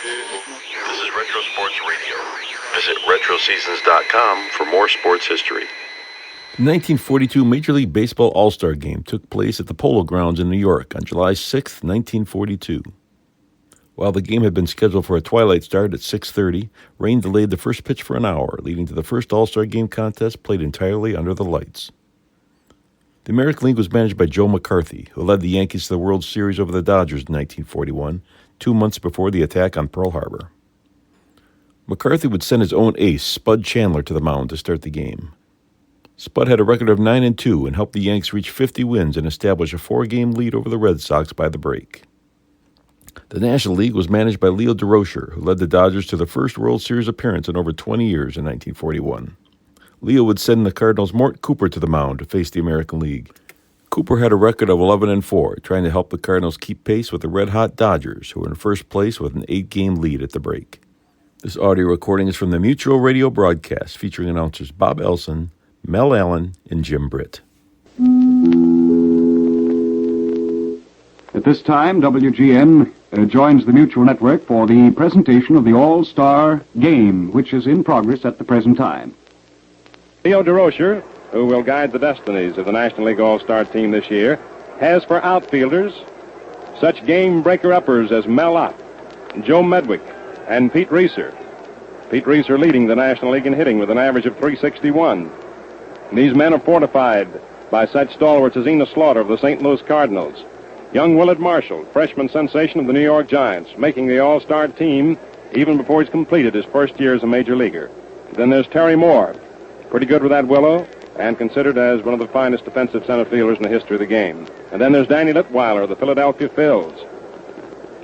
This is Retro Sports Radio. Visit RetroSeasons.com for more sports history. The 1942 Major League Baseball All-Star Game took place at the Polo Grounds in New York on July 6, 1942. While the game had been scheduled for a twilight start at 6:30, rain delayed the first pitch for an hour, leading to the first All-Star Game contest played entirely under the lights. The American League was managed by Joe McCarthy, who led the Yankees to the World Series over the Dodgers in 1941, 2 months before the attack on Pearl Harbor. McCarthy would send his own ace, Spud Chandler, to the mound to start the game. Spud had a record of 9-2 and helped the Yanks reach 50 wins and establish a 4-game lead over the Red Sox by the break. The National League was managed by Leo DeRocher, who led the Dodgers to the first World Series appearance in over 20 years in 1941. Leo would send the Cardinals' Mort Cooper to the mound to face the American League. Cooper had a record of 11-4, trying to help the Cardinals keep pace with the red-hot Dodgers, who were in first place with an 8-game lead at the break. This audio recording is from the Mutual Radio broadcast featuring announcers Bob Elson, Mel Allen, and Jim Britt. At this time, WGN joins the Mutual Network for the presentation of the All-Star Game, which is in progress at the present time. Leo DeRocher, who will guide the destinies of the National League All-Star team this year, has for outfielders such game-breaker-uppers as Mel Ott, Joe Medwick, and Pete Reeser. Pete Reeser leading the National League in hitting with an average of .361. These men are fortified by such stalwarts as Enos Slaughter of the St. Louis Cardinals, young Willard Marshall, freshman sensation of the New York Giants, making the All-Star team even before he's completed his first year as a major leaguer. Then there's Terry Moore, pretty good with that willow, and considered as one of the finest defensive center fielders in the history of the game. And then there's Danny Litweiler of the Philadelphia Phils.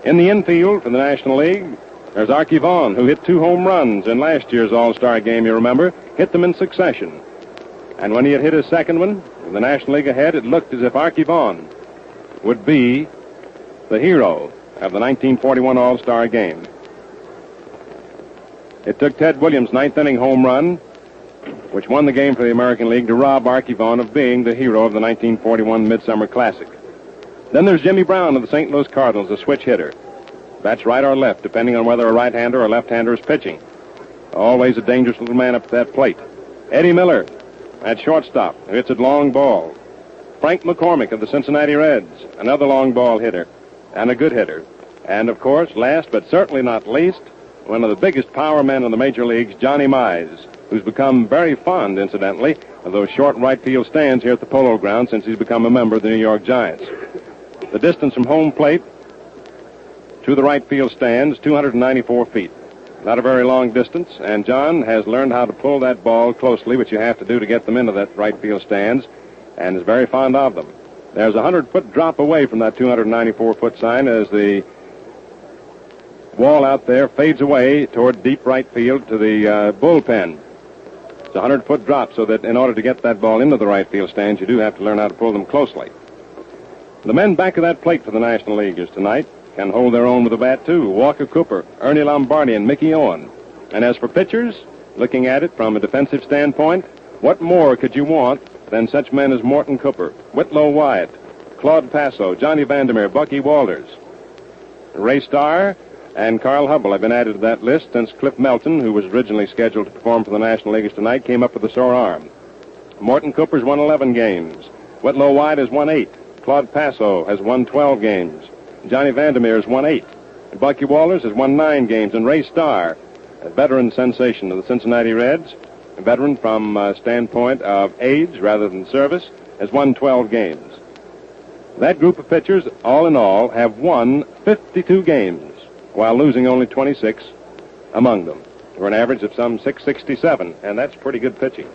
In the infield for the National League, there's Archie Vaughan, who hit 2 home runs in last year's All-Star game, you remember, hit them in succession. And when he had hit his second one, with the National League ahead, it looked as if Archie Vaughan would be the hero of the 1941 All-Star game. It took Ted Williams' 9th-inning home run, which won the game for the American League, to rob Archie Vaughan of being the hero of the 1941 Midsummer Classic. Then there's Jimmy Brown of the St. Louis Cardinals, a switch hitter. That's right or left, depending on whether a right-hander or left-hander is pitching. Always a dangerous little man up at that plate. Eddie Miller at shortstop, who hits a long ball. Frank McCormick of the Cincinnati Reds, another long ball hitter and a good hitter. And, of course, last but certainly not least, one of the biggest power men in the major leagues, Johnny Mize, who's become very fond, incidentally, of those short right field stands here at the Polo Grounds since he's become a member of the New York Giants. The distance from home plate to the right field stands, 294 feet. Not a very long distance, and John has learned how to pull that ball closely, which you have to do to get them into that right field stands, and is very fond of them. There's a 100-foot drop away from that 294-foot sign as the wall out there fades away toward deep right field to the bullpen. It's a 100-foot drop, so that in order to get that ball into the right field stands, you do have to learn how to pull them closely. The men back of that plate for the National Leaguers tonight can hold their own with a bat, too. Walker Cooper, Ernie Lombardi, and Mickey Owen. And as for pitchers, looking at it from a defensive standpoint, what more could you want than such men as Mort Cooper, Whitlow Wyatt, Claude Passo, Johnny Vandermeer, Bucky Walters. Ray Starr and Carl Hubble have been added to that list since Cliff Melton, who was originally scheduled to perform for the National Leaguers tonight, came up with a sore arm. Mort Cooper's won 11 games. Whitlow Wyatt has won 8. Claude Passo has won 12 games. Johnny Vandermeer has won 8. Bucky Walters has won 9 games. And Ray Starr, a veteran sensation of the Cincinnati Reds, a veteran from a standpoint of age rather than service, has won 12 games. That group of pitchers, all in all, have won 52 games, while losing only 26 among them, for an average of some 667, and that's pretty good pitching.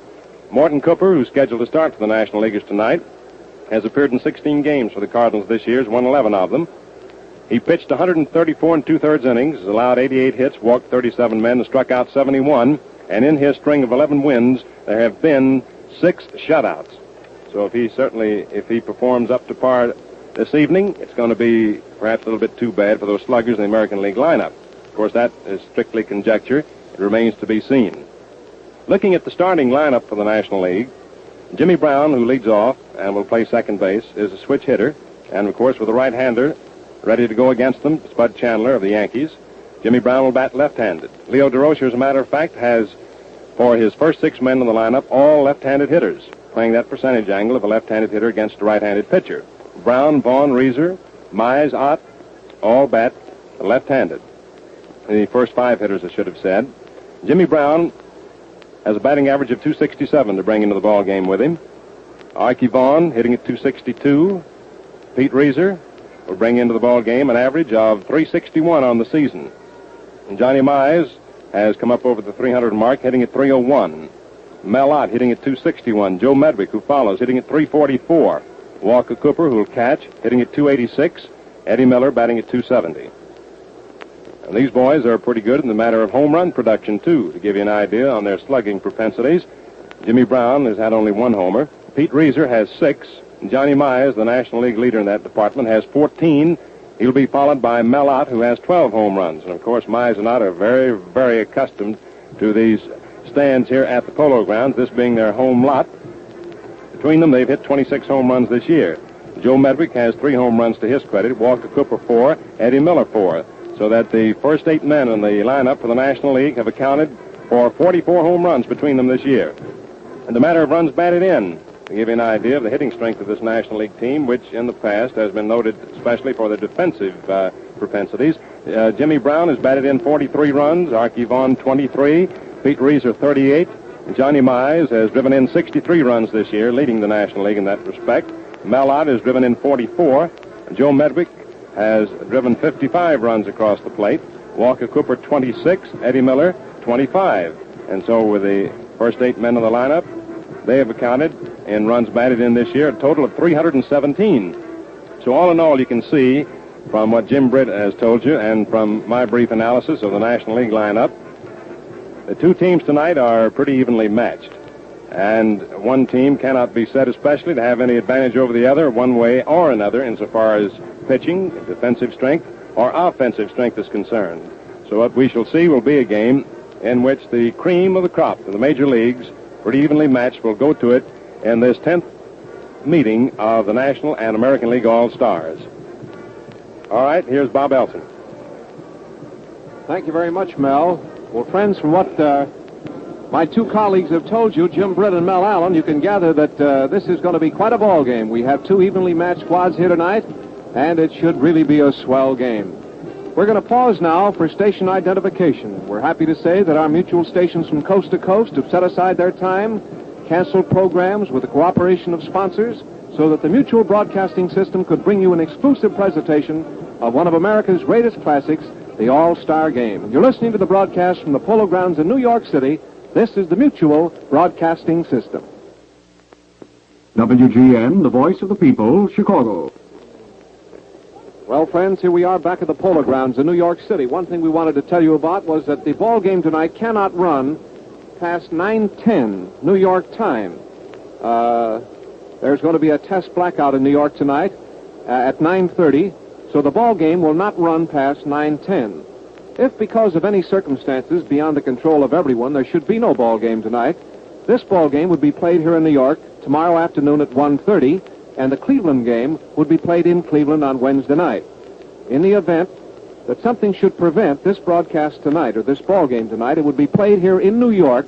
Mort Cooper, who's scheduled to start for the National Leaguers tonight, has appeared in 16 games for the Cardinals this year, has won 11 of them. He pitched 134 2/3 innings, allowed 88 hits, walked 37 men, and struck out 71. And in his string of 11 wins, there have been 6 shutouts. So if he performs up to par this evening, it's going to be perhaps a little bit too bad for those sluggers in the American League lineup. Of course, that is strictly conjecture. It remains to be seen. Looking at the starting lineup for the National League, Jimmy Brown, who leads off and will play second base, is a switch hitter. And, of course, with a right-hander ready to go against them, Spud Chandler of the Yankees. Jimmy Brown will bat left-handed. Leo DeRocher, as a matter of fact, has, for his first 6 men in the lineup, all left-handed hitters, playing that percentage angle of a left-handed hitter against a right-handed pitcher. Brown, Vaughn, Reeser, Mize, Ott, all bat left-handed. The first 5 hitters, I should have said. Jimmy Brown has a batting average of .267 to bring into the ball game with him. Archie Vaughn hitting at .262. Pete Reeser will bring into the ball game an average of .361 on the season. And Johnny Mize has come up over the 300 mark, hitting at .301. Mel Ott hitting at .261. Joe Medwick, who follows, hitting at .344. Walker Cooper, who'll catch, hitting at .286. Eddie Miller batting at .270. And these boys are pretty good in the matter of home run production, too, to give you an idea on their slugging propensities. Jimmy Brown has had only 1 homer. Pete Reeser has 6. And Johnny Mize, the National League leader in that department, has 14. He'll be followed by Mel Ott, who has 12 home runs. And, of course, Mize and Ott are very, very accustomed to these stands here at the Polo Grounds, this being their home lot. Between them, they've hit 26 home runs this year. Joe Medwick has 3 home runs to his credit. Walker Cooper 4. Eddie Miller 4. So that the first 8 men in the lineup for the National League have accounted for 44 home runs between them this year. And the matter of runs batted in, to give you an idea of the hitting strength of this National League team, which in the past has been noted especially for their defensive propensities. Jimmy Brown has batted in 43 runs, Archie Vaughn 23, Pete Reeser 38, Johnny Mize has driven in 63 runs this year, leading the National League in that respect. Mel Ott has driven in 44, Joe Medwick has driven 55 runs across the plate, Walker Cooper 26, Eddie Miller 25. And so with the first 8 men in the lineup, they have accounted in runs batted in this year a total of 317. So all in all, you can see from what Jim Britt has told you and from my brief analysis of the National League lineup, the 2 teams tonight are pretty evenly matched. And one team cannot be said especially to have any advantage over the other one way or another insofar as pitching, defensive strength, or offensive strength is concerned. So what we shall see will be a game in which the cream of the crop in the major leagues, pretty evenly matched, will go to it in this 10th meeting of the National and American League All-Stars. All right, here's Bob Elson. Thank you very much, Mel. Well, friends, from what my 2 colleagues have told you, Jim Britt and Mel Allen, you can gather that this is going to be quite a ball game. We have 2 evenly matched squads here tonight, and it should really be a swell game. We're going to pause now for station identification. We're happy to say that our mutual stations from coast to coast have set aside their time, canceled programs with the cooperation of sponsors, so that the Mutual Broadcasting System could bring you an exclusive presentation of one of America's greatest classics, the All-Star Game. You're listening to the broadcast from the Polo Grounds in New York City. This is the Mutual Broadcasting System. WGN, the voice of the people, Chicago. Well, friends, here we are back at the Polo Grounds in New York City. One thing we wanted to tell you about was that the ball game tonight cannot run past 9:10 New York time. There's going to be a test blackout in New York tonight at 9:30, so the ball game will not run past 9:10. If because of any circumstances beyond the control of everyone there should be no ball game tonight, this ball game would be played here in New York tomorrow afternoon at 1:30, and the Cleveland game would be played in Cleveland on Wednesday night. In the event that something should prevent this broadcast tonight or this ball game tonight, it would be played here in New York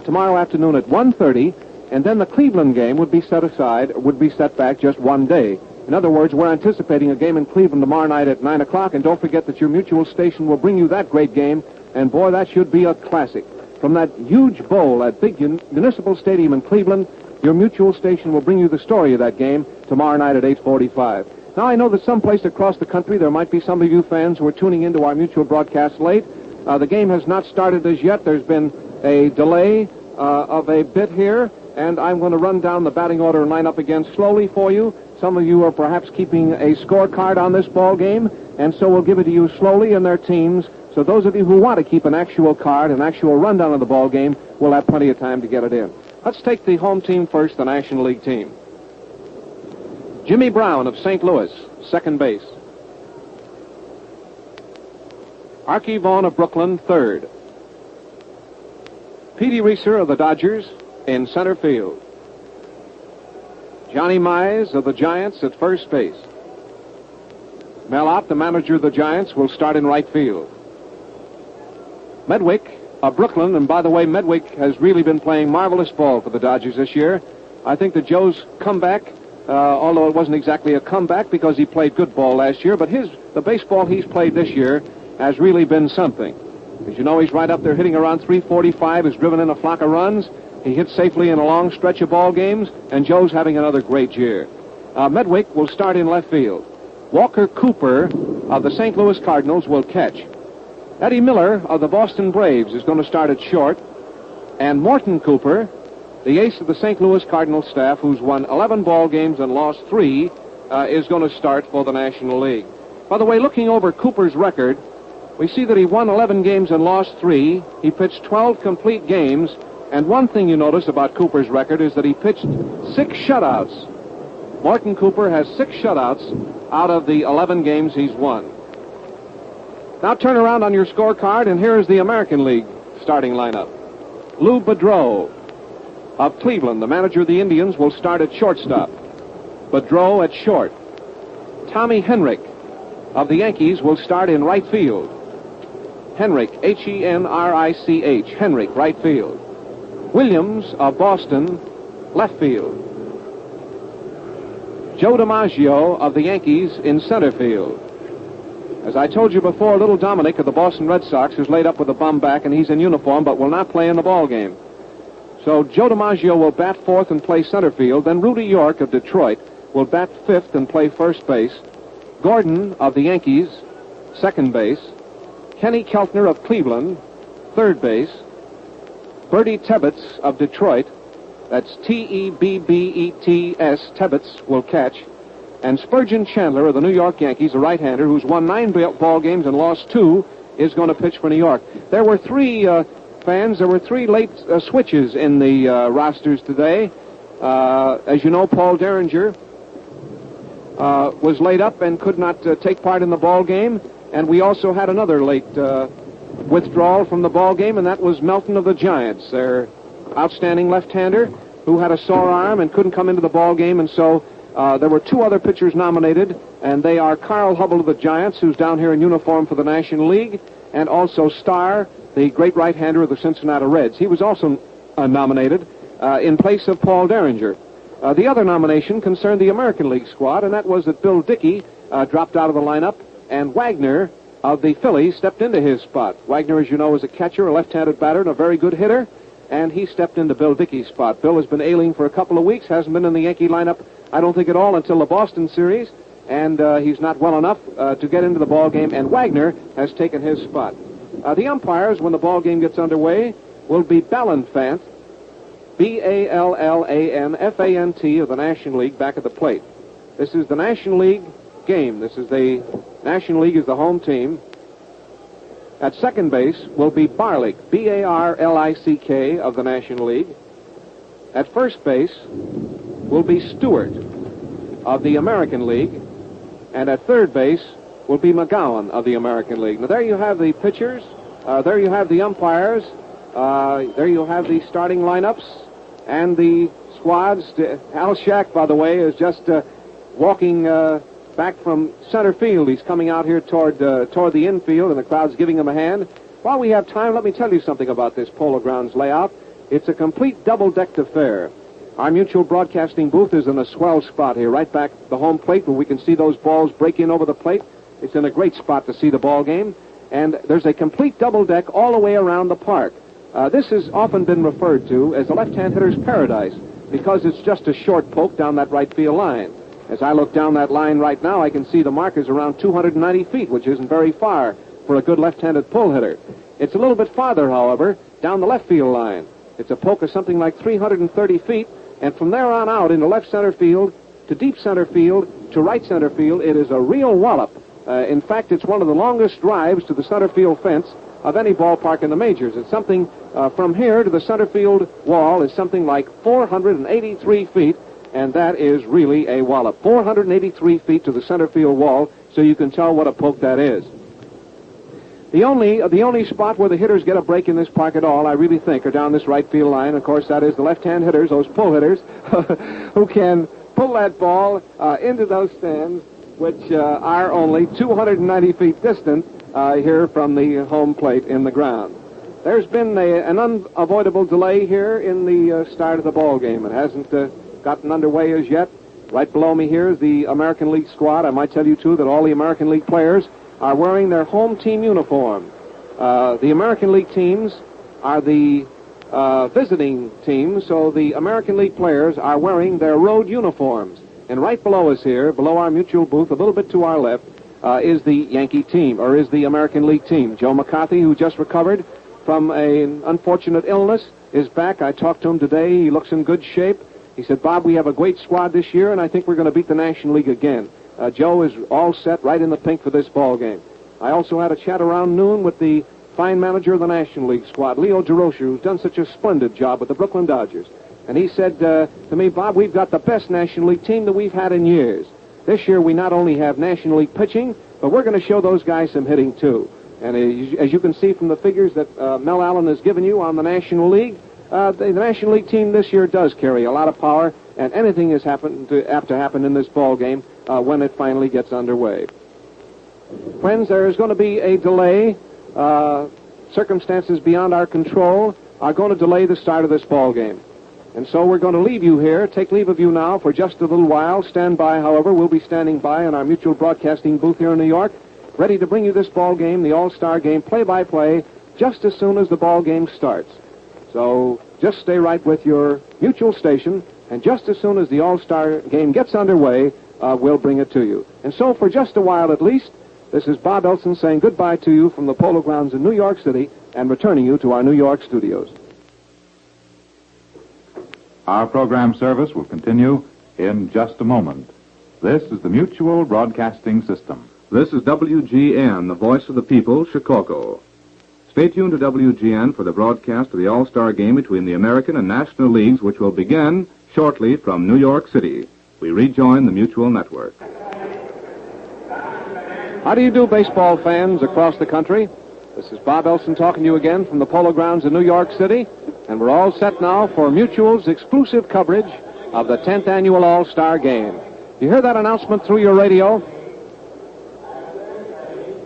tomorrow afternoon at 1:30, and then the Cleveland game would be set back just 1 day. In other words, we're anticipating a game in Cleveland tomorrow night at 9 o'clock, and don't forget that your Mutual station will bring you that great game, and boy, that should be a classic. From that huge bowl at big Municipal Stadium in Cleveland, your Mutual station will bring you the story of that game tomorrow night at 8:45. Now, I know that someplace across the country there might be some of you fans who are tuning into our Mutual broadcast late. The game has not started as yet. There's been a delay of a bit here, and I'm going to run down the batting order and line up again slowly for you. Some of you are perhaps keeping a scorecard on this ball game, and so we'll give it to you slowly in their teams. So those of you who want to keep an actual card, an actual rundown of the ball game, will have plenty of time to get it in. Let's take the home team first, the National League team. Jimmy Brown of St. Louis, second base. Archie Vaughn of Brooklyn, third. Petey Reeser of the Dodgers in center field. Johnny Mize of the Giants at first base. Mel Ott, the manager of the Giants, will start in right field. Medwick of Brooklyn, and by the way, Medwick has really been playing marvelous ball for the Dodgers this year. I think that Joe's comeback, although it wasn't exactly a comeback because he played good ball last year, but the baseball he's played this year has really been something. As you know, he's right up there hitting around 345, has driven in a flock of runs. He hits safely in a long stretch of ball games, and Joe's having another great year. Medwick will start in left field. Walker Cooper of the St. Louis Cardinals will catch. Eddie Miller of the Boston Braves is going to start at short. And Mort Cooper, the ace of the St. Louis Cardinals staff, who's won 11 ball games and lost 3, is going to start for the National League. By the way, looking over Cooper's record, we see that he won 11 games and lost 3. He pitched 12 complete games. And one thing you notice about Cooper's record is that he pitched 6 shutouts. Mort Cooper has 6 shutouts out of the 11 games he's won. Now turn around on your scorecard, and here is the American League starting lineup. Lou Boudreau of Cleveland, the manager of the Indians, will start at shortstop. Boudreau at short. Tommy Henrich of the Yankees will start in right field. Henrich, Henrich, Henrich, right field. Williams of Boston, left field. Joe DiMaggio of the Yankees in center field. As I told you before, little Dominic of the Boston Red Sox is laid up with a bum back, and he's in uniform but will not play in the ball game. So Joe DiMaggio will bat fourth and play center field. Then Rudy York of Detroit will bat fifth and play first base. Gordon of the Yankees, second base. Kenny Keltner of Cleveland, third base. Bertie Tebbets of Detroit, that's Tebbets, Tebbets, will catch. And Spud Chandler of the New York Yankees, a right-hander who's won 9 ball games and lost 2, is going to pitch for New York. There were 3 late switches in the rosters today. As you know, Paul Derringer was laid up and could not take part in the ball game. And we also had another late withdrawal from the ball game, and that was Melton of the Giants, their outstanding left-hander who had a sore arm and couldn't come into the ball game. And so there were 2 other pitchers nominated, and they are Carl Hubbell of the Giants, who's down here in uniform for the National League, and also Starr, the great right-hander of the Cincinnati Reds. He was also nominated in place of Paul Derringer. The other nomination concerned the American League squad, and that was that Bill Dickey dropped out of the lineup, and Wagner of the Phillies stepped into his spot. Wagner, as you know, is a catcher, a left-handed batter, and a very good hitter, and he stepped into Bill Dickey's spot. Bill has been ailing for a couple of weeks, hasn't been in the Yankee lineup, I don't think at all, until the Boston series, and he's not well enough to get into the ball game, and Wagner has taken his spot. The umpires, when the ball game gets underway, will be Ballanfant, Ballanfant of the National League, back at the plate. This is the National League game. The National League is the home team. At second base will be Barlick, Barlick of the National League. At first base will be Stewart of the American League. And at third base will be McGowan of the American League. Now there you have the pitchers. There you have the umpires. There you have the starting lineups and the squads. Al Shack, by the way, is just walking back from center field. He's coming out here toward the infield, and the crowd's giving him a hand. While we have time, let me tell you something about this Polo Grounds layout. It's a complete double-decked affair. Our Mutual Broadcasting booth is in a swell spot here, right back at the home plate, where we can see those balls break in over the plate. It's in a great spot to see the ball game. And there's a complete double deck all the way around the park. This has often been referred to as the left-hand hitter's paradise because it's just a short poke down that right field line. As I look down that line right now, I can see the markers around 290 feet, which isn't very far for a good left-handed pull hitter. It's a little bit farther, however, down the left field line. It's a poke of something like 330 feet, and from there on out into left center field, to deep center field, to right center field, it is a real wallop. In fact, it's one of the longest drives to the center field fence of any ballpark in the majors. It's something from here to the center field wall is something like 483 feet, and that is really a wallop. 483 feet to the center field wall, so you can tell what a poke that is. The only spot where the hitters get a break in this park at all, I really think, are down this right field line. Of course, that is the left-hand hitters, those pull hitters, who can pull that ball into those stands, which are only 290 feet distant here from the home plate in the ground. There's been an unavoidable delay here in the start of the ball game. It hasn't gotten underway as yet. Right below me here is the American League squad. I might tell you, too, that all the American League players are wearing their home team uniform. The American League teams are the visiting teams, so the American League players are wearing their road uniforms. And right below us here, below our mutual booth, a little bit to our left, is the Yankee team, or is the American League team. Joe McCarthy, who just recovered from an unfortunate illness, is back. I talked to him today. He looks in good shape. He said, Bob, we have a great squad this year, and I think we're going to beat the National League again. Joe is all set, right in the pink for this ball game. I also had a chat around noon with the fine manager of the National League squad, Leo DeRocher, who's done such a splendid job with the Brooklyn Dodgers. And he said to me, Bob, we've got the best National League team that we've had in years. This year we not only have National League pitching, but we're going to show those guys some hitting, too. And as you can see from the figures that Mel Allen has given you on the National League, the National League team this year does carry a lot of power, and anything is apt to happen in this ball game when it finally gets underway. Friends, there is going to be a delay. Circumstances beyond our control are going to delay the start of this ball game. And so we're going to leave you here, take leave of you now for just a little while. Stand by, however. We'll be standing by in our mutual broadcasting booth here in New York, ready to bring you this ball game, the All-Star game, play-by-play, just as soon as the ball game starts. So just stay right with your mutual station, and just as soon as the All-Star game gets underway, we'll bring it to you. And so for just a while at least, this is Bob Elson saying goodbye to you from the Polo Grounds in New York City and returning you to our New York studios. Our program service will continue in just a moment. This is the Mutual Broadcasting System. This is WGN, the voice of the people, Chicago. Stay tuned to WGN for the broadcast of the All-Star game between the American and National Leagues, which will begin shortly from New York City. We rejoin the Mutual Network. How do you do, baseball fans across the country? This is Bob Elson talking to you again from the Polo Grounds in New York City, and we're all set now for Mutual's exclusive coverage of the 10th Annual All-Star Game. You hear that announcement through your radio?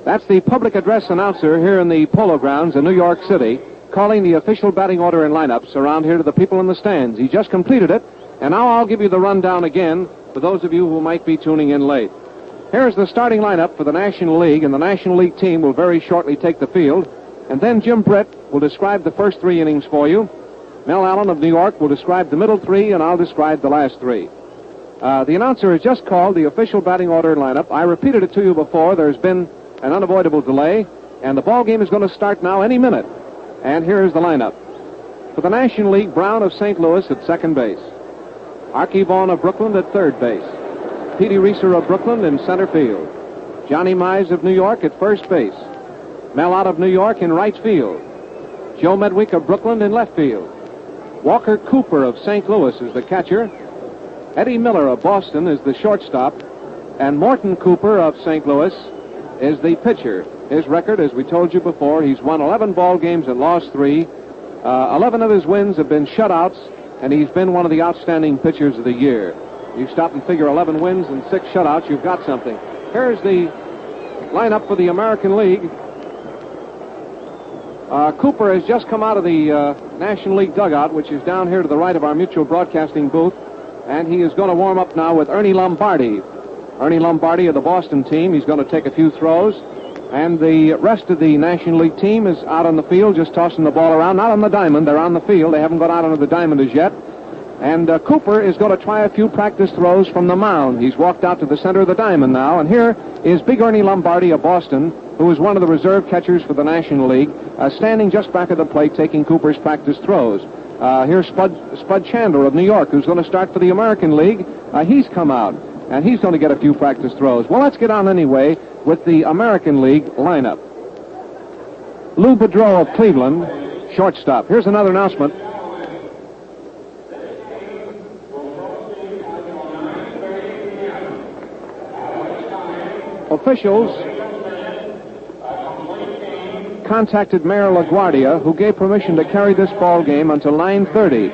That's the public address announcer here in the Polo Grounds in New York City, calling the official batting order and lineups around here to the people in the stands. He just completed it, and now I'll give you the rundown again for those of you who might be tuning in late. Here's the starting lineup for the National League, and the National League team will very shortly take the field. And then Jim Britt will describe the first three innings for you. Mel Allen of New York will describe the middle three, and I'll describe the last three. The announcer has just called the official batting order and lineup. I repeated it to you before. There's been an unavoidable delay, and the ball game is going to start now any minute. And here's the lineup. For the National League, Brown of St. Louis at second base. Archie Vaughan of Brooklyn at third base. Petey Reeser of Brooklyn in center field. Johnny Mize of New York at first base. Mel Ott of New York in right field. Joe Medwick of Brooklyn in left field. Walker Cooper of St. Louis is the catcher. Eddie Miller of Boston is the shortstop. And Morton Cooper of St. Louis is the pitcher. His record, as we told you before, he's won 11 ball games and lost 3. 11 of his wins have been shutouts, and he's been one of the outstanding pitchers of the year. You stop and figure 11 wins and 6 shutouts, you've got something. Here's the lineup for the American League. Cooper has just come out of the National League dugout, which is down here to the right of our mutual broadcasting booth, and he is going to warm up now with Ernie Lombardi. Ernie Lombardi of the Boston team. He's going to take a few throws, and the rest of the National League team is out on the field just tossing the ball around. Not on the diamond, they're on the field. They haven't got out onto the diamond as yet. And Cooper is going to try a few practice throws from the mound. He's walked out to the center of the diamond now. And here is Big Ernie Lombardi of Boston, who is one of the reserve catchers for the National League, standing just back of the plate taking Cooper's practice throws. Here's Spud Chandler of New York, who's going to start for the American League. He's come out, and he's going to get a few practice throws. Well, let's get on anyway with the American League lineup. Lou Boudreau of Cleveland, shortstop. Here's another announcement. Officials contacted Mayor LaGuardia, who gave permission to carry this ball game until 9:30.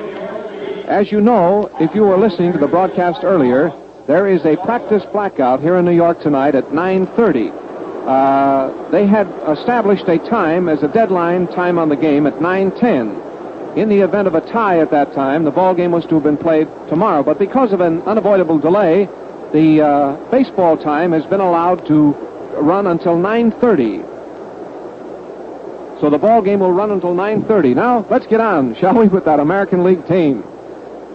As you know, if you were listening to the broadcast earlier, there is a practice blackout here in New York tonight at 9:30. they had established a time as a deadline time on the game at 9:10. In the event of a tie at that time, the ball game was to have been played tomorrow. But because of an unavoidable delay, the baseball time has been allowed to run until 9:30. So the ball game will run until 9:30. Now, let's get on, shall we, with that American League team.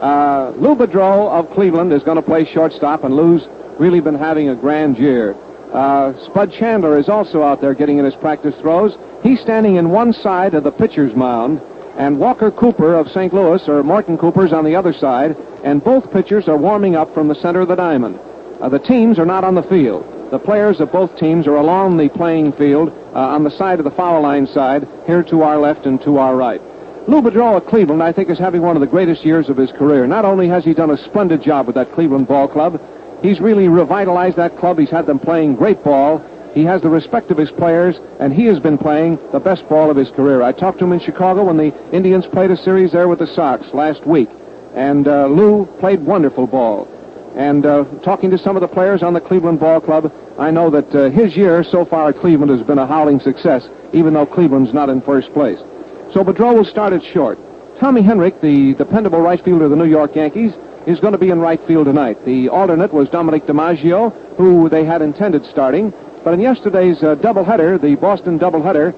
Lou Boudreau of Cleveland is going to play shortstop, and Lou's really been having a grand year. Spud Chandler is also out there getting in his practice throws. He's standing in one side of the pitcher's mound, and Walker Cooper of St. Louis, or Mort Cooper's on the other side, and both pitchers are warming up from the center of the diamond. The teams are not on the field. The players of both teams are along the playing field on the side of the foul line side, here to our left and to our right. Lou Boudreau of Cleveland, I think, is having one of the greatest years of his career. Not only has he done a splendid job with that Cleveland ball club, he's really revitalized that club. He's had them playing great ball. He has the respect of his players, and he has been playing the best ball of his career. I talked to him in Chicago when the Indians played a series there with the Sox last week, and Lou played wonderful ball. And talking to some of the players on the Cleveland Ball Club, I know that his year so far at Cleveland has been a howling success, even though Cleveland's not in first place. So Boudreau will start at short. Tommy Henrich, the dependable right fielder of the New York Yankees, is going to be in right field tonight. The alternate was Dominic DiMaggio, who they had intended starting. But in yesterday's doubleheader, the Boston doubleheader,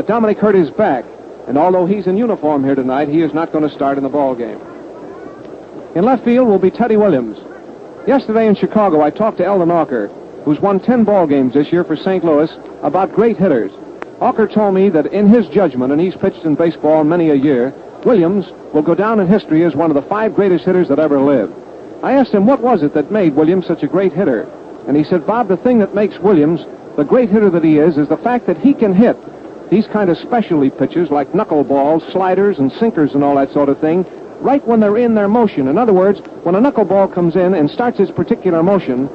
Dominic hurt his back. And although he's in uniform here tonight, he is not going to start in the ball game. In left field will be Teddy Williams. Yesterday in Chicago, I talked to Eldon Auker, who's won 10 ball games this year for St. Louis, about great hitters. Auker told me that in his judgment, and he's pitched in baseball many a year, Williams will go down in history as one of the 5 greatest hitters that ever lived. I asked him what was it that made Williams such a great hitter. And he said, Bob, the thing that makes Williams the great hitter that he is the fact that he can hit these kind of specialty pitches like knuckleballs, sliders, and sinkers and all that sort of thing right when they're in their motion. In other words, when a knuckleball comes in and starts its particular motion,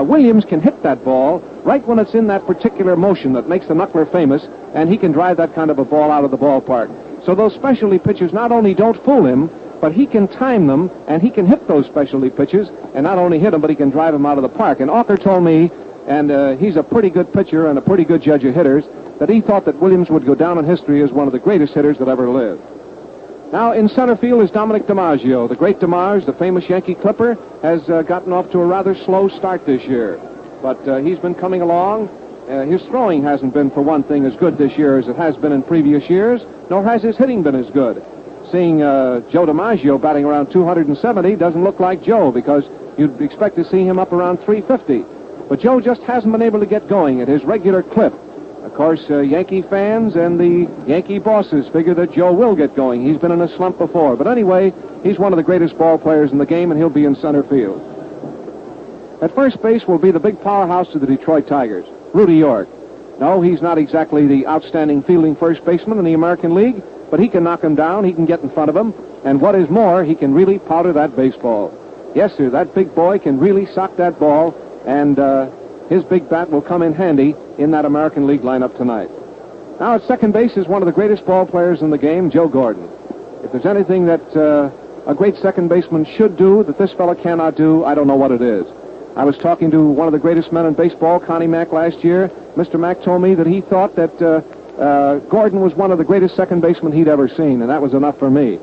Williams can hit that ball right when it's in that particular motion that makes the knuckler famous, and he can drive that kind of a ball out of the ballpark. So those specialty pitches not only don't fool him, but he can time them, and he can hit those specialty pitches, and not only hit them, but he can drive them out of the park. And Auker told me, and he's a pretty good pitcher and a pretty good judge of hitters, that he thought that Williams would go down in history as one of the greatest hitters that ever lived. Now, in center field is Dominic DiMaggio. The great DiMaggio, the famous Yankee Clipper, has gotten off to a rather slow start this year. But he's been coming along. His throwing hasn't been, for one thing, as good this year as it has been in previous years, nor has his hitting been as good. Seeing Joe DiMaggio batting around 270 doesn't look like Joe, because you'd expect to see him up around 350. But Joe just hasn't been able to get going at his regular clip. Of course, Yankee fans and the Yankee bosses figure that Joe will get going. He's been in a slump before. But anyway, he's one of the greatest ball players in the game, and he'll be in center field. At first base will be the big powerhouse of the Detroit Tigers, Rudy York. No, he's not exactly the outstanding fielding first baseman in the American League, but he can knock him down, he can get in front of him, and what is more, he can really powder that baseball. Yes, sir, that big boy can really sock that ball, and his big bat will come in handy in that American League lineup tonight. Now at second base is one of the greatest ball players in the game, Joe Gordon. If there's anything that a great second baseman should do that this fella cannot do, I don't know what it is. I was talking to one of the greatest men in baseball, Connie Mack, last year. Mr. Mack told me that he thought that Gordon was one of the greatest second basemen he'd ever seen, and that was enough for me.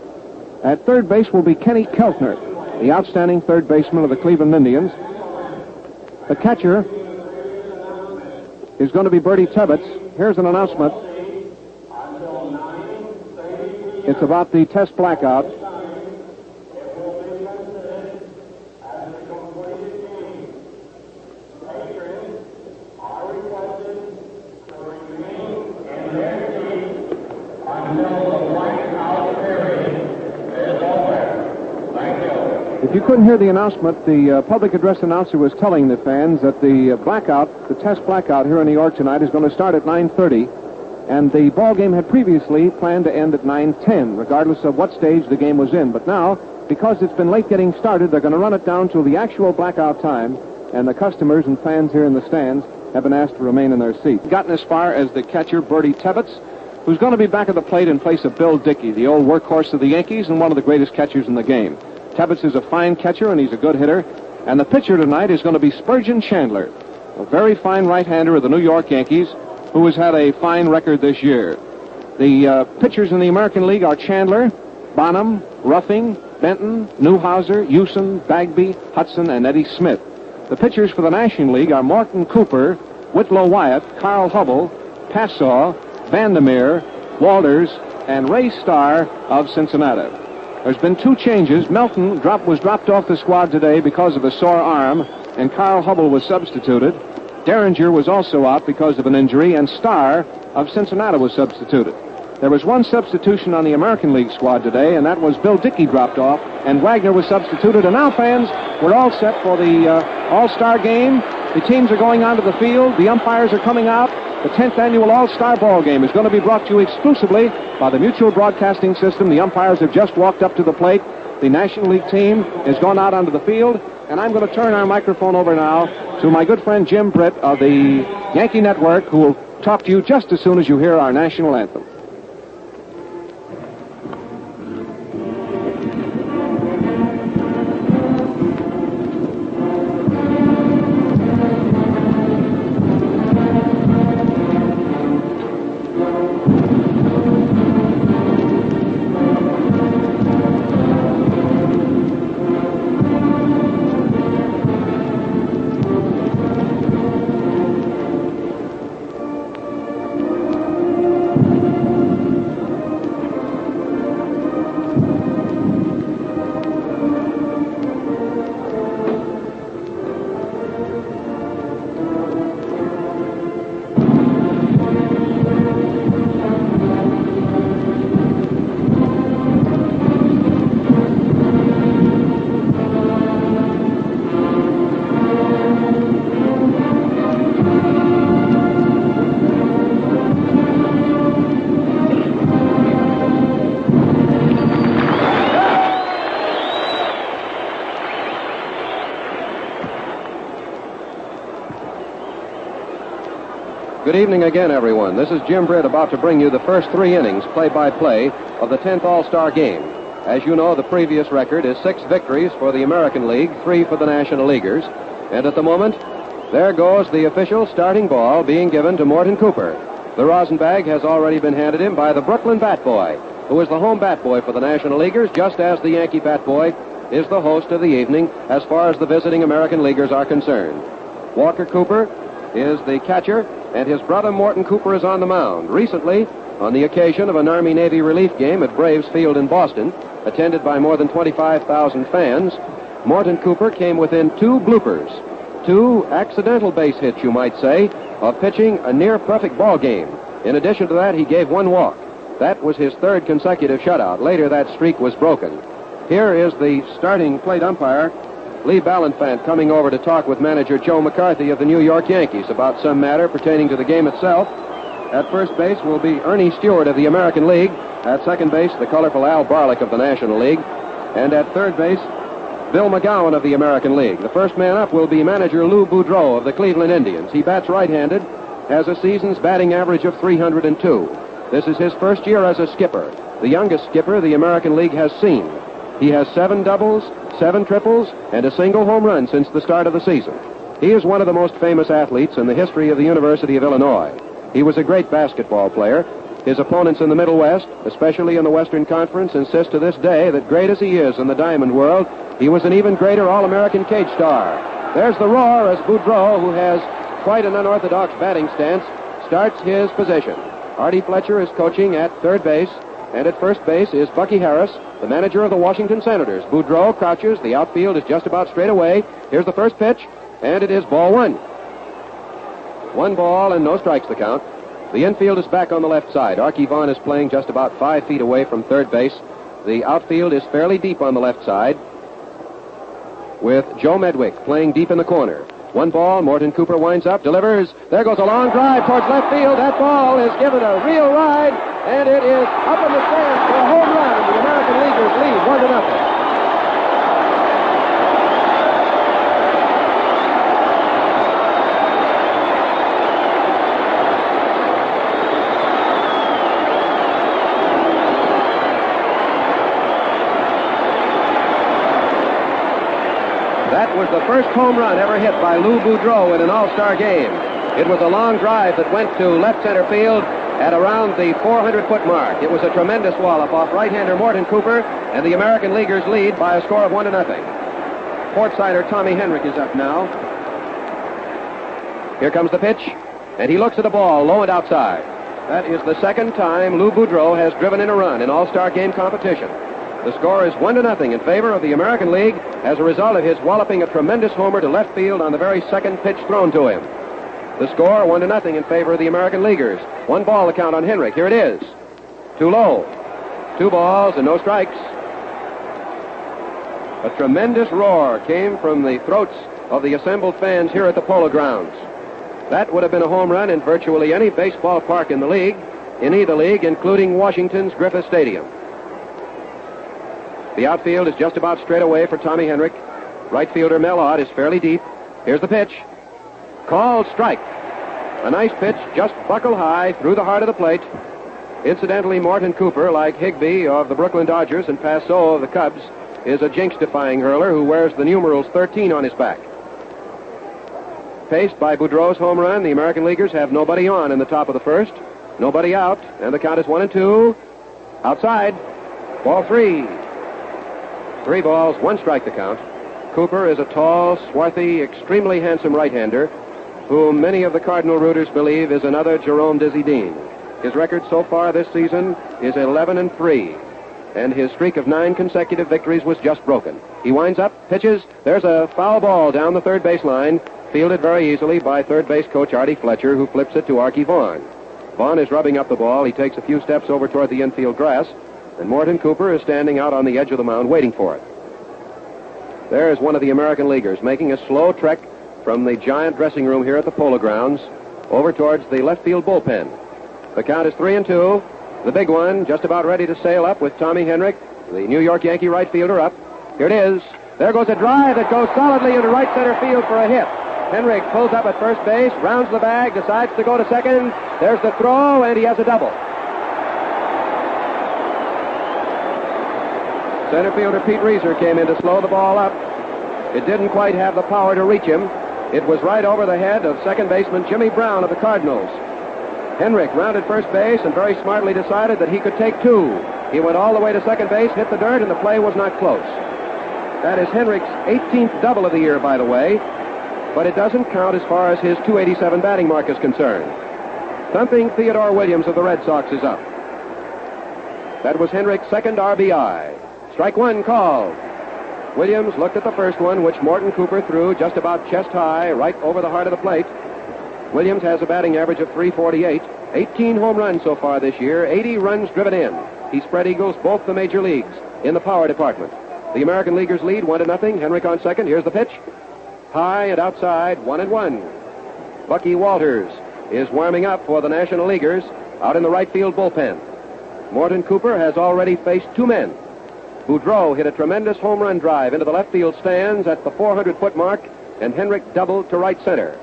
At third base will be Kenny Keltner, the outstanding third baseman of the Cleveland Indians. The catcher is going to be Bertie Tebbets. Here's an announcement. It's about the test blackout. If you couldn't hear the announcement, the public address announcer was telling the fans that the blackout, the test blackout here in New York tonight, is going to start at 9:30, and the ball game had previously planned to end at 9:10, regardless of what stage the game was in. But now, because it's been late getting started, they're going to run it down to the actual blackout time, and the customers and fans here in the stands have been asked to remain in their seats. Gotten as far as the catcher, Bertie Tebbets, who's going to be back at the plate in place of Bill Dickey, the old workhorse of the Yankees and one of the greatest catchers in the game. Tebbets is a fine catcher, and he's a good hitter. And the pitcher tonight is going to be Spud Chandler. a very fine right-hander of the New York Yankees, who has had a fine record this year. The pitchers in the American League are Chandler, Bonham, Ruffing, Benton, Newhouser, Hewson, Bagby, Hudson, and Eddie Smith. The pitchers for the National League are Mort Cooper, Whitlow Wyatt, Carl Hubble, Passaw, Vandermeer, Walters, and Ray Starr of Cincinnati. There's been 2 changes. Melton was dropped off the squad today because of a sore arm, and Carl Hubble was substituted. Derringer was also out because of an injury, and Starr of Cincinnati was substituted. There was 1 substitution on the American League squad today, and that was Bill Dickey dropped off, and Wagner was substituted. And now, fans, we're all set for the All-Star game. The teams are going onto the field. The umpires are coming out. The 10th annual All-Star Ball Game is going to be brought to you exclusively by the Mutual Broadcasting System. The umpires have just walked up to the plate. The National League team has gone out onto the field, and I'm going to turn our microphone over now to my good friend Jim Britt of the Yankee Network, who will talk to you just as soon as you hear our national anthem. Good evening again, everyone. This is Jim Britt about to bring you the first 3 innings, play-by-play, of the 10th All-Star Game. As you know, the previous record is 6 victories for the American League, 3 for the National Leaguers. And at the moment, there goes the official starting ball being given to Mort Cooper. The rosin bag has already been handed him by the Brooklyn Bat Boy, who is the home bat boy for the National Leaguers, just as the Yankee Bat Boy is the host of the evening as far as the visiting American Leaguers are concerned. Walker Cooper is the catcher, and his brother Mort Cooper is on the mound. Recently, on the occasion of an Army-Navy relief game at Braves Field in Boston, attended by more than 25,000 fans, Mort Cooper came within 2 bloopers, 2 accidental base hits, you might say, of pitching a near-perfect ball game. In addition to that, he gave 1 walk. That was his 3rd consecutive shutout. Later, that streak was broken. Here is the starting plate umpire, Lee Ballanfant, coming over to talk with manager Joe McCarthy of the New York Yankees about some matter pertaining to the game itself. At first base will be Ernie Stewart of the American League. At second base, the colorful Al Barlick of the National League. And at third base, Bill McGowan of the American League. The first man up will be manager Lou Boudreau of the Cleveland Indians. He bats right-handed, has a season's batting average of 302. This is his first year as a skipper, the youngest skipper the American League has seen. He has 7 doubles, 7 triples, and a single home run since the start of the season. He is one of the most famous athletes in the history of the University of Illinois. He was a great basketball player. His opponents in the Middle West, especially in the Western Conference, insist to this day that great as he is in the diamond world, he was an even greater All-American cage star. There's the roar as Boudreau, who has quite an unorthodox batting stance, starts his position. Artie Fletcher is coaching at third base, and at first base is Bucky Harris, the manager of the Washington Senators. Boudreau crouches. The outfield is just about straight away. Here's the first pitch, and it is ball 1. 1 ball and no strikes the count. The infield is back on the left side. Archie Vaughn is playing just about 5 feet away from third base. The outfield is fairly deep on the left side, with Joe Medwick playing deep in the corner. 1 ball, Mort Cooper winds up, delivers. There goes a long drive towards left field. That ball is given a real ride, and it is up in the stands for a home run. The American Leaguers lead 1-0. That was the first home run ever hit by Lou Boudreau in an All-Star game. It was a long drive that went to left center field at around the 400-foot mark. It was a tremendous wallop off right-hander Mort Cooper, and the American Leaguers lead by a score of 1-0. Port-sider Tommy Henrik is up now. Here comes the pitch, and he looks at the ball low and outside. That is the second time Lou Boudreau has driven in a run in All-Star game competition. The score is 1-0 in favor of the American League as a result of his walloping a tremendous homer to left field on the very second pitch thrown to him. The score 1-0 in favor of the American Leaguers. 1 ball the count on Henrik. Here it is. Too low. 2 balls and no strikes. A tremendous roar came from the throats of the assembled fans here at the Polo Grounds. That would have been a home run in virtually any baseball park in the league, in either league, including Washington's Griffith Stadium. The outfield is just about straight away for Tommy Henrik. Right fielder Mel Ott is fairly deep. Here's the pitch. Called strike. A nice pitch, just buckle high through the heart of the plate. Incidentally, Mort Cooper, like Higbee of the Brooklyn Dodgers and Passau of the Cubs, is a jinx-defying hurler who wears the numerals 13 on his back. Paced by Boudreau's home run, the American Leaguers have nobody on in the top of the first. Nobody out, and the count is 1-2. Outside. Ball 3. 3 balls, 1 strike the count. Cooper is a tall, swarthy, extremely handsome right-hander whom many of the Cardinal rooters believe is another Jerome Dizzy Dean. His record so far this season is 11-3, and his streak of 9 consecutive victories was just broken. He winds up, pitches. There's a foul ball down the third baseline, fielded very easily by third base coach Artie Fletcher, who flips it to Archie Vaughn. Vaughn is rubbing up the ball. He takes a few steps over toward the infield grass, and Mort Cooper is standing out on the edge of the mound waiting for it. There is one of the American Leaguers making a slow trek from the giant dressing room here at the Polo Grounds over towards the left field bullpen. The count is 3-2. The big one just about ready to sail up with Tommy Henrik, the New York Yankee right fielder, up. Here it is. There goes a drive that goes solidly into right center field for a hit. Henrik pulls up at first base, rounds the bag, decides to go to second. There's the throw, and he has a double. Center fielder Pete Reiser came in to slow the ball up. It didn't quite have the power to reach him. It was right over the head of second baseman Jimmy Brown of the Cardinals. Henrik rounded first base and very smartly decided that he could take 2. He went all the way to second base, hit the dirt, and the play was not close. That is Henrik's 18th double of the year, by the way, but it doesn't count as far as his .287 batting mark is concerned. Thumping Theodore Williams of the Red Sox is up. That was Henrik's second RBI. Strike 1 called. Williams looked at the first one, which Mort Cooper threw just about chest high, right over the heart of the plate. Williams has a batting average of .348, 18 home runs so far this year, 80 runs driven in. He spread eagles both the major leagues in the power department. The American Leaguers lead 1-0. Henrik on second. Here's the pitch. High and outside, 1-1. Bucky Walters is warming up for the National Leaguers out in the right field bullpen. Mort Cooper has already faced 2 men. Boudreau hit a tremendous home run drive into the left field stands at the 400-foot mark, and Henrik doubled to right center.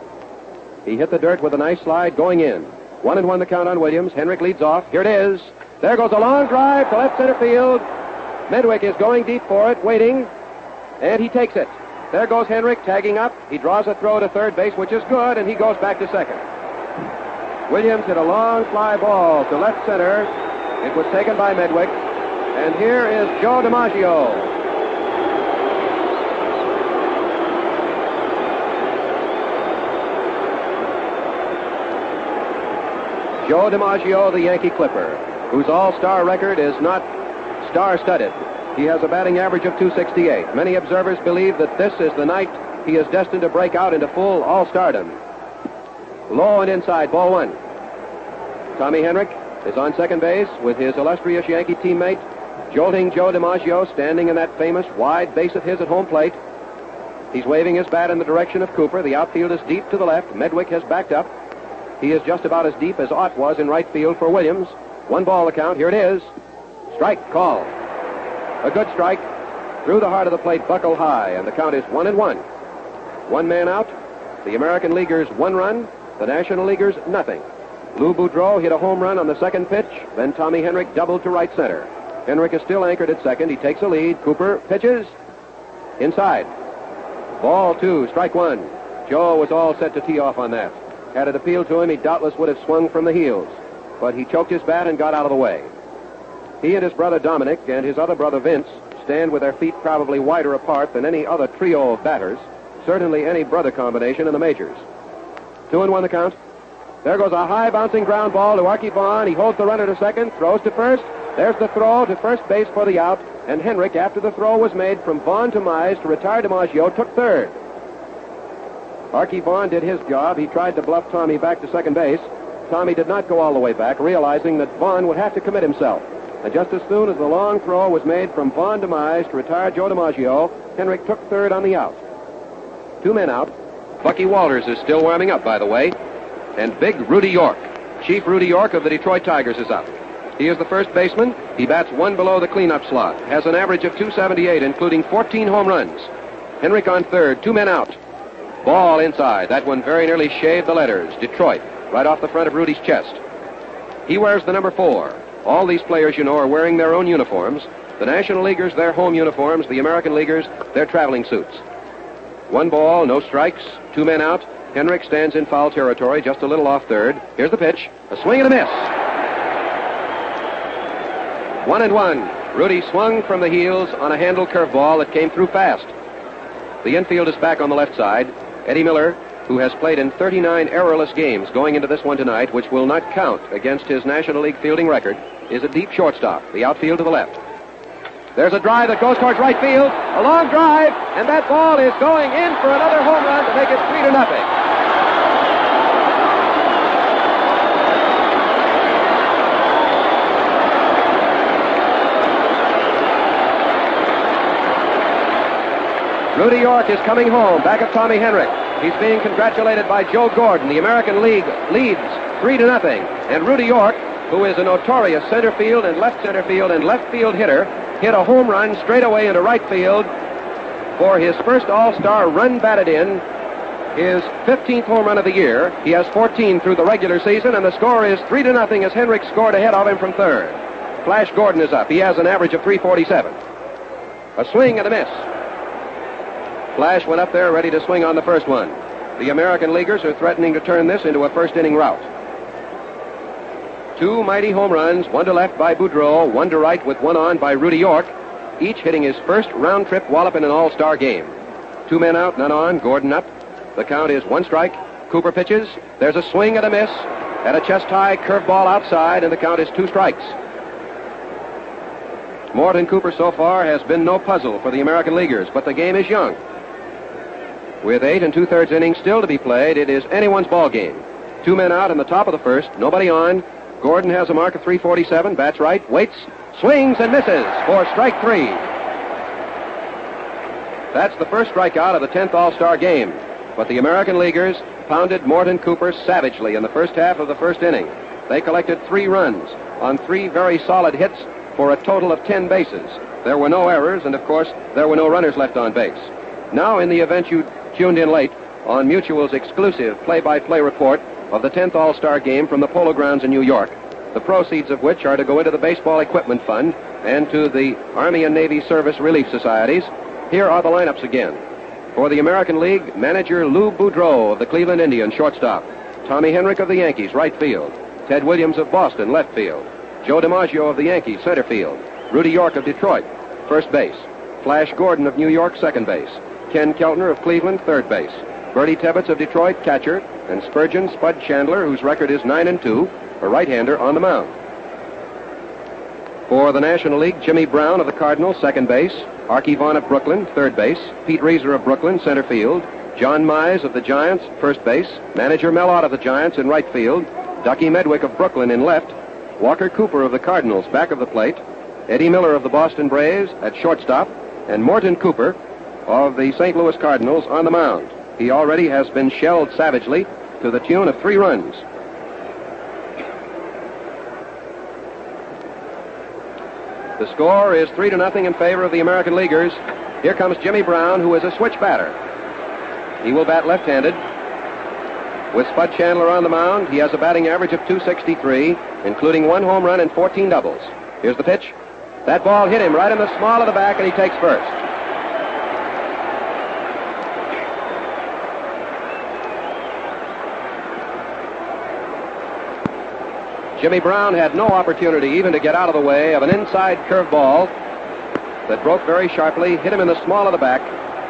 He hit the dirt with a nice slide going in. 1-1 the count on Williams. Henrik leads off. Here it is. There goes a long drive to left center field. Medwick is going deep for it, waiting, and he takes it. There goes Henrik tagging up. He draws a throw to third base, which is good, and he goes back to second. Williams hit a long fly ball to left center. It was taken by Medwick. And here is Joe DiMaggio. Joe DiMaggio, the Yankee Clipper, whose all-star record is not star-studded. He has a batting average of .268. Many observers believe that this is the night he is destined to break out into full all-stardom. Low and inside, ball 1. Tommy Henrik is on second base with his illustrious Yankee teammate, Jolting Joe DiMaggio, standing in that famous wide base of his at home plate. He's waving his bat in the direction of Cooper. The outfield is deep to the left. Medwick has backed up. He is just about as deep as Ott was in right field for Williams. 1 ball the count. Here it is. Strike called. A good strike through the heart of the plate, buckle high, and the count is 1-1. 1 man out. The American Leaguers 1 run. The National Leaguers nothing. Lou Boudreau hit a home run on the second pitch. Then Tommy Henrik doubled to right center. Henrik is still anchored at second. He takes a lead. Cooper pitches inside. Ball 2, strike 1. Joe was all set to tee off on that. Had it appealed to him, he doubtless would have swung from the heels. But he choked his bat and got out of the way. He and his brother Dominic and his other brother Vince stand with their feet probably wider apart than any other trio of batters, certainly any brother combination in the majors. 2-1 the count. There goes a high bouncing ground ball to Archie Vaughan. He holds the runner to second, throws to first. There's the throw to first base for the out. And Henrik, after the throw was made from Vaughan to Mize to retire DiMaggio, took third. Archie Vaughan did his job. He tried to bluff Tommy back to second base. Tommy did not go all the way back, realizing that Vaughan would have to commit himself. And just as soon as the long throw was made from Vaughan to Mize to retire Joe DiMaggio, Henrik took third on the out. 2 men out. Bucky Walters is still warming up, by the way. And big Rudy York, Chief Rudy York of the Detroit Tigers, is up. He is the first baseman. He bats 1 below the cleanup slot, has an average of .278, including 14 home runs. Henrik on third, 2 men out. Ball inside. That one very nearly shaved the letters. Detroit, right off the front of Rudy's chest. He wears the number 4. All these players, you know, are wearing their own uniforms. The National Leaguers, their home uniforms. The American Leaguers, their traveling suits. 1 ball, no strikes, 2 men out. Henrik stands in foul territory, just a little off third. Here's the pitch. A swing and a miss. 1-1. Rudy swung from the heels on a handle curveball that came through fast. The infield is back on the left side. Eddie Miller, who has played in 39 errorless games going into this one tonight, which will not count against his National League fielding record, is a deep shortstop. The outfield to the left. There's a drive that goes towards right field. A long drive, and that ball is going in for another home run to make it 3-0. Rudy York is coming home, back of Tommy Henrik. He's being congratulated by Joe Gordon. The American League leads 3-0. And Rudy York, who is a notorious center field and left field hitter, hit a home run straight away into right field for his first All-Star run batted in, his 15th home run of the year. He has 14 through the regular season, and the score is 3-0 as Henrik scored ahead of him from third. Flash Gordon is up. He has an average of .347. A swing and a miss. Flash went up there ready to swing on the first one. The American Leaguers are threatening to turn this into a first-inning rout. 2 mighty home runs, 1 to left by Boudreau, 1 to right with 1 on by Rudy York, each hitting his first round-trip wallop in an All-Star game. 2 men out, none on, Gordon up. The count is 1 strike. Cooper pitches. There's a swing and a miss, and a chest-high curveball outside, and the count is 2 strikes. Mort Cooper so far has been no puzzle for the American Leaguers, but the game is young. With 8 2/3 innings still to be played, it is anyone's ball game. 2 men out in the top of the first, nobody on. Gordon has a mark of .347, bats right, waits, swings and misses for strike 3. That's the first strikeout of the 10th All-Star game. But the American Leaguers pounded Mort Cooper savagely in the first half of the first inning. They collected 3 runs on 3 very solid hits for a total of 10 bases. There were no errors, and of course, there were no runners left on base. Now, in the event you tuned in late on Mutual's exclusive play-by-play report of the 10th All-Star game from the Polo Grounds in New York, the proceeds of which are to go into the Baseball Equipment Fund and to the Army and Navy Service Relief Societies, here are the lineups again. For the American League, manager Lou Boudreau of the Cleveland Indians, shortstop. Tommy Henrik of the Yankees, right field. Ted Williams of Boston, left field. Joe DiMaggio of the Yankees, center field. Rudy York of Detroit, first base. Flash Gordon of New York, second base. Ken Keltner of Cleveland, third base. Bertie Tebbetts of Detroit, catcher. And Spud Chandler, whose record is 9-2, a right-hander, on the mound. For the National League, Jimmy Brown of the Cardinals, second base. Archie Vaughan of Brooklyn, third base. Pete Reeser of Brooklyn, center field. John Mize of the Giants, first base. Manager Mel Ott of the Giants in right field. Ducky Medwick of Brooklyn in left. Walker Cooper of the Cardinals, back of the plate. Eddie Miller of the Boston Braves at shortstop. And Mort Cooper of the St. Louis Cardinals on the mound. He already has been shelled savagely to the tune of 3 runs. The score is 3-0 in favor of the American Leaguers. Here comes Jimmy Brown, who is a switch batter. He will bat left-handed. With Spud Chandler on the mound, he has a batting average of .263, including 1 home run and 14 doubles. Here's the pitch. That ball hit him right in the small of the back, and he takes first. Jimmy Brown had no opportunity even to get out of the way of an inside curveball that broke very sharply, hit him in the small of the back,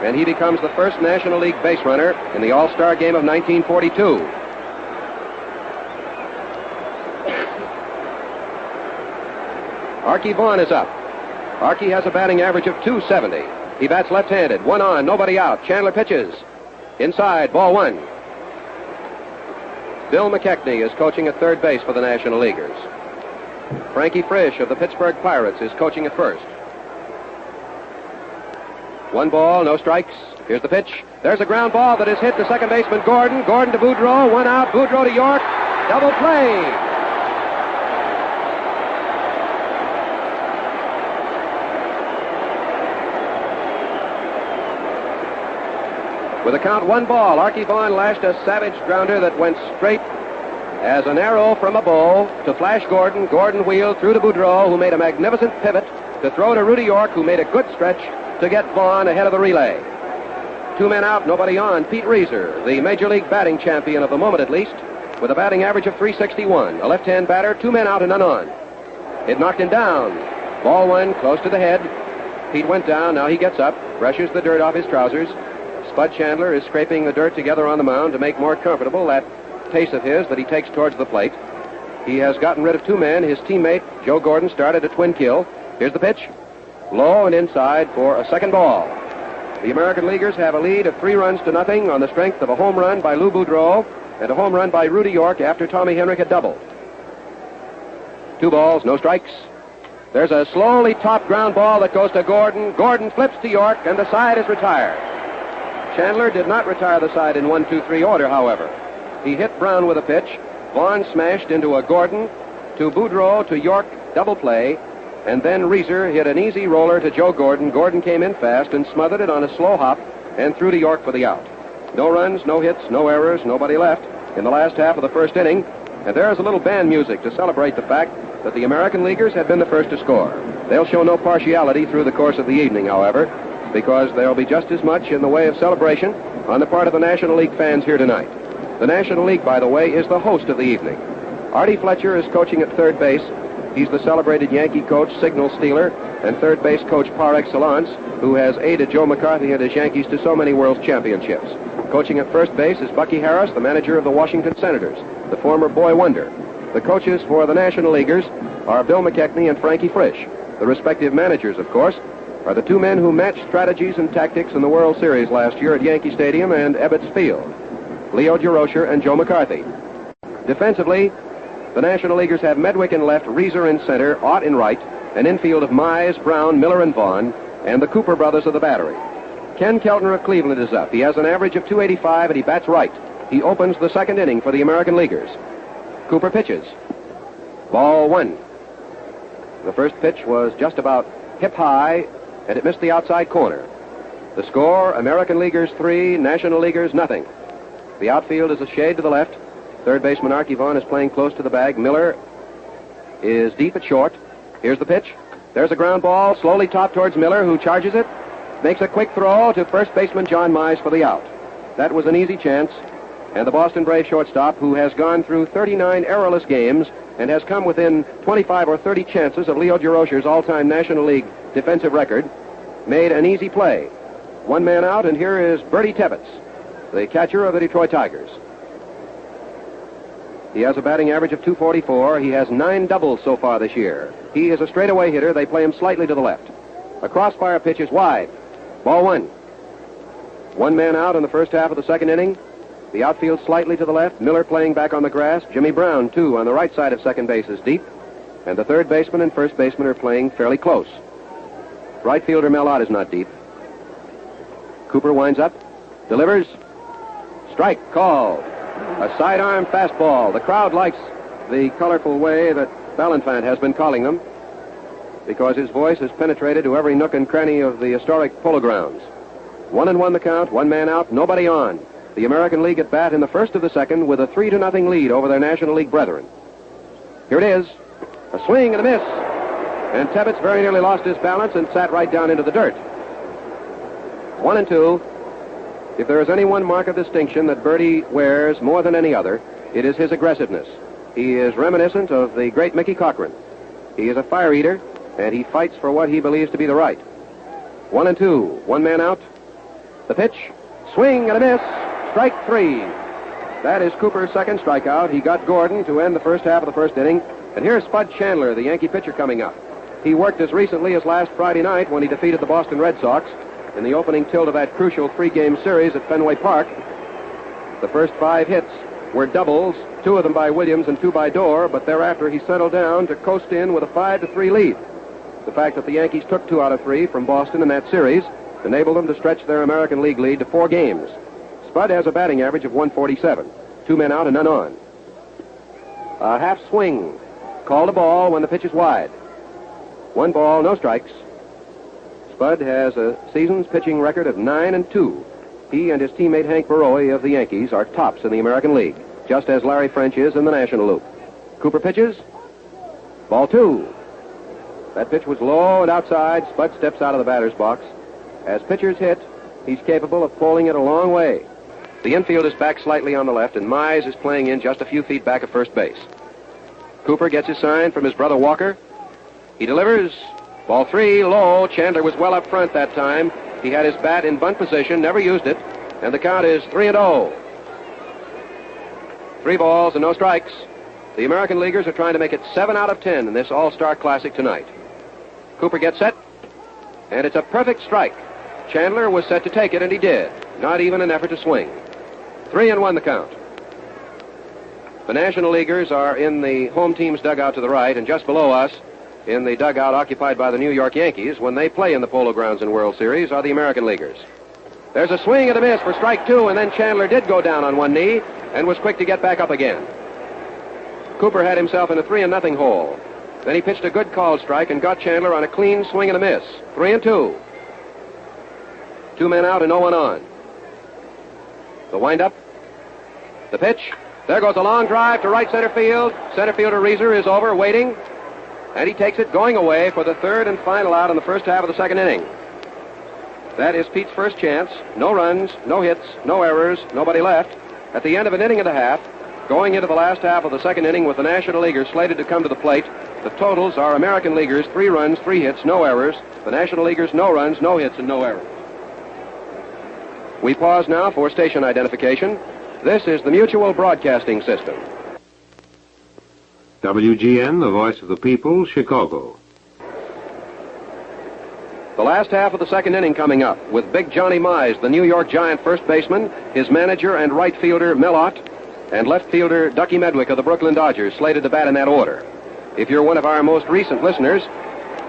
and he becomes the first National League base runner in the All-Star game of 1942. Archie Vaughan is up. Archie has a batting average of .270. He bats left-handed. One on, nobody out. Chandler pitches. Inside, ball one. Bill McKechnie is coaching at third base for the National Leaguers. Frankie Frisch of the Pittsburgh Pirates is coaching at first. One ball, no strikes. Here's the pitch. There's a ground ball that is hit to second baseman Gordon. Gordon to Boudreau. One out. Boudreau to York. Double play. With a count one ball, Archie Vaughan lashed a savage grounder that went straight as an arrow from a bow to Flash Gordon. Gordon wheeled through to Boudreau, who made a magnificent pivot to throw to Rudy York, who made a good stretch to get Vaughan ahead of the relay. Two men out, nobody on. Pete Reiser, the Major League batting champion of the moment at least, with a batting average of .361. A left-hand batter, two men out and none on. It knocked him down. Ball one, close to the head. Pete went down, now he gets up, brushes the dirt off his trousers. Spud Chandler is scraping the dirt together on the mound to make more comfortable that pace of his that he takes towards the plate. He has gotten rid of two men. His teammate, Joe Gordon, started a twin kill. Here's the pitch. Low and inside for a second ball. The American Leaguers have a lead of 3-0 on the strength of a home run by Lou Boudreau and a home run by Rudy York after Tommy Henrich had doubled. Two balls, no strikes. There's a slowly topped ground ball that goes to Gordon. Gordon flips to York, and the side is retired. Chandler did not retire the side in 1-2-3 order, however. He hit Brown with a pitch. Vaughan smashed into a Gordon to Boudreau to York double play, and then Reiser hit an easy roller to Joe Gordon. Gordon came in fast and smothered it on a slow hop and threw to York for the out. No runs, no hits, no errors, nobody left in the last half of the first inning, and there's a little band music to celebrate the fact that the American Leaguers had been the first to score. They'll show no partiality through the course of the evening, however, because there'll be just as much in the way of celebration on the part of the National League fans here tonight. The National League, by the way, is the host of the evening. Artie Fletcher is coaching at third base. He's the celebrated Yankee coach, signal stealer, and third base coach par excellence, who has aided Joe McCarthy and his Yankees to so many World Championships. Coaching at first base is Bucky Harris, the manager of the Washington Senators, the former boy wonder. The coaches for the National Leaguers are Bill McKechnie and Frankie Frisch. The respective managers, of course, are the two men who matched strategies and tactics in the World Series last year at Yankee Stadium and Ebbets Field, Leo Durocher and Joe McCarthy. Defensively, the National Leaguers have Medwick in left, Reiser in center, Ott in right, an infield of Mize, Brown, Miller, and Vaughan, and the Cooper brothers of the battery. Ken Keltner of Cleveland is up. He has an average of .285, and he bats right. He opens the second inning for the American Leaguers. Cooper pitches. Ball one. The first pitch was just about hip high, and it missed the outside corner. The score, American Leaguers 3, National Leaguers nothing. The outfield is a shade to the left. Third baseman Archie Vaughan is playing close to the bag. Miller is deep at short. Here's the pitch. There's a ground ball, slowly topped towards Miller, who charges it, makes a quick throw to first baseman John Mize for the out. That was an easy chance, and the Boston Brave shortstop, who has gone through 39 errorless games and has come within 25 or 30 chances of Leo Durocher's all-time National League defensive record, made an easy play. One man out, and here is Bertie Tebbetts, the catcher of the Detroit Tigers. He has a batting average of .244. He has 9 doubles so far this year. He is a straightaway hitter. They play him slightly to the left. A crossfire pitch is wide. Ball one. One man out in the first half of the second inning. The outfield slightly to the left. Miller playing back on the grass. Jimmy Brown, too, on the right side of second base is deep. And the third baseman and first baseman are playing fairly close. Right fielder Mel Ott is not deep. Cooper winds up. Delivers. Strike called. A sidearm fastball. The crowd likes the colorful way that Ballantyne has been calling them, because his voice has penetrated to every nook and cranny of the historic Polo Grounds. 1-1 the count, one man out, nobody on. The American League at bat in the first of the second with a 3-0 lead over their National League brethren. Here it is. A swing and a miss. And Tebbetts very nearly lost his balance and sat right down into the dirt. 1-2. If there is any one mark of distinction that Bertie wears more than any other, it is his aggressiveness. He is reminiscent of the great Mickey Cochran. He is a fire eater, and he fights for what he believes to be the right. 1-2, one man out. The pitch, swing and a miss, strike 3. That is Cooper's second strikeout. He got Gordon to end the first half of the first inning. And here's Spud Chandler, the Yankee pitcher, coming up. He worked as recently as last Friday night when he defeated the Boston Red Sox in the opening tilt of that crucial 3-game series at Fenway Park. The first 5 hits were doubles, 2 of them by Williams and 2 by Dorr, but thereafter he settled down to coast in with a 5-3 lead. The fact that the Yankees took 2 out of 3 from Boston in that series enabled them to stretch their American League lead to 4 games. Spud has a batting average of 147. 2 men out and none on. A half swing. Called a ball when the pitch is wide. 1 ball, no strikes. Spud has a season's pitching record of 9-2. He and his teammate Hank Baroe of the Yankees are tops in the American League, just as Larry French is in the National League. Cooper pitches. Ball 2. That pitch was low and outside. Spud steps out of the batter's box. As pitchers hit, he's capable of pulling it a long way. The infield is back slightly on the left, and Mize is playing in just a few feet back of first base. Cooper gets his sign from his brother Walker. He delivers. Ball 3, low. Chandler was well up front that time. He had his bat in bunt position, never used it, and the count is 3-0. 3 balls and no strikes. The American Leaguers are trying to make it 7 out of 10 in this All-Star Classic tonight. Cooper gets set, and it's a perfect strike. Chandler was set to take it, and he did. Not even an effort to swing. 3-1 the count. The National Leaguers are in the home team's dugout to the right, and just below us, in the dugout occupied by the New York Yankees, when they play in the Polo Grounds and World Series, are the American Leaguers. There's a swing and a miss for strike 2, and then Chandler did go down on one knee and was quick to get back up again. Cooper had himself in a 3-0 hole. Then he pitched a good called strike and got Chandler on a clean swing and a miss. 3-2. 2 men out and no one on. The windup. The pitch. There goes a long drive to right center field. Center fielder Reeser is over, waiting. And he takes it going away for the 3rd and final out in the first half of the 2nd inning. That is Pete's first chance. No runs, no hits, no errors, nobody left. At the end of an inning and a half, going into the last half of the 2nd inning with the National Leaguers slated to come to the plate, the totals are American Leaguers 3 runs, 3 hits, no errors. The National Leaguers no runs, no hits, and no errors. We pause now for station identification. This is the Mutual Broadcasting System. WGN, the voice of the people, Chicago. The last half of the 2nd inning coming up with Big Johnny Mize, the New York Giant first baseman, his manager and right fielder Millot, and left fielder Ducky Medwick of the Brooklyn Dodgers slated to bat in that order. If you're one of our most recent listeners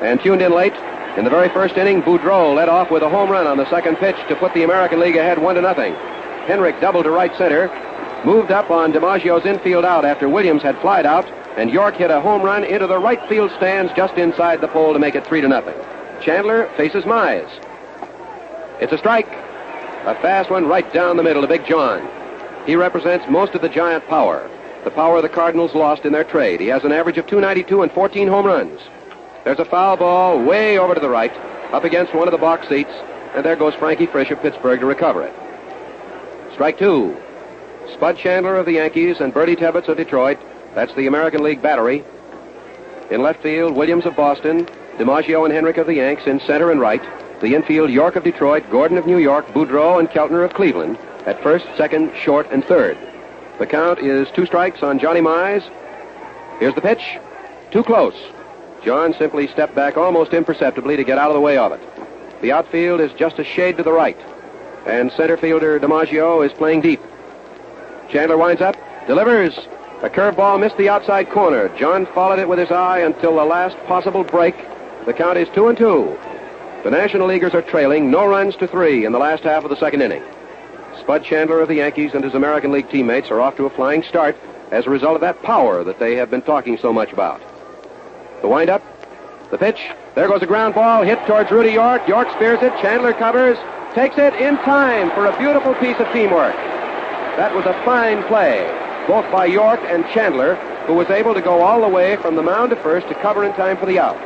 and tuned in late, in the very first inning, Boudreau led off with a home run on the second pitch to put the American League ahead 1-0. Henrik doubled to right center, moved up on DiMaggio's infield out after Williams had flied out, and York hit a home run into the right field stands just inside the pole to make it 3-0. Chandler faces Mize. It's a strike. A fast one right down the middle to Big John. He represents most of the Giant power, the power the Cardinals lost in their trade. He has an average of .292 and 14 home runs. There's a foul ball way over to the right, up against one of the box seats, and there goes Frankie Frisch of Pittsburgh to recover it. Strike 2. Spud Chandler of the Yankees and Bertie Tebbetts of Detroit. That's the American League battery. In left field, Williams of Boston, DiMaggio and Henrik of the Yanks in center and right. The infield, York of Detroit, Gordon of New York, Boudreau and Keltner of Cleveland at first, second, short, and third. The count is 2 strikes on Johnny Mize. Here's the pitch. Too close. John simply stepped back almost imperceptibly to get out of the way of it. The outfield is just a shade to the right, and center fielder DiMaggio is playing deep. Chandler winds up, delivers. A curveball missed the outside corner. John followed it with his eye until the last possible break. The count is 2-2. The National Leaguers are trailing, no runs to 3 in the last half of the 2nd inning. Spud Chandler of the Yankees and his American League teammates are off to a flying start as a result of that power that they have been talking so much about. The windup, the pitch. There goes a ground ball hit towards Rudy York. York spears it. Chandler covers, takes it in time for a beautiful piece of teamwork. That was a fine play, both by York and Chandler, who was able to go all the way from the mound to first to cover in time for the out.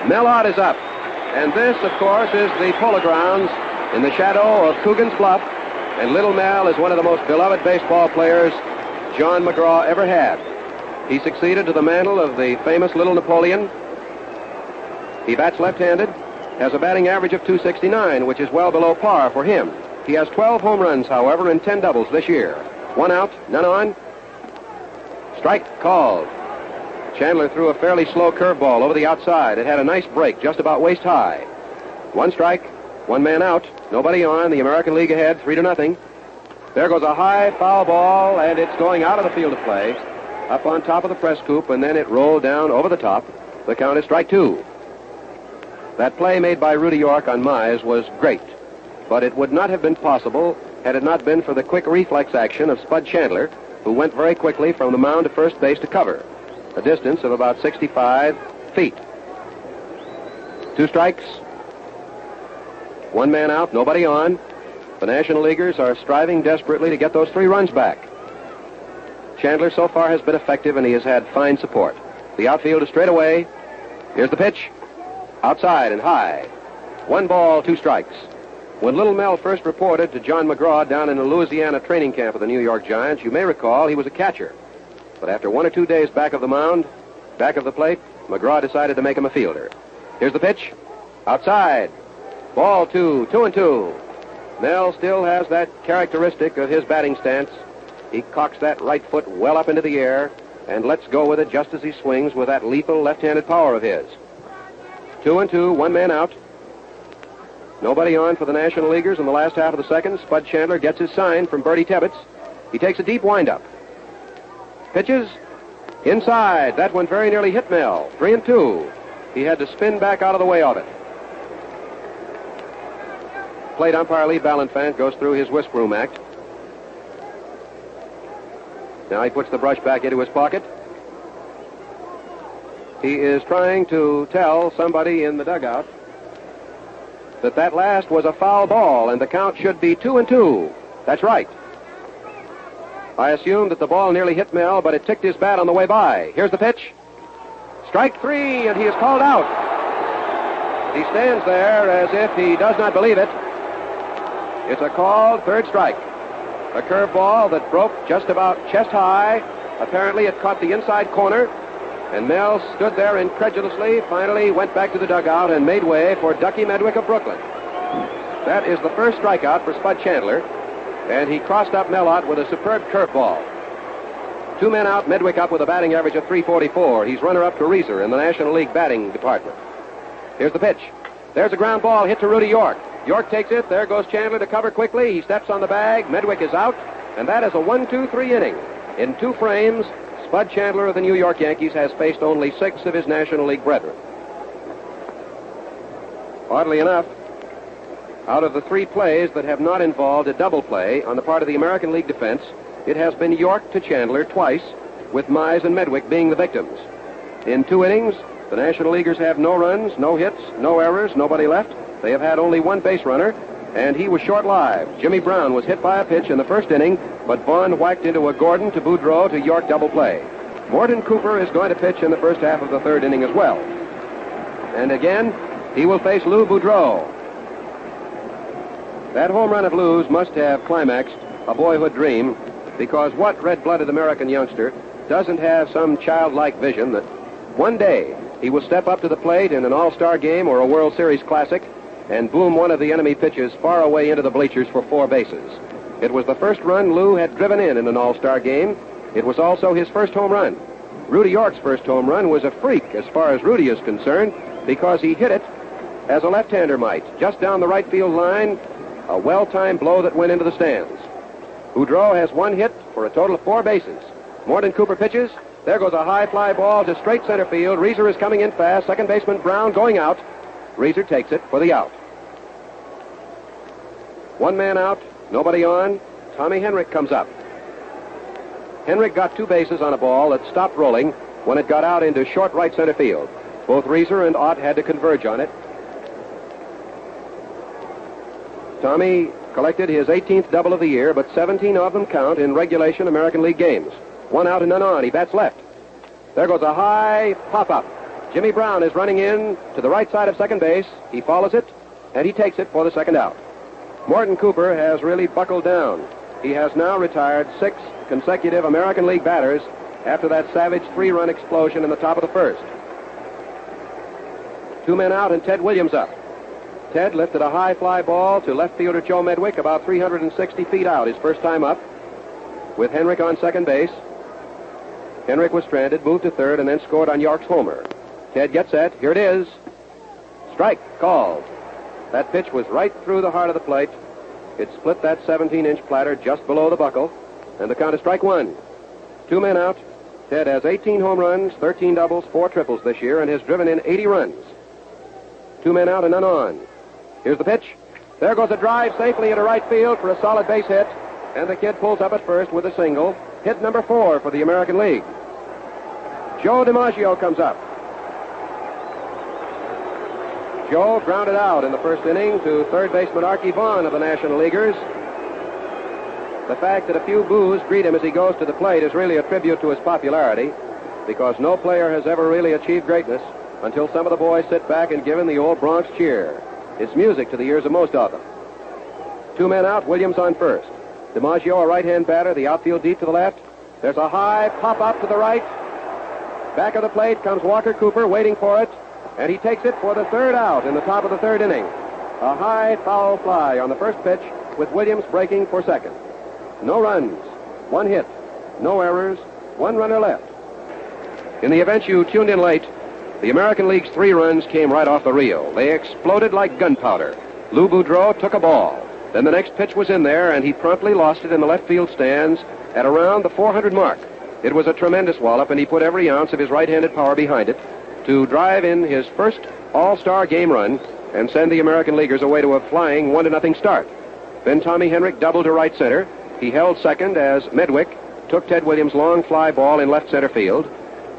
Mellott is up, and this, of course, is the Polo Grounds in the shadow of Coogan's Bluff, And Little Mel is one of the most beloved baseball players John McGraw ever had. He succeeded to the mantle of the famous Little Napoleon. He bats left-handed, has a batting average of .269, which is well below par for him. He has 12 home runs, however, and 10 doubles this year. 1 out, none on. Strike called. Chandler threw a fairly slow curveball over the outside. It had a nice break, just about waist high. 1 strike, 1 man out, nobody on. The American League ahead, 3-0. There goes a high foul ball, and it's going out of the field of play, up on top of the press coop, and then it rolled down over the top. The count is strike 2. That play made by Rudy York on Mize was great, but it would not have been possible had it not been for the quick reflex action of Spud Chandler, who went very quickly from the mound to first base to cover, a distance of about 65 feet. 2 strikes, 1 man out, nobody on. The National Leaguers are striving desperately to get those 3 runs back. Chandler so far has been effective, and he has had fine support. The outfield is straight away. Here's the pitch. Outside and high. 1 ball, 2 strikes. When Little Mel first reported to John McGraw down in the Louisiana training camp of the New York Giants, you may recall he was a catcher. But after 1 or 2 days back of the mound, back of the plate, McGraw decided to make him a fielder. Here's the pitch. Outside. Ball 2, 2-2. Mel still has that characteristic of his batting stance. He cocks that right foot well up into the air and lets go with it just as he swings with that lethal left-handed power of his. 2-2, 1 man out. Nobody on for the National Leaguers in the last half of the second. Spud Chandler gets his sign from Bertie Tebbets. He takes a deep windup. Pitches inside. That one very nearly hit Mel. 3-2. He had to spin back out of the way of it. Plate umpire Lee Ballanfant goes through his whisk room act. Now he puts the brush back into his pocket. He is trying to tell somebody in the dugout that last was a foul ball and the count should be 2-2. That's right. I assumed that the ball nearly hit Mel, but it ticked his bat on the way by. Here's the pitch. Strike 3, and he is called out. He stands there as if he does not believe it. It's a called 3rd strike. A curveball that broke just about chest high. Apparently it caught the inside corner, and Mel stood there incredulously, finally went back to the dugout and made way for Ducky Medwick of Brooklyn. That is the first strikeout for Spud Chandler, and he crossed up Mel out with a superb curveball. 2 men out, Medwick up with a batting average of .344. He's runner-up to Reeser in the National League batting department. Here's the pitch. There's a ground ball hit to Rudy York. York takes it. There goes Chandler to cover quickly. He steps on the bag. Medwick is out. And that is a 1-2-3 inning. In 2 frames, Spud Chandler of the New York Yankees has faced only 6 of his National League brethren. Oddly enough, out of the 3 plays that have not involved a double play on the part of the American League defense, it has been York to Chandler twice, with Mize and Medwick being the victims. In 2 innings, the National Leaguers have no runs, no hits, no errors, nobody left. They have had only 1 base runner, and he was short-lived. Jimmy Brown was hit by a pitch in the first inning, but Vaughn whacked into a Gordon to Boudreau to York double play. Mort Cooper is going to pitch in the first half of the 3rd inning as well. And again, he will face Lou Boudreau. That home run of Lou's must have climaxed a boyhood dream, because what red-blooded American youngster doesn't have some childlike vision that one day he will step up to the plate in an all-star game or a World Series Classic and boom one of the enemy pitches far away into the bleachers for 4 bases. It was the first run Lou had driven in an all-star game. It was also his first home run. Rudy York's first home run was a freak as far as Rudy is concerned, because he hit it as a left-hander might, just down the right field line, a well-timed blow that went into the stands. Boudreau has 1 hit for a total of 4 bases. Mort Cooper pitches. There goes a high fly ball to straight center field. Reeser is coming in fast. Second baseman Brown going out. Reeser takes it for the out. 1 man out, nobody on. Tommy Henrik comes up. Henrik got 2 bases on a ball that stopped rolling when it got out into short right center field. Both Reeser and Ott had to converge on it. Tommy collected his 18th double of the year, but 17 of them count in regulation American League games. 1 out and none on. He bats left. There goes a high pop-up. Jimmy Brown is running in to the right side of second base. He follows it, and he takes it for the second out. Mort Cooper has really buckled down. He has now retired 6 consecutive American League batters after that savage 3-run explosion in the top of the first. 2 men out and Ted Williams up. Ted lifted a high fly ball to left fielder Joe Medwick about 360 feet out his first time up, with Henrik on second base. Henrik was stranded, moved to third, and then scored on York's homer. Ted gets set. Here it is. Strike called. That pitch was right through the heart of the plate. It split that 17-inch platter just below the buckle, and the count is strike 1. 2 men out. Ted has 18 home runs, 13 doubles, 4 triples this year, and has driven in 80 runs. 2 men out and none on. Here's the pitch. There goes a drive safely into right field for a solid base hit, and the kid pulls up at first with a single. Hit number 4 for the American League. Joe DiMaggio comes up. Joe grounded out in the first inning to third baseman Archie Vaughan of the National Leaguers. The fact that a few boos greet him as he goes to the plate is really a tribute to his popularity, because no player has ever really achieved greatness until some of the boys sit back and give him the old Bronx cheer. It's music to the ears of most of them. 2 men out, Williams on first. DiMaggio, a right-hand batter, the outfield deep to the left. There's a high pop-up to the right. Back of the plate comes Walker Cooper waiting for it, and he takes it for the third out in the top of the third inning. A high foul fly on the first pitch with Williams breaking for second. No runs, 1 hit, no errors, 1 runner left. In the event you tuned in late, the American League's 3 runs came right off the reel. They exploded like gunpowder. Lou Boudreau took a ball. Then the next pitch was in there, and he promptly lost it in the left field stands at around the 400 mark. It was a tremendous wallop, and he put every ounce of his right-handed power behind it to drive in his first All-Star game run and send the American Leaguers away to a flying 1-0 start. Then Tommy Henrik doubled to right center. He held second as Medwick took Ted Williams' long fly ball in left center field.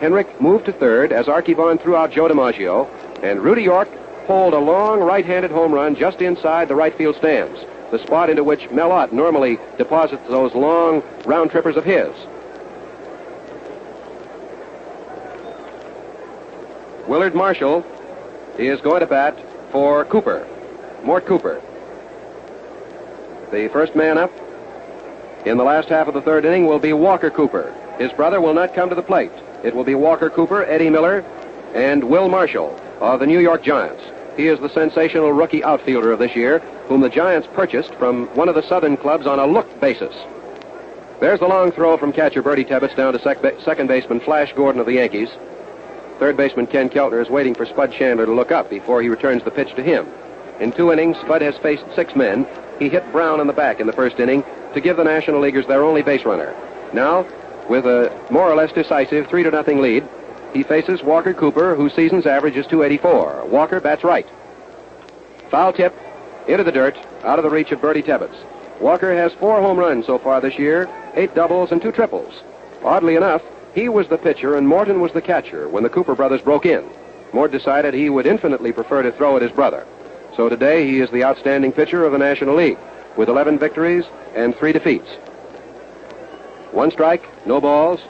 Henrik moved to third as Archie Vaughan threw out Joe DiMaggio, and Rudy York pulled a long right-handed home run just inside the right field stands, the spot into which Mel Ott normally deposits those long round trippers of his. Willard Marshall is going to bat for Cooper, Mort Cooper. The first man up in the last half of the third inning will be Walker Cooper. His brother will not come to the plate. It will be Walker Cooper, Eddie Miller, and Will Marshall of the New York Giants. He is the sensational rookie outfielder of this year, whom the Giants purchased from one of the Southern clubs on a look basis. There's the long throw from catcher Bertie Tebbetts down to second baseman Flash Gordon of the Yankees. Third baseman Ken Keltner is waiting for Spud Chandler to look up before he returns the pitch to him. In 2 innings, Spud has faced 6 men. He hit Brown in the back in the first inning to give the National Leaguers their only base runner. Now, with a more or less decisive 3-0 lead, he faces Walker Cooper, whose season's average is .284. Walker bats right. Foul tip into the dirt, out of the reach of Bertie Tebbetts. Walker has 4 home runs so far this year, 8 doubles and 2 triples. Oddly enough, he was the pitcher and Morton was the catcher when the Cooper brothers broke in. Mort decided he would infinitely prefer to throw at his brother. So today he is the outstanding pitcher of the National League, with 11 victories and 3 defeats. 1 strike, no balls,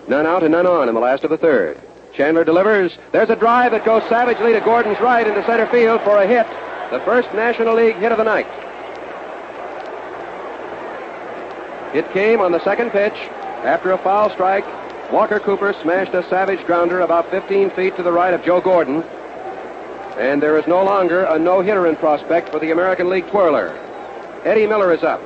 none out and none on in the last of the third. Chandler delivers. There's a drive that goes savagely to Gordon's right into center field for a hit. The first National League hit of the night. It came on the second pitch. After a foul strike, Walker Cooper smashed a savage grounder about 15 feet to the right of Joe Gordon. And there is no longer a no-hitter in prospect for the American League twirler. Eddie Miller is up.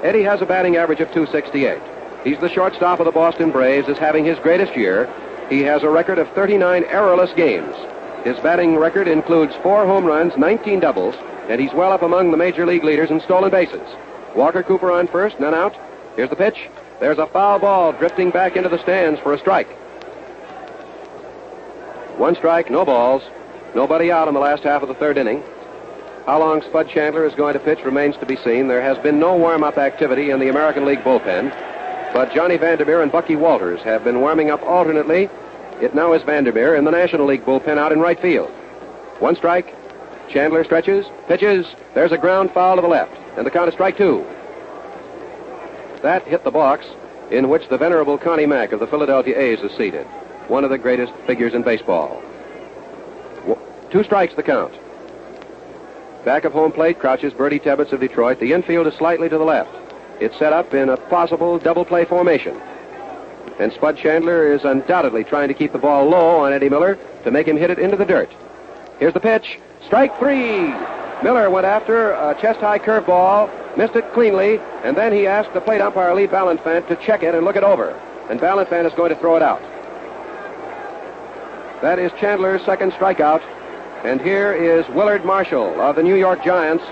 Eddie has a batting average of .268. He's the shortstop of the Boston Braves, is having his greatest year. He has a record of 39 errorless games. His batting record includes 4 home runs, 19 doubles, and he's well up among the major league leaders in stolen bases. Walker Cooper on first, none out. Here's the pitch. There's a foul ball drifting back into the stands for a strike. 1 strike, no balls. Nobody out in the last half of the third inning. How long Spud Chandler is going to pitch remains to be seen. There has been no warm-up activity in the American League bullpen, but Johnny Vandermeer and Bucky Walters have been warming up alternately. It now is Vandermeer in the National League bullpen out in right field. 1 strike. Chandler stretches, pitches. There's a ground foul to the left, and the count is strike 2. That hit the box in which the venerable Connie Mack of the Philadelphia A's is seated, one of the greatest figures in baseball. 2 strikes the count. Back of home plate crouches Bertie Tebbetts of Detroit. The infield is slightly to the left. It's set up in a possible double play formation. And Spud Chandler is undoubtedly trying to keep the ball low on Eddie Miller to make him hit it into the dirt. Here's the pitch. Strike three. Miller went after a chest-high curveball, missed it cleanly, and then he asked the plate umpire, Lee Ballanfant, to check it and look it over. And Ballanfant is going to throw it out. That is Chandler's second strikeout. And here is Willard Marshall of the New York Giants.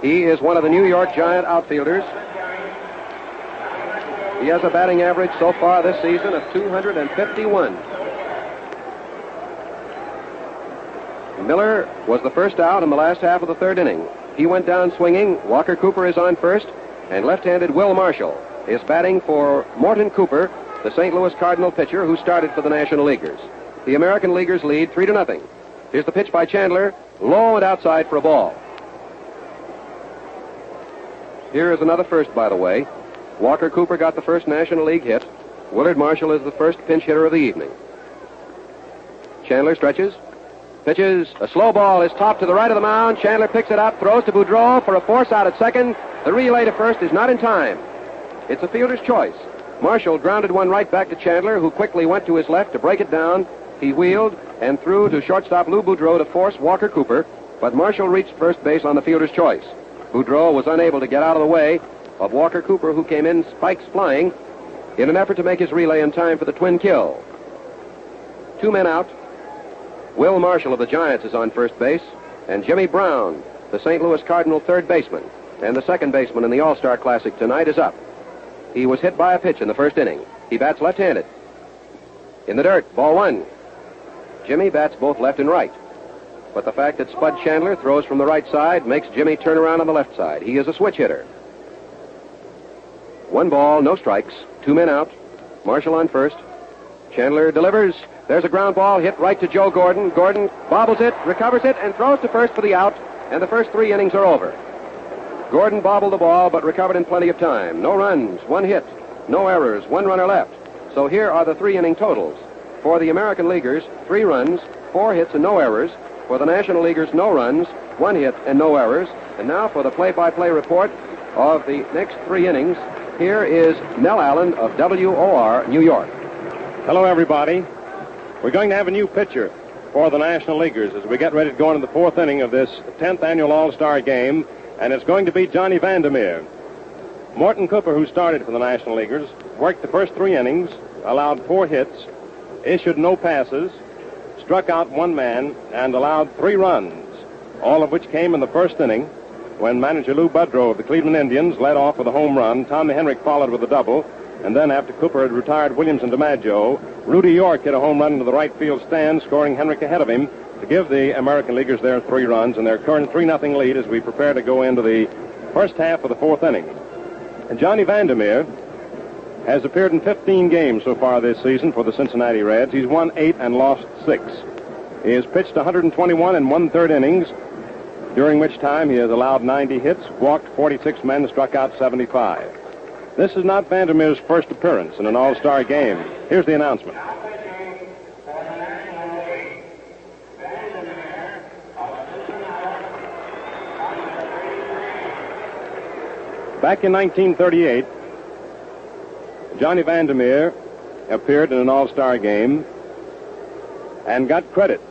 He is one of the New York Giant outfielders. He has a batting average so far this season of 251. Miller was the first out in the last half of the third inning. He went down swinging. Walker Cooper is on first, and left-handed Will Marshall is batting for Mort Cooper, the St. Louis Cardinal pitcher who started for the National Leaguers. The American Leaguers lead 3-0. Here's the pitch by Chandler, low and outside for a ball. Here is another first, by the way. Walker Cooper got the first National League hit. Willard Marshall is the first pinch hitter of the evening. Chandler stretches, pitches. A slow ball is topped to the right of the mound. Chandler picks it up, throws to Boudreau for a force out at second. The relay to first is not in time. It's a fielder's choice. Marshall grounded one right back to Chandler, who quickly went to his left to break it down. He wheeled and threw to shortstop Lou Boudreau to force Walker Cooper, but Marshall reached first base on the fielder's choice. Boudreau was unable to get out of the way of Walker Cooper, who came in spikes flying in an effort to make his relay in time for the twin kill. 2 men out. Will Marshall of the Giants is on first base, and Jimmy Brown, the St. Louis Cardinal third baseman, and the second baseman in the All-Star Classic tonight, is up. He was hit by a pitch in the first inning. He bats left-handed. In the dirt, ball one. Jimmy bats both left and right. But the fact that Spud Chandler throws from the right side makes Jimmy turn around on the left side. He is a switch hitter. 1 ball, no strikes. 2 men out. Marshall on first. Chandler delivers. There's a ground ball hit right to Joe Gordon. Gordon bobbles it, recovers it, and throws to first for the out. And the first 3 innings are over. Gordon bobbled the ball, but recovered in plenty of time. No runs, 1 hit, no errors, 1 runner left. So here are the 3-inning totals. For the American Leaguers, 3 runs, 4 hits, and no errors. For the National Leaguers, no runs, 1 hit, and no errors. And now for the play-by-play report of the next 3 innings. Here is Nell Allen of WOR, New York. Hello, everybody. We're going to have a new pitcher for the National Leaguers as we get ready to go into the 4th inning of this 10th annual All-Star game, and it's going to be Johnny Vandermeer. Mort Cooper, who started for the National Leaguers, worked the first 3 innings, allowed 4 hits, issued no passes, struck out 1 man, and allowed 3 runs, all of which came in the first inning when manager Lou Boudreau of the Cleveland Indians led off with a home run. Tommy Henrich followed with a double, and then after Cooper had retired Williams and DiMaggio, Rudy York hit a home run into the right field stand, scoring Henrich ahead of him to give the American Leaguers their 3 runs and their current 3-0 lead as we prepare to go into the first half of the 4th inning. And Johnny Vandermeer has appeared in 15 games so far this season for the Cincinnati Reds. He's won 8 and lost 6. He has pitched 121 and 1/3 innings, during which time he has allowed 90 hits, walked 46 men, struck out 75. This is not Vandermeer's first appearance in an All-Star game. Here's the announcement. Back in 1938, Johnny Vandermeer appeared in an All-Star game and got credit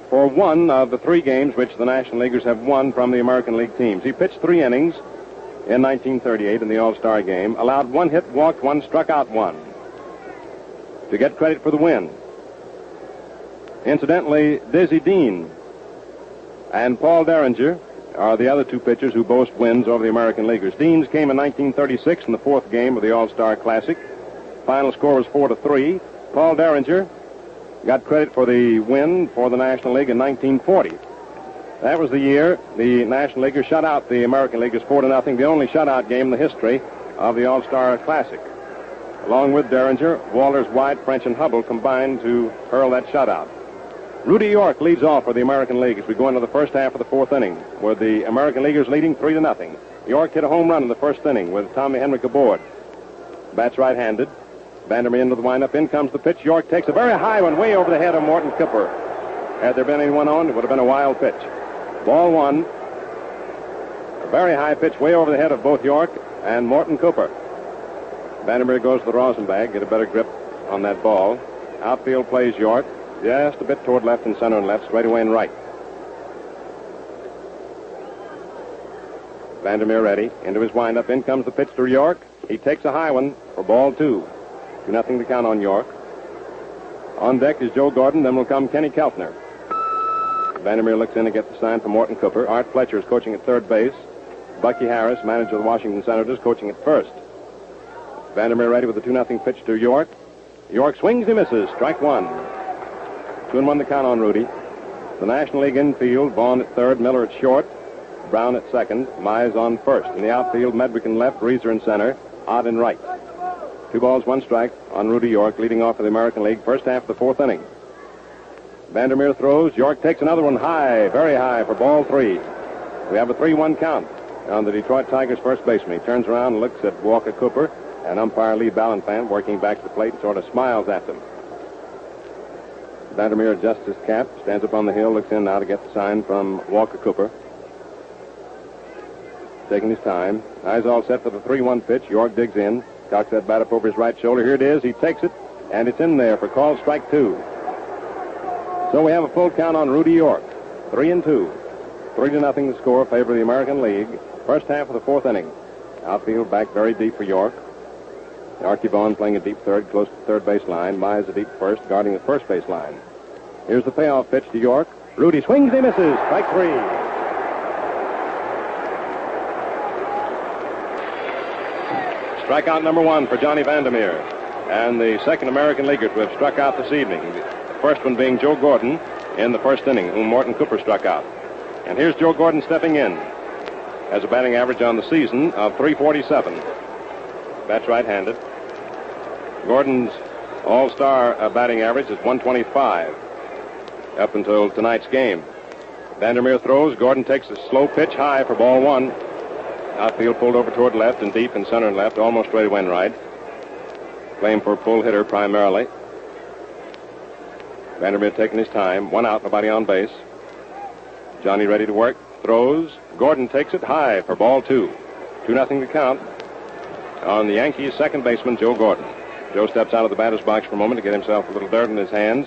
for 1 of the 3 games which the National Leaguers have won from the American League teams. He pitched 3 innings in 1938 in the All-Star game, allowed 1 hit, walked 1, struck out 1 to get credit for the win. Incidentally, Dizzy Dean and Paul Derringer are the other 2 pitchers who boast wins over the American Leaguers. Dean's came in 1936 in the 4th game of the All-Star Classic. Final score was 4-3. Paul Derringer got credit for the win for the National League in 1940. That was the year the National Leaguers shut out the American Leaguers 4-0, the only shutout game in the history of the All-Star Classic. Along with Derringer, Walters, White, French, and Hubble combined to hurl that shutout. Rudy York leads off for the American League as we go into the first half of the 4th inning, with the American Leaguers leading 3-0. York hit a home run in the first inning with Tommy Henrich aboard. Bats right-handed. Vandermeer into the windup. In comes the pitch. York takes a very high one way over the head of Mort Cooper. Had there been anyone on, it would have been a wild pitch. Ball one. A very high pitch way over the head of both York and Mort Cooper. Vandermeer goes to the Rosenbag, get a better grip on that ball. Outfield plays York, just a bit toward left and center and left, straightaway and right. Vandermeer ready, into his windup. In comes the pitch to York. He takes a high one for ball two. 2-0 to count on York. On deck is Joe Gordon, then will come Kenny Keltner. Vandermeer looks in to get the sign from Mort Cooper. Art Fletcher is coaching at third base. Bucky Harris, manager of the Washington Senators, coaching at first. Vandermeer ready with a 2-0 pitch to York. York swings, he misses. Strike one. 2-1 to count on Rudy. The National League infield, Vaughn at third, Miller at short, Brown at second, Mize on first. In the outfield, Medwick in left, Reeser in center, Ott in right. 2 balls, 1 strike on Rudy York, leading off for the American League, first half of the fourth inning. Vandermeer throws. York takes another one high, very high for ball 3. We have a 3-1 count on the Detroit Tigers first baseman. He turns around and looks at Walker Cooper, and umpire Lee Ballantyne working back to the plate and sort of smiles at them. Vandermeer adjusts his cap, stands up on the hill, looks in now to get the sign from Walker Cooper. Taking his time. Eyes all set for the 3-1 pitch. York digs in, cocks that bat up over his right shoulder. Here it is. He takes it, and it's in there for called strike 2. So we have a full count on Rudy York. 3-2. 3-0 the score, favor of the American League. First half of the fourth inning. Outfield back very deep for York. Archie Vaughn playing a deep third, close to the third base line. Mize a deep first, guarding the first base line. Here's the payoff pitch to York. Rudy swings, he misses. Strike 3. Strikeout number 1 for Johnny Vandermeer, and the second American leaguer to have struck out this evening. The first one being Joe Gordon in the first inning, whom Mort Cooper struck out. And here's Joe Gordon stepping in. Has a batting average on the season of .347. Bats right-handed. Gordon's all-star batting average is .125 up until tonight's game. Vandermeer throws. Gordon takes a slow pitch high for ball 1. Outfield pulled over toward left and deep and center and left, almost straightaway and right. Playing for a pull hitter primarily. Vandermeer taking his time. 1 out, nobody on base. Johnny ready to work. Throws. Gordon takes it high for ball 2. 2-0 to count on the Yankees' second baseman, Joe Gordon. Joe steps out of the batter's box for a moment to get himself a little dirt in his hands.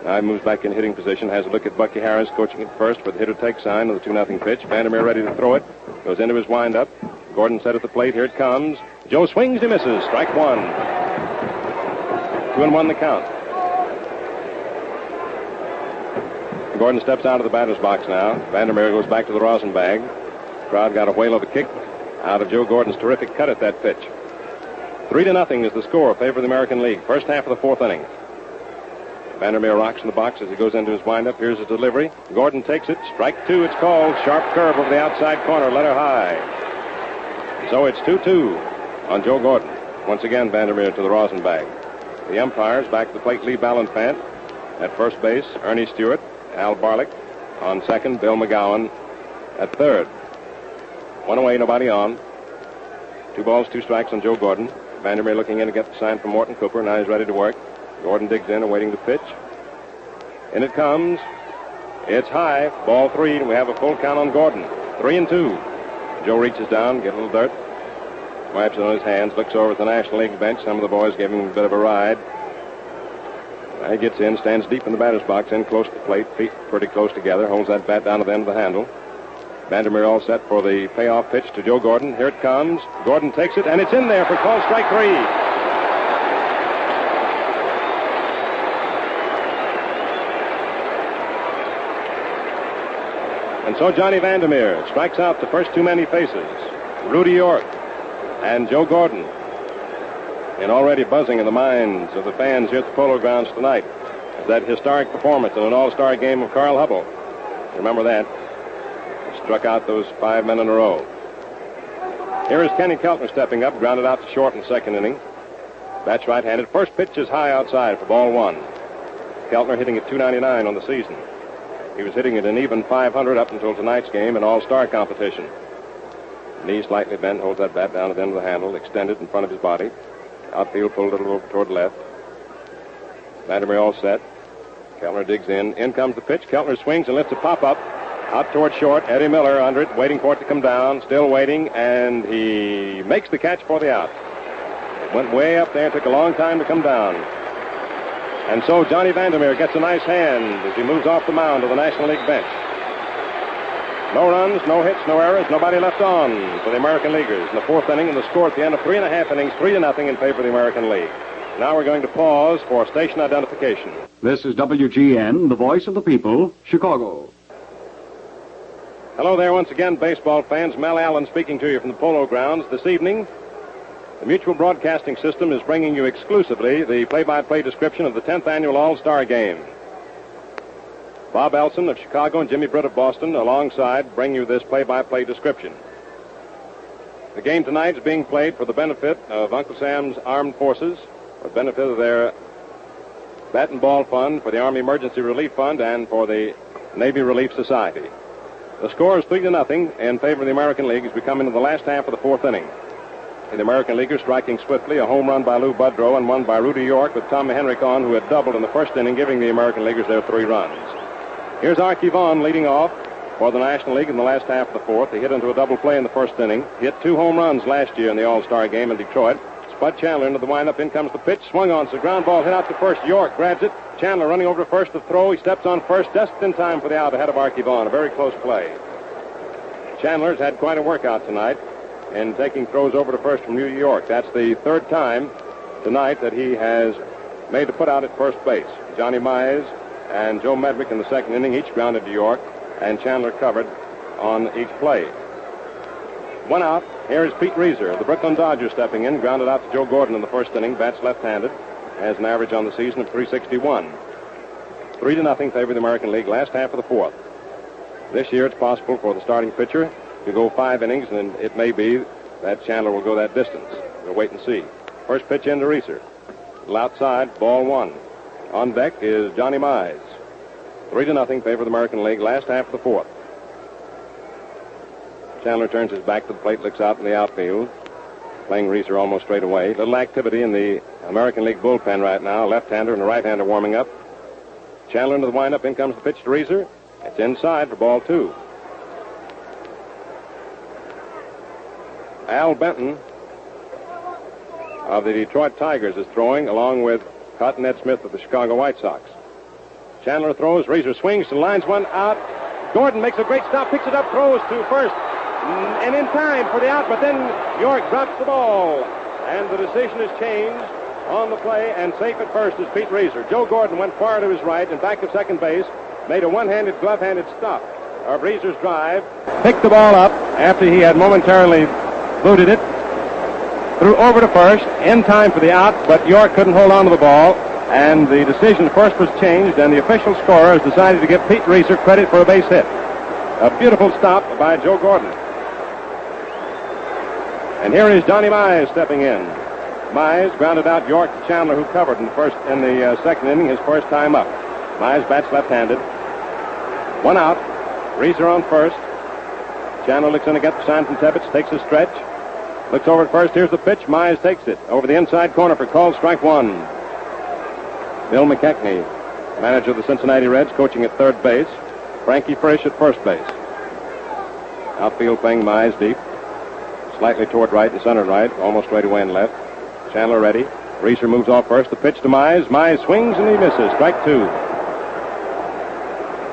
Now he moves back in hitting position, has a look at Bucky Harris coaching at first for the hitter-take sign of the 2-0 pitch. Vandermeer ready to throw it. Goes into his windup. Gordon set at the plate. Here it comes. Joe swings, he misses. Strike 1. 2-1 the count. Gordon steps out of the batter's box now. Vandermeer goes back to the Rosenbag. Crowd got a whale of a kick out of Joe Gordon's terrific cut at that pitch. 3-0 is the score, favor of the American League. First half of the fourth inning. Vandermeer rocks in the box as he goes into his windup. Here's his delivery. Gordon takes it. Strike 2, it's called. Sharp curve over the outside corner. Letter high. So it's 2-2 on Joe Gordon. Once again, Vandermeer to the Rosenbag. The umpires back to the plate. Lee Ballantyne at first base. Ernie Stewart. Al Barlick on second. Bill McGowan at third. 1 away, nobody on. 2 balls, 2 strikes on Joe Gordon. Vandermeer looking in to get the sign from Mort Cooper. Now he's ready to work. Gordon digs in, awaiting the pitch. In it comes. It's high. Ball 3, and we have a full count on Gordon. 3-2. Joe reaches down, gets a little dirt. Wipes it on his hands, looks over at the National League bench. Some of the boys gave him a bit of a ride. Now he gets in, stands deep in the batter's box, in close to the plate, feet pretty close together, holds that bat down to the end of the handle. Vandermeer all set for the payoff pitch to Joe Gordon. Here it comes. Gordon takes it, and it's in there for called strike 3. And so Johnny Vandermeer strikes out the first 2 men he faces, Rudy York and Joe Gordon. And already buzzing in the minds of the fans here at the Polo Grounds tonight is that historic performance in an all-star game of Carl Hubbell. Remember that. He struck out those 5 men in a row. Here is Kenny Keltner stepping up, grounded out to short in the second inning. Bats right-handed. First pitch is high outside for ball 1. Keltner hitting at .299 on the season. He was hitting at an even .500 up until tonight's game in all-star competition. Knee slightly bent, holds that bat down at the end of the handle, extended in front of his body. Outfield pulled a little over toward left. Vandermeer all set. Keltner digs in. In comes the pitch. Keltner swings and lets it pop up. Out toward short. Eddie Miller under it, waiting for it to come down. Still waiting, and he makes the catch for the out. It went way up there. Took a long time to come down. And so Johnny Vandermeer gets a nice hand as he moves off the mound to the National League bench. No runs, no hits, no errors, nobody left on for the American Leaguers in the fourth inning, and the score at the end of 3.5 innings, 3-0 in favor of the American League. Now we're going to pause for station identification. This is WGN, the voice of the people, Chicago. Hello there once again, baseball fans. Mel Allen speaking to you from the Polo Grounds. This evening, the Mutual Broadcasting System is bringing you exclusively the play-by-play description of the 10th Annual All-Star Game. Bob Elson of Chicago and Jimmy Britt of Boston alongside bring you this play-by-play description. The game tonight is being played for the benefit of Uncle Sam's Armed Forces, for the benefit of their Bat and Ball Fund, for the Army Emergency Relief Fund, and for the Navy Relief Society. The score is 3-0 in favor of the American League as we come into the last half of the fourth inning. The American Leaguers striking swiftly, a home run by Lou Budrow and one by Rudy York with Tommy Henrik on, who had doubled in the first inning, giving the American Leaguers their 3 runs. Here's Archie Vaughn leading off for the National League in the last half of the fourth. He hit into a double play in the first inning. He hit 2 home runs last year in the All-Star game in Detroit. Spud Chandler into the windup. In comes the pitch. Swung on. It's a ground ball hit out to first. York grabs it. Chandler running over to first to throw. He steps on first just in time for the out ahead of Archie Vaughn. A very close play. Chandler's had quite a workout tonight in taking throws over to first from New York. That's the 3rd time tonight that he has made the put out at first base. Johnny Mize and Joe Medwick in the second inning each grounded to York, and Chandler covered on each play. 1 out. Here is Pete Reiser, the Brooklyn Dodgers, stepping in, grounded out to Joe Gordon in the first inning. Bats left-handed, has an average on the season of 361. 3-0 favor of the American League, last half of the fourth. This year it's possible for the starting pitcher to go 5 innings, and it may be that Chandler will go that distance. We'll wait and see. First pitch into Reiser. A little outside, ball 1. On deck is Johnny Mize. 3-0 favor of the American League, last half of the fourth. Chandler turns his back to the plate, looks out in the outfield, playing Reiser almost straight away. Little activity in the American League bullpen right now. Left-hander and a right-hander warming up. Chandler into the windup. In comes the pitch to Reiser. It's inside for ball 2. Al Benton of the Detroit Tigers is throwing, along with Cotton Ed Smith of the Chicago White Sox. Chandler throws. Reiser swings to lines one out. Gordon makes a great stop, picks it up, throws to first, and in time for the out, but then York drops the ball, and the decision is changed on the play, and safe at first is Pete Reiser. Joe Gordon went far to his right and back to second base, made a one-handed, glove-handed stop of Reiser's drive, picked the ball up after he had momentarily booted it, threw over to first, in time for the out, but York couldn't hold on to the ball, and the decision first was changed, and the official scorers decided to give Pete Reiser credit for a base hit. A beautiful stop by Joe Gordon. And here is Johnny Mize stepping in. Mize grounded out York to Chandler, who covered in the second inning, his first time up. Mize bats left-handed. 1 out. Reiser on first. Chandler looks in to get the sign from Ebbets, takes a stretch. Looks over at first. Here's the pitch. Mize takes it over the inside corner for called strike 1. Bill McKechnie, manager of the Cincinnati Reds, coaching at third base. Frankie Frisch at first base. Outfield playing Mize deep. Slightly toward right to center right, almost straight away and left. Chandler ready. Reiser moves off first. The pitch to Mize. Mize swings and he misses. Strike 2.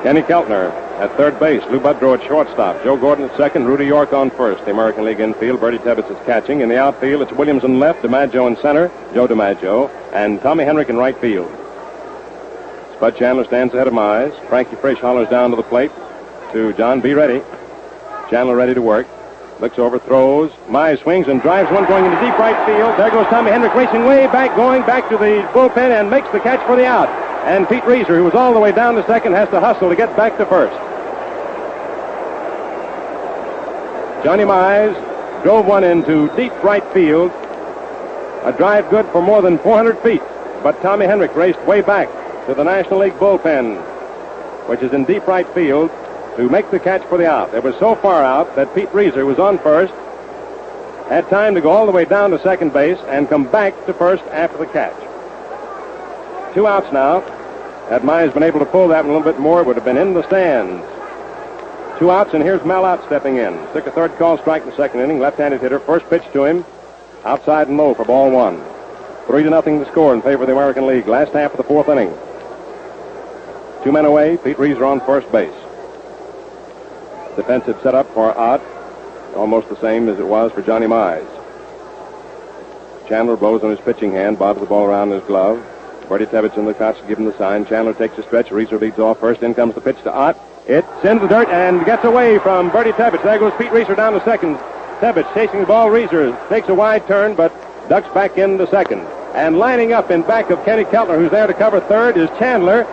Kenny Keltner at third base. Lou Budrow at shortstop. Joe Gordon at second. Rudy York on first. The American League infield. Bertie Tebbets is catching. In the outfield, it's Williams in left. DiMaggio in center. Joe DiMaggio. And Tommy Henrik in right field. Spud Chandler stands ahead of Mize. Frankie Frisch hollers down to the plate to John, be ready. Chandler ready to work. Looks over, throws. Mize swings and drives one going into deep right field. There goes Tommy Henrik racing way back, going back to the bullpen and makes the catch for the out. And Pete Reiser, who was all the way down to second, has to hustle to get back to first. Johnny Mize drove one into deep right field. A drive good for more than 400 feet. But Tommy Henrik raced way back to the National League bullpen, which is in deep right field, to make the catch for the out. It was so far out that Pete Reiser, who was on first, had time to go all the way down to second base and come back to first after the catch. 2 outs now. Had Mize been able to pull that one a little bit more, it would have been in the stands. 2 outs, and here's Mallott stepping in. Took a third call strike in the second inning. Left-handed hitter. First pitch to him. Outside and low for ball 1. 3-0 the score in favor of the American League. Last half of the fourth inning. 2 men away. Pete Reiser on first base. Defensive setup for Ott. Almost the same as it was for Johnny Mize. Chandler blows on his pitching hand. Bobs the ball around in his glove. Bertie Tebbets in the couch to give him the sign. Chandler takes a stretch. Reiser leads off first. In comes the pitch to Ott. It's into the dirt and gets away from Bertie Tebbets. There goes Pete Reiser down to second. Tebbets chasing the ball. Reiser takes a wide turn, but ducks back into second. And lining up in back of Kenny Keltner, who's there to cover third, is Chandler,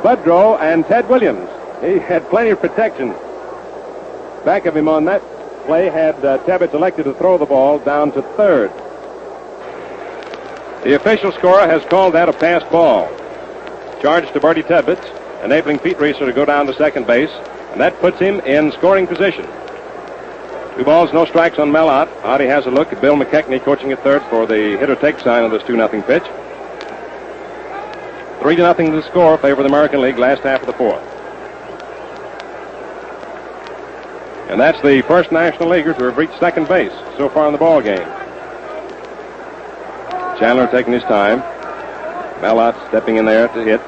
Budrow, and Ted Williams. He had plenty of protection. Back of him on that play had Tebbets elected to throw the ball down to third. The official scorer has called that a pass ball. Charge to Bertie Tebbets, enabling Pete Reiser to go down to second base, and that puts him in scoring position. 2 balls, no strikes on Mallott. Oddie has a look at Bill McKechnie coaching at third for the hitter-take sign of this 2-0 pitch. 3-0 the score in favor of the American League, last half of the fourth. And that's the first National Leaguer to have reached second base so far in the ball game. Chandler taking his time. Mallott stepping in there to hit.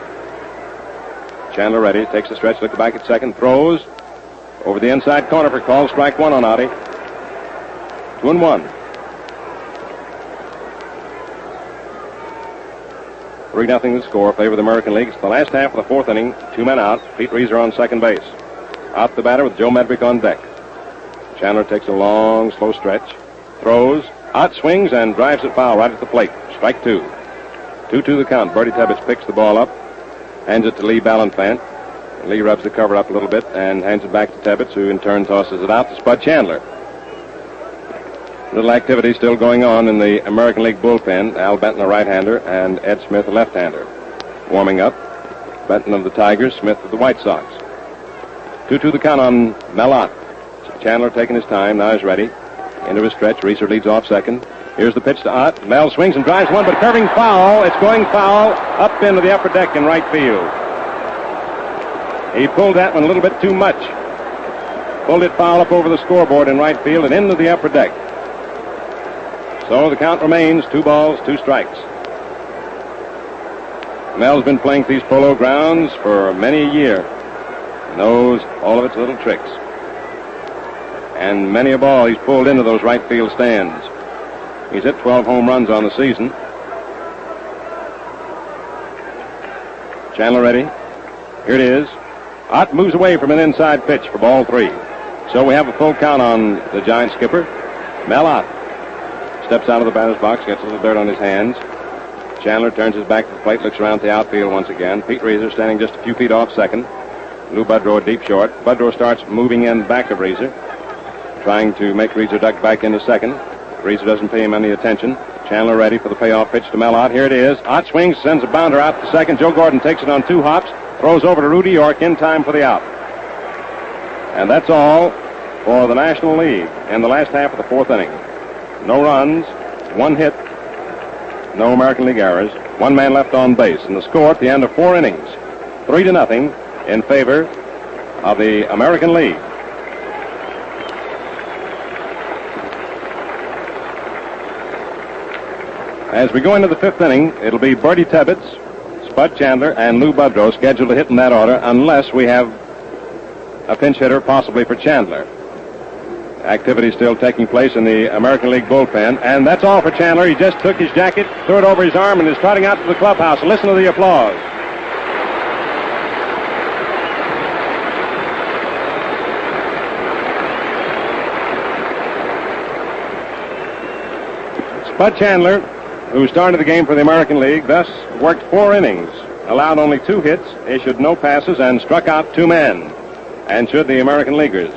Chandler ready, takes the stretch, looks back at second, throws over the inside corner for call, strike 1 on Oddie. 2-1. 3-0 the score, favor of the American League. It's the last half of the fourth inning, 2 men out. Pete Reiser on second base. Out the batter with Joe Medrick on deck. Chandler takes a long, slow stretch, throws, out swings, and drives it foul right at the plate. Strike 2. 2-2 the count. Bertie Tebbets picks the ball up, hands it to Lee Ballanfant. Lee rubs the cover up a little bit and hands it back to Tebbets, who in turn tosses it out to Spud Chandler. Little activity still going on in the American League bullpen. Al Benton, a right-hander, and Ed Smith, a left-hander. Warming up. Benton of the Tigers, Smith of the White Sox. 2-2 the count on Mallott. Chandler taking his time. Now he's ready. Into his stretch. Reiser leads off second. Here's the pitch to Ott. Mel swings and drives one, but curving foul. It's going foul up into the upper deck in right field. He pulled that one a little bit too much. Pulled it foul up over the scoreboard in right field and into the upper deck. So the count remains 2 balls, 2 strikes. Mel's been playing these Polo Grounds for many a year. Knows all of its little tricks. And many a ball he's pulled into those right field stands. He's hit 12 home runs on the season. Chandler ready. Here it is. Ott moves away from an inside pitch for ball 3. So we have a full count on the Giant skipper. Mel Ott steps out of the batter's box, gets a little dirt on his hands. Chandler turns his back to the plate, looks around the outfield once again. Pete Reiser standing just a few feet off second. Lou Budrow deep short. Budrow starts moving in back of Reiser, trying to make Reiser duck back into second. Reiser doesn't pay him any attention. Chandler ready for the payoff pitch to Mel Ott. Here it is. Ott swings, sends a bounder out to second. Joe Gordon takes it on 2 hops. Throws over to Rudy York in time for the out. And that's all for the National League in the last half of the fourth inning. No runs, 1 hit, no American League errors, 1 man left on base. And the score at the end of 4 innings, 3-0 in favor of the American League. As we go into the 5th inning, it'll be Bertie Tebbets, Spud Chandler, and Lou Budrow scheduled to hit in that order unless we have a pinch hitter possibly for Chandler. Activity still taking place in the American League bullpen. And that's all for Chandler. He just took his jacket, threw it over his arm, and is trotting out to the clubhouse. Listen to the applause. Spud Chandler, who started the game for the American League, thus worked 4 innings, allowed only 2 hits, issued no passes, and struck out 2 men. And should the American Leaguers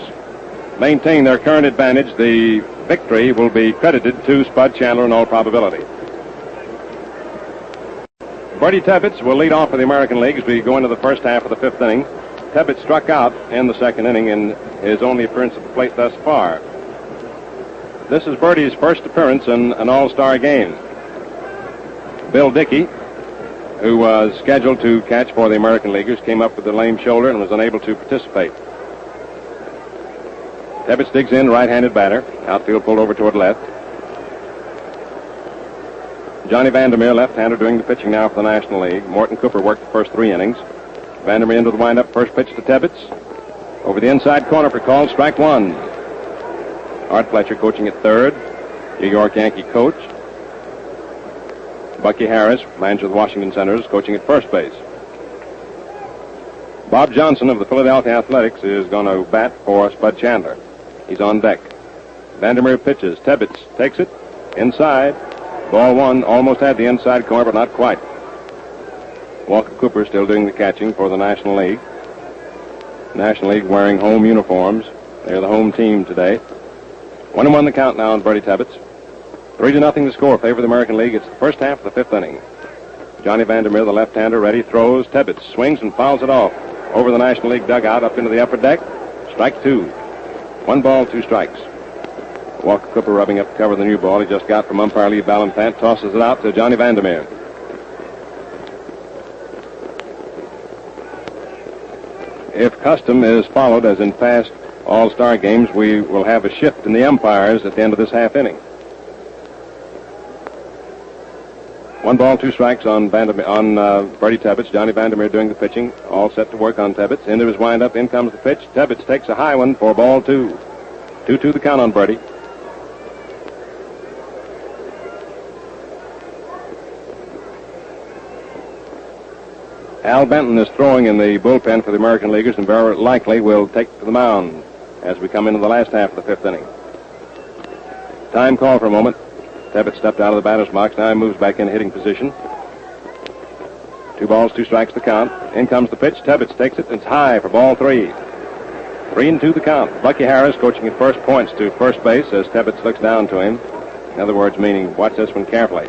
maintain their current advantage, the victory will be credited to Spud Chandler in all probability. Bertie Tebbets will lead off for the American League as we go into the first half of the 5th inning. Tebbets struck out in the 2nd inning in his only appearance at the plate thus far. This is Bertie's first appearance in an all-star game. Bill Dickey, who was scheduled to catch for the American Leaguers, came up with a lame shoulder and was unable to participate. Ebbets digs in, right-handed batter. Outfield pulled over toward left. Johnny Vandermeer, left-hander, doing the pitching now for the National League. Mort Cooper worked the first 3 innings. Vandermeer into the windup, first pitch to Ebbets. Over the inside corner for call, strike 1. Art Fletcher coaching at third. New York Yankee coach. Bucky Harris, manager of the Washington Senators, coaching at first base. Bob Johnson of the Philadelphia Athletics is going to bat for Spud Chandler. He's on deck. Vandermeer pitches. Ebbets takes it inside. Ball 1, almost had the inside corner, but not quite. Walker Cooper still doing the catching for the National League. National League wearing home uniforms. They're the home team today. 1-1 the count now on Bertie Ebbets. 3-0 the score, favor the American League. It's the first half of the 5th inning. Johnny Vandermeer, the left-hander, ready, throws. Ebbets swings and fouls it off. Over the National League dugout, up into the upper deck. Strike 2. 1 ball, 2 strikes. Walker Cooper rubbing up to cover the new ball he just got from umpire Lee Ballantyne. Tosses it out to Johnny Vandermeer. If custom is followed, as in past All-Star games, we will have a shift in the umpires at the end of this half inning. 1 ball, 2 strikes on Bertie Ebbets. Johnny Vandermeer doing the pitching. All set to work on Ebbets. Into his windup. In comes the pitch. Ebbets takes a high one for ball 2. 2-2 the count on Bertie. Al Benton is throwing in the bullpen for the American Leaguers and very likely will take to the mound as we come into the last half of the 5th inning. Time call for a moment. Ebbets stepped out of the batter's box. Now he moves back in hitting position. 2 balls, 2 strikes the count. In comes the pitch. Ebbets takes it. It's high for ball 3. 3-2 the count. Bucky Harris coaching at first points to first base as Ebbets looks down to him. In other words, meaning watch this one carefully.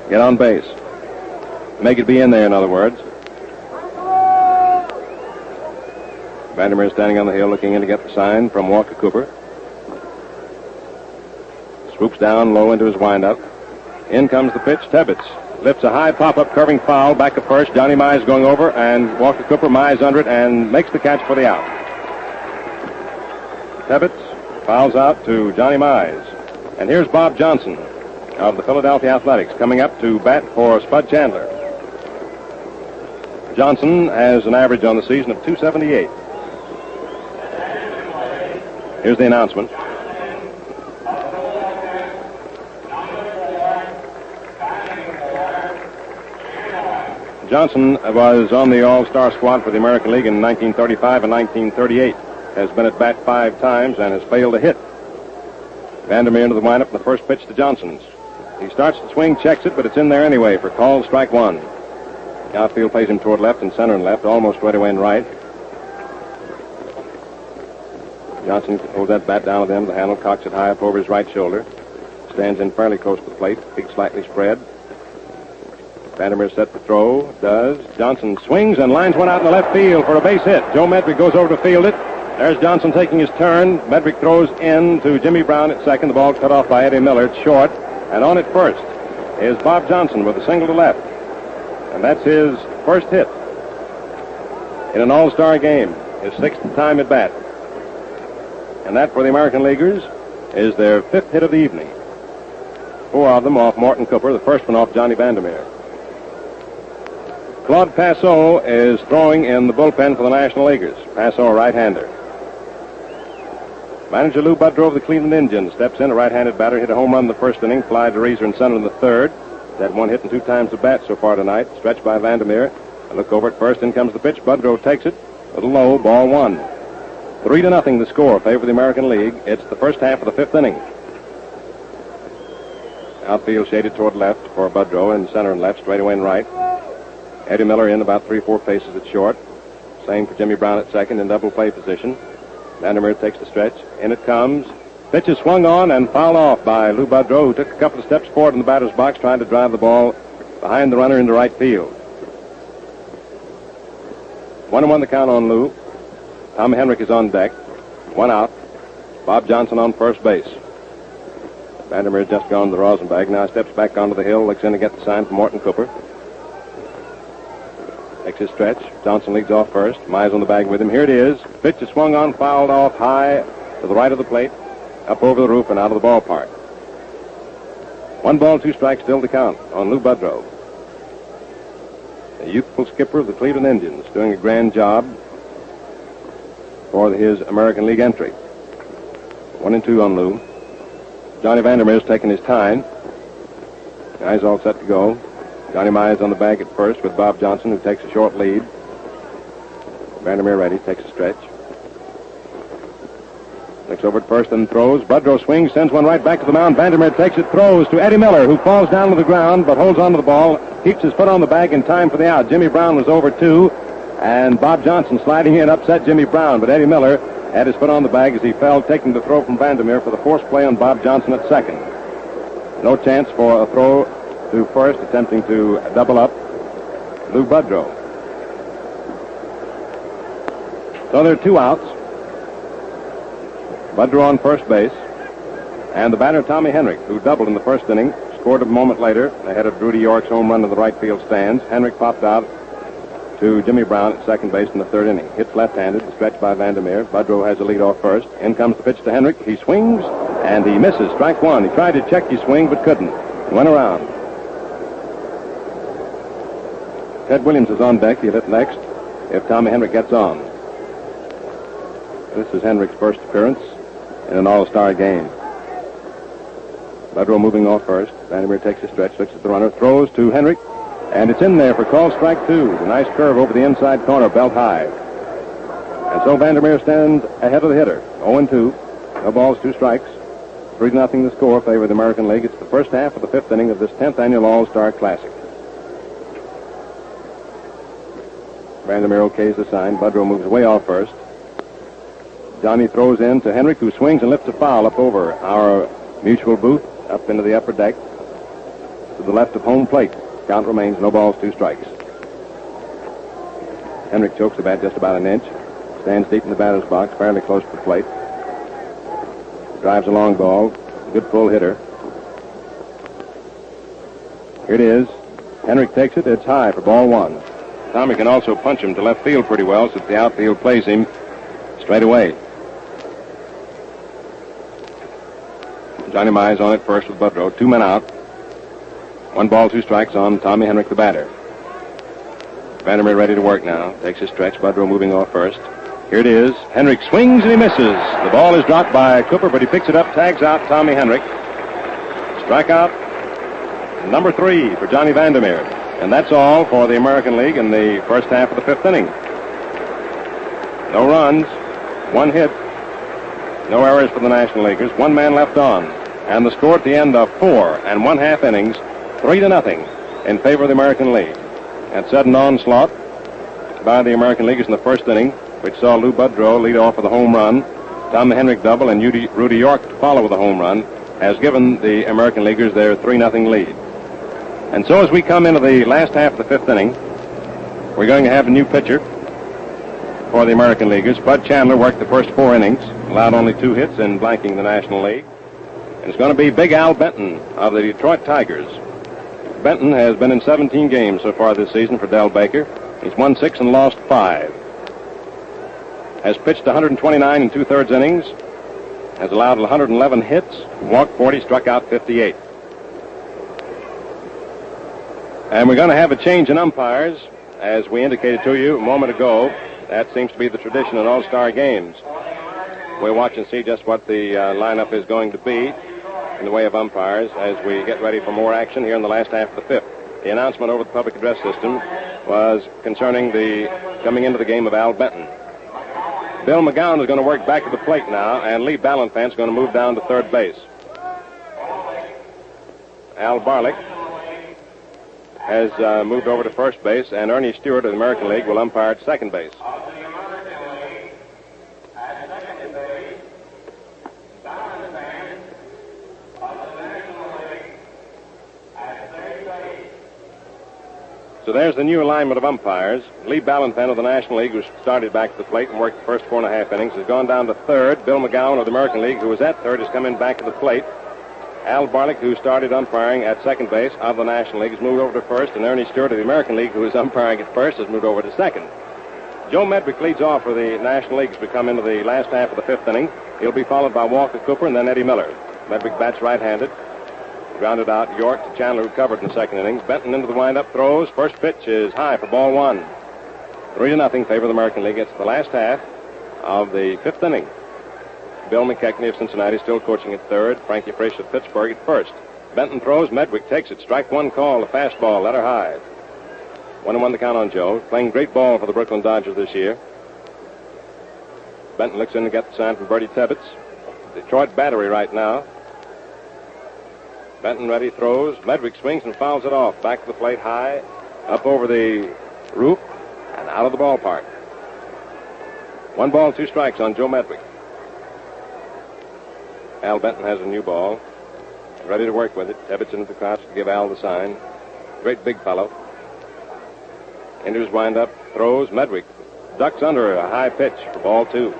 Get on base. Make it be in there, in other words. Vandermeer standing on the hill looking in to get the sign from Walker Cooper. Swoops down low into his windup. In comes the pitch. Ebbets lifts a high pop-up curving foul back to first. Johnny Mize going over, and Walker Cooper Mize under it and makes the catch for the out. Ebbets fouls out to Johnny Mize. And here's Bob Johnson of the Philadelphia Athletics coming up to bat for Spud Chandler. Johnson has an average on the season of .278. Here's the announcement. Johnson was on the All-Star squad for the American League in 1935 and 1938. Has been at bat 5 times and has failed to hit. Vandermeer into the windup, and the first pitch to Johnson's. He starts to swing, checks it, but it's in there anyway for called strike 1. The outfield plays him toward left and center and left, almost right away and right. Johnson holds that bat down with him. The handle cocks it high up over his right shoulder. Stands in fairly close to the plate. Feet slightly spread. Vandermeer set to throw. Does. Johnson swings and lines one out in the left field for a base hit. Joe Medrick goes over to field it. There's Johnson taking his turn. Medrick throws in to Jimmy Brown at second. The ball cut off by Eddie Miller. It's short. And on at first is Bob Johnson with a single to left. And that's his first hit in an All-Star game. His 6th time at bat. And that for the American Leaguers is their 5th hit of the evening. 4 of them off Mort Cooper, the first one off Johnny Vandermeer. Claude Passot is throwing in the bullpen for the National Leaguers. Passot, right-hander. Manager Lou Budrow of the Cleveland Indians steps in, a right-handed batter, hit a home run in the first inning, fly to Reeser and center in the 3rd. Had 1 hit and 2 times the bat so far tonight. Stretched by Vandermeer. A look over at first, in comes the pitch. Budrow takes it. A little low, ball 1. 3-0 the score, favor the American League. It's the first half of the 5th inning. Outfield shaded toward left for Budrow, in center and left, straight away and right. Eddie Miller in about 3-4 paces at short. Same for Jimmy Brown at second in double play position. Vandermeer takes the stretch. In it comes. Pitch is swung on and fouled off by Lou Budrow, who took a couple of steps forward in the batter's box, trying to drive the ball behind the runner into right field. 1-1 the count on Lou. Tom Henrik is on deck. 1 out. Bob Johnson on first base. Vandermeer just gone to the rosin bag. Now steps back onto the hill, looks in to get the sign from Mort Cooper. Takes his stretch. Johnson leads off first. Mize on the bag with him. Here it is. Pitch is swung on, fouled off high to the right of the plate, up over the roof and out of the ballpark. 1 ball, 2 strikes still to count on Lou Budrow. The youthful skipper of the Cleveland Indians, doing a grand job for his American League entry. 1-2 on Lou. Johnny Vandermeer's taking his time. Guys all set to go. Johnny Mize on the bag at first with Bob Johnson, who takes a short lead. Vandermeer ready, takes a stretch. Looks over at first and throws. Budrow swings, sends one right back to the mound. Vandermeer takes it, throws to Eddie Miller, who falls down to the ground but holds onto the ball, keeps his foot on the bag in time for the out. Jimmy Brown was over too, and Bob Johnson sliding in upset Jimmy Brown, but Eddie Miller had his foot on the bag as he fell, taking the throw from Vandermeer for the forced play on Bob Johnson at second. No chance for a throw to first, attempting to double up Lou Budrow. So there are 2 outs. Budrow on first base, and the batter Tommy Henrik, who doubled in the first inning, scored a moment later ahead of Rudy York's home run to the right field stands. Henrik popped out to Jimmy Brown at second base in the 3rd inning. Hits left-handed, stretched by Vandermeer. Budrow has the lead off first. In comes the pitch to Henrik. He swings, and he misses. Strike 1. He tried to check his swing, but couldn't. Went around. Ted Williams is on deck. He'll hit next if Tommy Henrik gets on. This is Henrik's first appearance in an all-star game. Budrow moving off first. Vandermeer takes a stretch, looks at the runner, throws to Henrik, and it's in there for call strike 2. A nice curve over the inside corner, belt high. And so Vandermeer stands ahead of the hitter. 0-2. No balls, 2 strikes. 3-0 the score, favor the American League. It's the first half of the 5th inning of this 10th annual All-Star Classic. Vandermeer okays the sign. Budrow moves way off first. Johnny throws in to Henrik, who swings and lifts a foul up over our mutual booth, up into the upper deck, to the left of home plate. Count remains, no balls, 2 strikes. Henrik chokes the bat just about an inch. Stands deep in the batter's box, fairly close to the plate. Drives a long ball. Good full hitter. Here it is. Henrik takes it. It's high for ball 1. Tommy can also punch him to left field pretty well, since the outfield plays him straight away. Johnny Mize on it first with Budrow. 2 men out. 1 ball, 2 strikes on Tommy Henrik, the batter. Vandermeer ready to work now. Takes his stretch. Budrow moving off first. Here it is. Henrik swings and he misses. The ball is dropped by Cooper, but he picks it up, tags out Tommy Henrik. Strikeout number 3 for Johnny Vandermeer. And that's all for the American League in the first half of the 5th inning. No runs, 1 hit, no errors for the National Leaguers, 1 man left on. And the score at the end of 4 1/2 innings, 3-0 in favor of the American League. That sudden onslaught by the American Leaguers in the first inning, which saw Lou Budrow lead off with a home run, Tommy Henrik double, and Rudy York to follow with a home run, has given the American Leaguers their 3-0 lead. And so as we come into the last half of the 5th inning, we're going to have a new pitcher for the American Leaguers. Spud Chandler worked the first 4 innings, allowed only 2 hits in blanking the National League. And it's going to be Big Al Benton of the Detroit Tigers. Benton has been in 17 games so far this season for Del Baker. He's won 6 and lost 5. Has pitched 129 2/3 innings. Has allowed 111 hits, walked 40, struck out 58. And we're going to have a change in umpires, as we indicated to you a moment ago. That seems to be the tradition in all-star games. We'll watch and see just what the lineup is going to be in the way of umpires as we get ready for more action here in the last half of the 5th. The announcement over the public address system was concerning the coming into the game of Al Benton. Bill McGowan is going to work back to the plate now, and Lee Ballanfant's going to move down to third base. Al Barlick has moved over to first base, and Ernie Stewart of the American League will umpire at second base. So there's the new alignment of umpires. Lee Ballanfant of the National League, who started back at the plate and worked the first 4 1/2 innings, has gone down to third. Bill McGowan of the American League, who was at third, has come in back to the plate. Al Barlick, who started umpiring at second base of the National League, has moved over to first, and Ernie Stewart of the American League, who is umpiring at first, has moved over to second. Joe Medwick leads off for the National League as we come into the last half of the fifth inning. He'll be followed by Walker Cooper and then Eddie Miller. Medwick bats right-handed. Grounded out York to Chandler, who covered in the second inning. Benton into the windup, throws. First pitch is high for ball one. 3-0 favor the American League. It's the last half of the fifth inning. Bill McKechnie of Cincinnati still coaching at third. Frankie Frisch of Pittsburgh at first. Benton throws. Medwick takes it. Strike one call. A fastball. Let her high. 1-1 the count on Joe. Playing great ball for the Brooklyn Dodgers this year. Benton looks in to get the sign from Bertie Tebbetts. Detroit battery right now. Benton ready, throws. Medwick swings and fouls it off. Back to the plate, high, up over the roof, and out of the ballpark. 1 ball, 2 strikes on Joe Medwick. Al Benton has a new ball. Ready to work with it. Tebbetts into the crouch to give Al the sign. Great big fellow. Into his windup, throws. Medwick ducks under a high pitch for ball 2.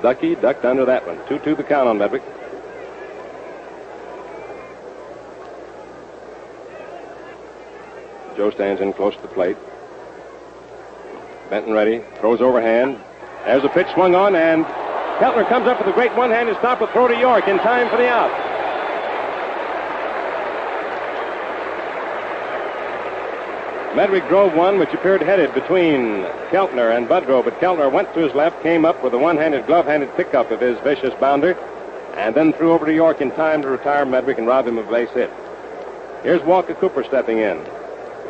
Ducky ducked under that one. 2-2 the count on Medwick. Joe stands in close to the plate. Benton ready. Throws overhand. There's a pitch swung on, and Keltner comes up with a great one-handed stop with throw to York in time for the out. Medwick drove one which appeared headed between Keltner and Budrow, but Keltner went to his left, came up with a one-handed, glove-handed pickup of his vicious bounder, and then threw over to York in time to retire Medwick and rob him of a base hit. Here's Walker Cooper stepping in.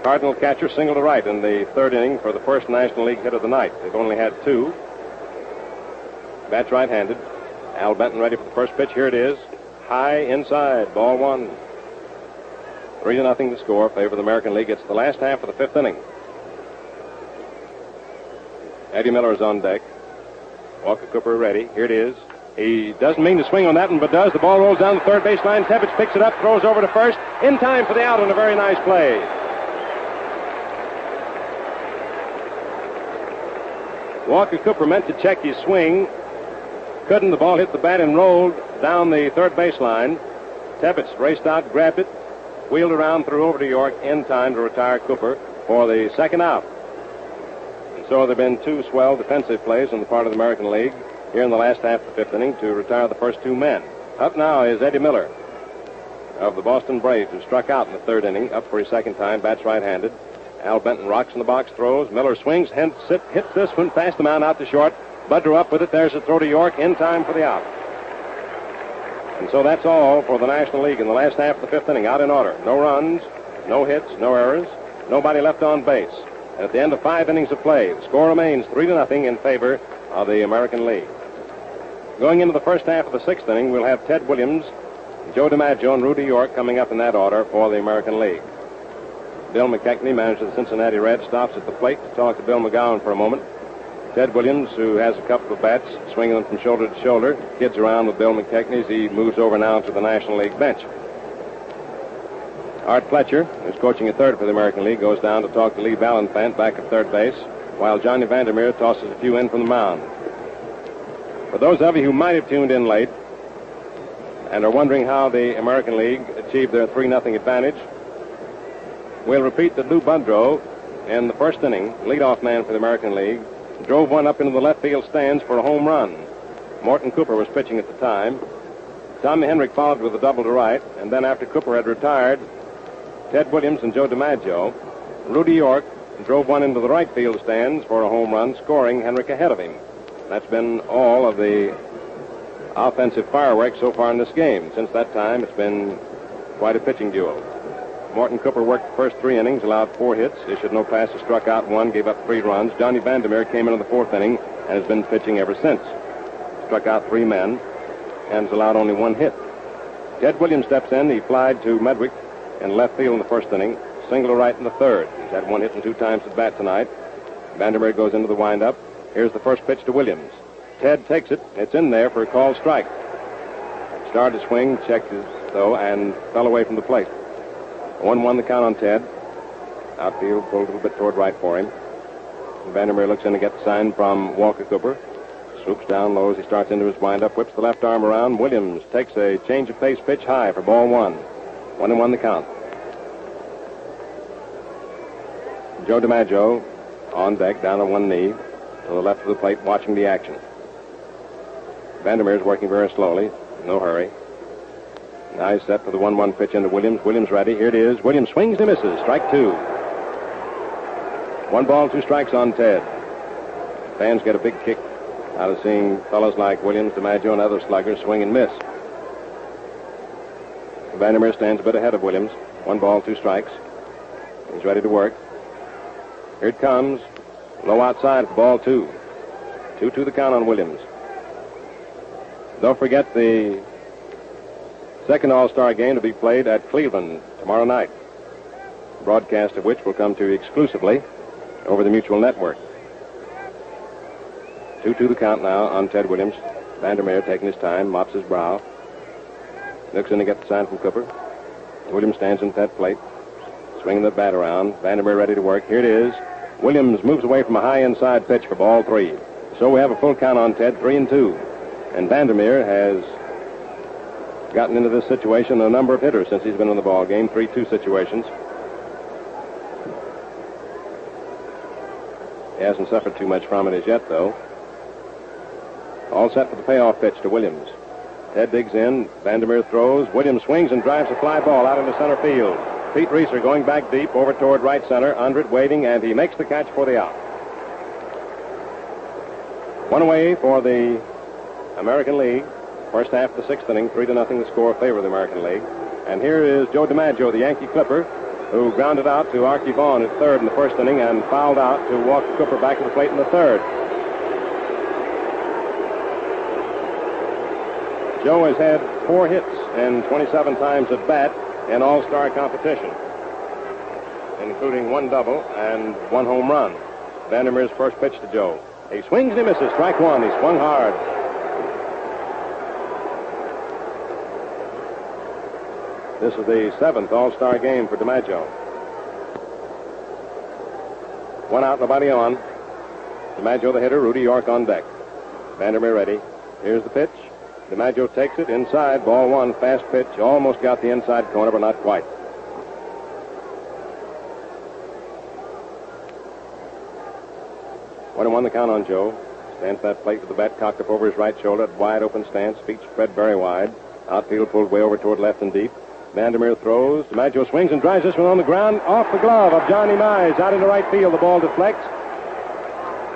Cardinal catcher single to right in the third inning for the first National League hit of the night. They've only had 2. Bats right-handed. Al Benton ready for the first pitch. Here it is. High inside. Ball 1. 3-0 the score. Favor the American League. It's the last half of the fifth inning. Eddie Miller is on deck. Walker Cooper ready. Here it is. He doesn't mean to swing on that one, but does. The ball rolls down the third baseline. Tebbetts picks it up, throws over to first. In time for the out on a very nice play. Walker Cooper meant to check his swing. Couldn't. The ball hit the bat and rolled down the third baseline. Tebbetts raced out, grabbed it, wheeled around, threw over to York in time to retire Cooper for the second out. And so there have been 2 swell defensive plays on the part of the American League here in the last half of the fifth inning to retire the first 2 men. Up now is Eddie Miller of the Boston Braves, who struck out in the third inning, up for his second time, bats right-handed. Al Benton rocks in the box, throws. Miller swings, hits this one past the mound out to short. Budrow up with it. There's a throw to York in time for the out. And so that's all for the National League in the last half of the fifth inning. Out in order. No runs, no hits, no errors, nobody left on base. And at the end of 5 innings of play, the score remains 3-0 in favor of the American League. Going into the first half of the sixth inning, we'll have Ted Williams, Joe DiMaggio, and Rudy York coming up in that order for the American League. Bill McKechnie, manager of the Cincinnati Reds, stops at the plate to talk to Bill McGowan for a moment. Ted Williams, who has a couple of bats, swinging them from shoulder to shoulder, kids around with Bill McKechnie as he moves over now to the National League bench. Art Fletcher, who's coaching at third for the American League, goes down to talk to Lee Valenfant back at third base, while Johnny Vandermeer tosses a few in from the mound. For those of you who might have tuned in late and are wondering how the American League achieved their 3-0 advantage, we'll repeat that Lou Budrow, in the first inning, leadoff man for the American League, drove one up into the left field stands for a home run. Mort Cooper was pitching at the time. Tommy Henrik followed with a double to right, and then after Cooper had retired, Ted Williams and Joe DiMaggio, Rudy York drove one into the right field stands for a home run, scoring Henrik ahead of him. That's been all of the offensive fireworks so far in this game. Since that time, it's been quite a pitching duel. Mort Cooper worked the first 3 innings, allowed 4 hits, issued no passes, struck out 1, gave up 3 runs. Johnny Vandermeer came into the 4th inning and has been pitching ever since. Struck out 3 men and has allowed only 1 hit. Ted Williams steps in. He flied to Medwick in left field in the first inning, single to right in the third. He's had 1 hit and 2 times at bat tonight. Vandermeer goes into the windup. Here's the first pitch to Williams. Ted takes it. It's in there for a called strike. Started to swing, checked his though, and fell away from the plate. 1-1 the count on Ted. Outfield pulled a little bit toward right for him. Vandermeer looks in to get the sign from Walker Cooper. Swoops down low as he starts into his windup, whips the left arm around. Williams takes a change of pace pitch high for ball 1. 1-1 the count. Joe DiMaggio on deck, down on one knee, to the left of the plate, watching the action. Vandermeer's working very slowly, no hurry. Now he's set for the 1-1 pitch into Williams. Williams ready. Here it is. Williams swings and misses. Strike 2. 1 ball, 2 strikes on Ted. Fans get a big kick out of seeing fellows like Williams, DiMaggio, and other sluggers swing and miss. Vandermeer stands a bit ahead of Williams. 1 ball, 2 strikes. He's ready to work. Here it comes. Low outside for ball 2. 2-2 the count on Williams. Don't forget the second All-Star game to be played at Cleveland tomorrow night. Broadcast of which will come to you exclusively over the Mutual Network. 2-2 the count now on Ted Williams. Vandermeer taking his time, mops his brow. Looks in to get the sign from Cooper. Williams stands in that plate, swinging the bat around. Vandermeer ready to work. Here it is. Williams moves away from a high inside pitch for ball 3. So we have a full count on Ted, 3-2. And Vandermeer has gotten into this situation a number of hitters since he's been in the ball game, 3-2 situations. He hasn't suffered too much from it as yet, though. All set for the payoff pitch to Williams. Ted digs in. Vandermeer throws. Williams swings and drives a fly ball out into center field. Pete Reeser going back deep over toward right center. Under it, waiting, and he makes the catch for the out. 1 away for the American League. First half of the 6th inning, 3-0 the score in favor of the American League. And here is Joe DiMaggio, the Yankee Clipper, who grounded out to Archie Vaughan at third in the first inning and fouled out to Walker Cooper back to the plate in the third. Joe has had 4 hits and 27 times at bat in all-star competition, including 1 double and 1 home run. Vandermeer's first pitch to Joe. He swings and he misses. Strike 1. He swung hard. This is the 7th all-star game for DiMaggio. 1 out, nobody on. DiMaggio the hitter, Rudy York on deck. Vandermeer ready. Here's the pitch. DiMaggio takes it inside, ball 1, fast pitch. Almost got the inside corner, but not quite. One and one the count on Joe. Stands that plate with the bat cocked up over his right shoulder at wide open stance. Feet spread very wide. Outfield pulled way over toward left and deep. Vandermeer throws. DiMaggio swings and drives this one on the ground. Off the glove of Johnny Mize. Out into right field. The ball deflects.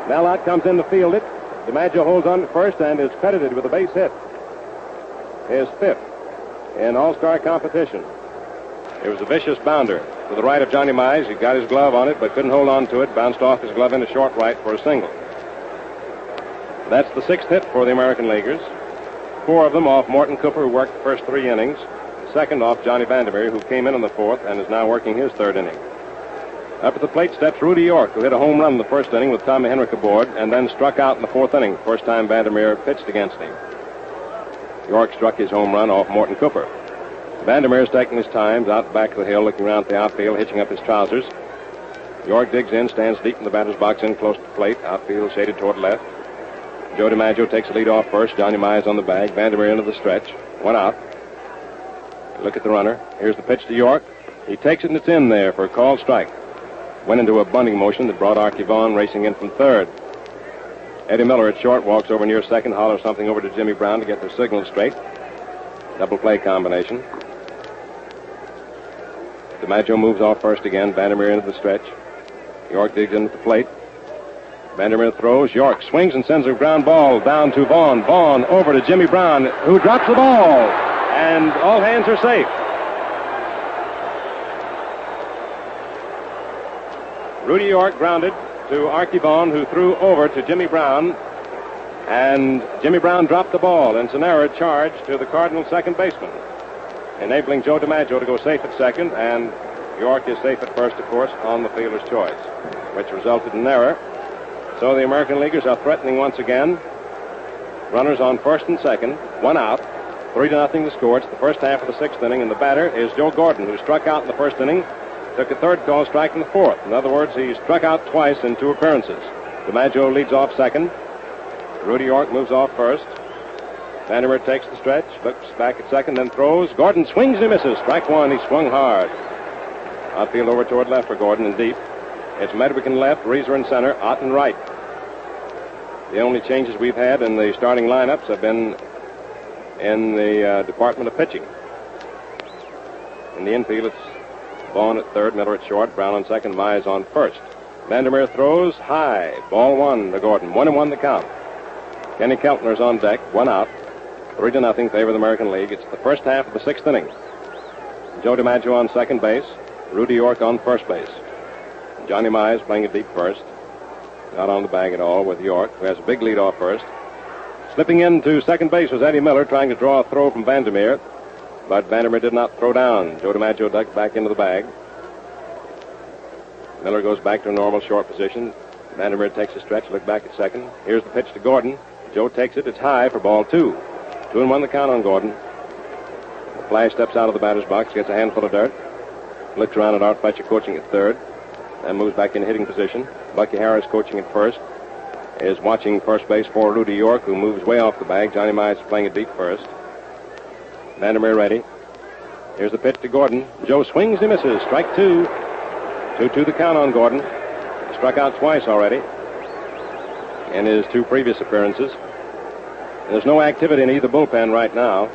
Now out comes in to field it. DiMaggio holds on to first and is credited with a base hit. His 5th in all-star competition. It was a vicious bounder to the right of Johnny Mize. He got his glove on it, but couldn't hold on to it. Bounced off his glove into short right for a single. That's the 6th hit for the American Leaguers. 4 of them off Mort Cooper, who worked the first 3 innings. Second off Johnny Vandermeer, who came in the 4th and is now working his 3rd inning. Up at the plate steps Rudy York, who hit a home run in the first inning with Tommy Henrik aboard, and then struck out in the 4th inning, first time Vandermeer pitched against him. York struck his home run off Mort Cooper. Vandermeer's taking his time, out back of the hill, looking around at the outfield, hitching up his trousers. York digs in, stands deep in the batter's box, in close to the plate, outfield shaded toward left. Joe DiMaggio takes the lead off first. Johnny Mize on the bag. Vandermeer into the stretch. 1 out. Look at the runner. Here's the pitch to York. He takes it and it's in there for a called strike. Went into a bunting motion that brought Archie Vaughan racing in from third. Eddie Miller at short walks over near second, hollers something over to Jimmy Brown to get their signal straight. Double play combination. DiMaggio moves off first again. Vandermeer into the stretch. York digs into the plate. Vandermeer throws. York swings and sends a ground ball down to Vaughan. Vaughan over to Jimmy Brown, who drops the ball. And all hands are safe. Rudy York grounded to Archie Vaughan, who threw over to Jimmy Brown. And Jimmy Brown dropped the ball. And it's an error charge to the Cardinal second baseman, enabling Joe DiMaggio to go safe at second. And York is safe at first, of course, on the fielder's choice, which resulted in an error. So the American Leaguers are threatening once again. Runners on first and second, 1 out, 3-0 the score. It's the first half of the 6th inning, and the batter is Joe Gordon, who struck out in the first inning, took a 3rd call strike in the 4th. In other words, he struck out twice in 2 appearances. DiMaggio leads off second. Rudy York moves off first. Vandermeer takes the stretch, looks back at second, then throws. Gordon swings and misses. Strike one. He swung hard. Outfield over toward left for Gordon and deep. It's Medwick in left, Reeser in center, Ott in right. The only changes we've had in the starting lineups have been in the department of pitching. In the infield, it's Vaughn at third, Miller at short, Brown on second, Mize on first. Vandermeer throws high. Ball one to Gordon. 1-1 the count. Kenny Keltner's on deck, one out. 3-0 favor the American League. It's the first half of the sixth inning. Joe DiMaggio on second base. Rudy York on first base. Johnny Mize playing at deep first. Not on the bag at all with York, who has a big lead off first. Slipping into second base was Eddie Miller, trying to draw a throw from Vandermeer. But Vandermeer did not throw down. Joe DiMaggio ducked back into the bag. Miller goes back to a normal short position. Vandermeer takes a stretch, look back at second. Here's the pitch to Gordon. Joe takes it. It's high for ball two. 2-1 the count on Gordon. The Flash steps out of the batter's box, gets a handful of dirt. Looks around at Art Fletcher coaching at third. Then moves back in hitting position. Bucky Harris coaching at first. Is watching first base for Rudy York, who moves way off the bag. Johnny Mize playing at deep first. Vandermeer ready. Here's the pitch to Gordon. Joe swings and misses. Strike two. 2-2 the count on Gordon. He struck out twice already in his two previous appearances. There's no activity in either bullpen right now.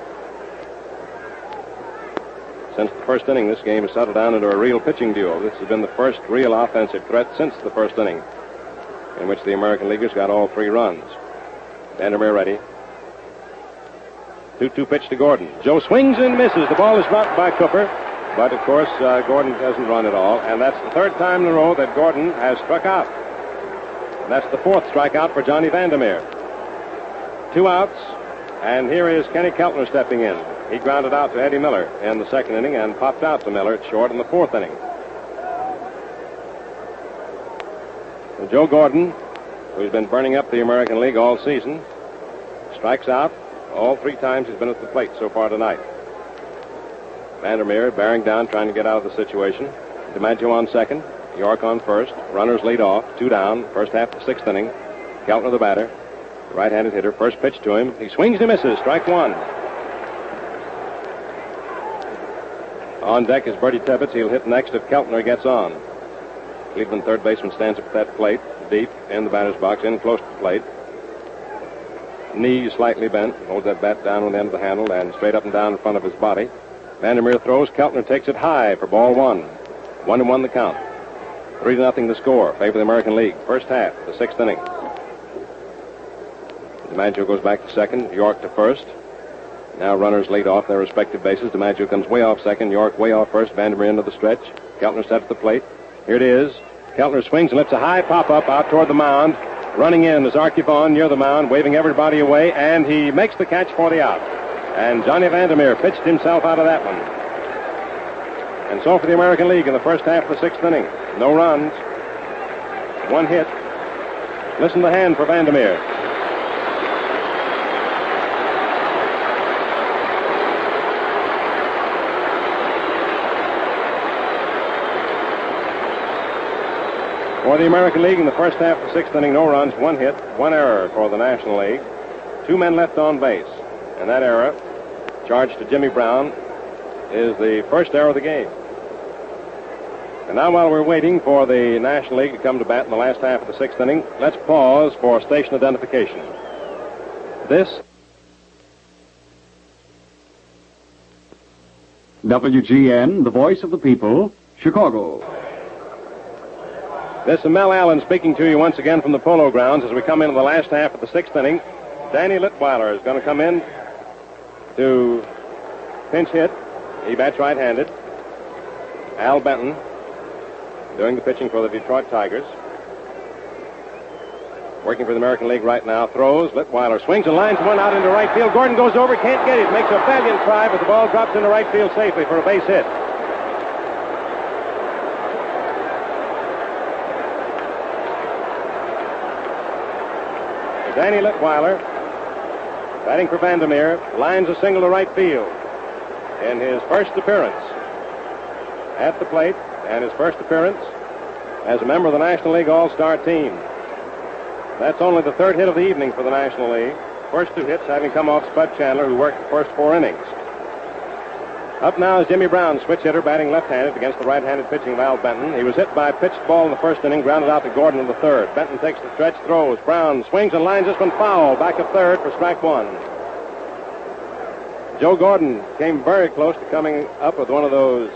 Since the first inning, this game has settled down into a real pitching duel. This has been the first real offensive threat since the first inning, in which the American Leaguers got all three runs. Vandermeer ready. 2-2 pitch to Gordon. Joe swings and misses. The ball is dropped by Cooper, but of course Gordon doesn't run at all, and that's the third time in a row that Gordon has struck out. And that's the fourth strikeout for Johnny Vandermeer. 2 outs, and here is Kenny Keltner stepping in. He grounded out to Eddie Miller in the second inning and popped out to Miller at short in the fourth inning. And Joe Gordon, who's been burning up the American League all season, strikes out all 3 times he's been at the plate so far tonight. Vandermeer bearing down, trying to get out of the situation. DiMaggio on second, York on first. Runners lead off, 2 down, first half of the sixth inning. Keltner the batter, right-handed hitter. First pitch to him. He swings and misses. Strike one. On deck is Bertie Tebbetts. He'll hit next if Keltner gets on. Cleveland third baseman stands up at that plate, deep in the batter's box, in close to the plate. Knee slightly bent, holds that bat down on the end of the handle and straight up and down in front of his body. Vandermeer throws. Keltner takes it high for ball one. 1-1 the count. 3-0 the score. Favor the American League. First half, the sixth inning. DiMaggio goes back to second. York to first. Now runners lead off their respective bases. DiMaggio comes way off second. York way off first. Vandermeer into the stretch. Keltner set at the plate. Here it is. Keltner swings and lets a high pop-up out toward the mound. Running in is Archie Vaughn near the mound, waving everybody away, and he makes the catch for the out. And Johnny Vandermeer pitched himself out of that one. And so for the American League in the first half of the sixth inning. No runs. 1 hit. Listen to the hand for Vandermeer. For the American League in the first half of the sixth inning, no runs, 1 hit, 1 error for the National League. 2 men left on base. And that error, charged to Jimmy Brown, is the first error of the game. And now while we're waiting for the National League to come to bat in the last half of the sixth inning, let's pause for station identification. This WGN, the voice of the people, Chicago. This is Mel Allen speaking to you once again from the Polo Grounds as we come into the last half of the sixth inning. Danny Litweiler is going to come in to pinch hit. He bats right-handed. Al Benton doing the pitching for the Detroit Tigers. Working for the American League right now. Throws. Litweiler swings and lines one out into right field. Gordon goes over, can't get it. Makes a valiant try, but the ball drops into right field safely for a base hit. Danny Litweiler, batting for Vandermeer, lines a single to right field in his first appearance at the plate and his first appearance as a member of the National League All-Star team. That's only the third hit of the evening for the National League. First 2 hits having come off Spud Chandler, who worked the first 4 innings. Up now is Jimmy Brown, switch hitter, batting left-handed against the right-handed pitching of Al Benton. He was hit by a pitched ball in the first inning, grounded out to Gordon in the third. Benton takes the stretch, throws. Brown swings and lines this one foul. Back of third for strike 1. Joe Gordon came very close to coming up with one of those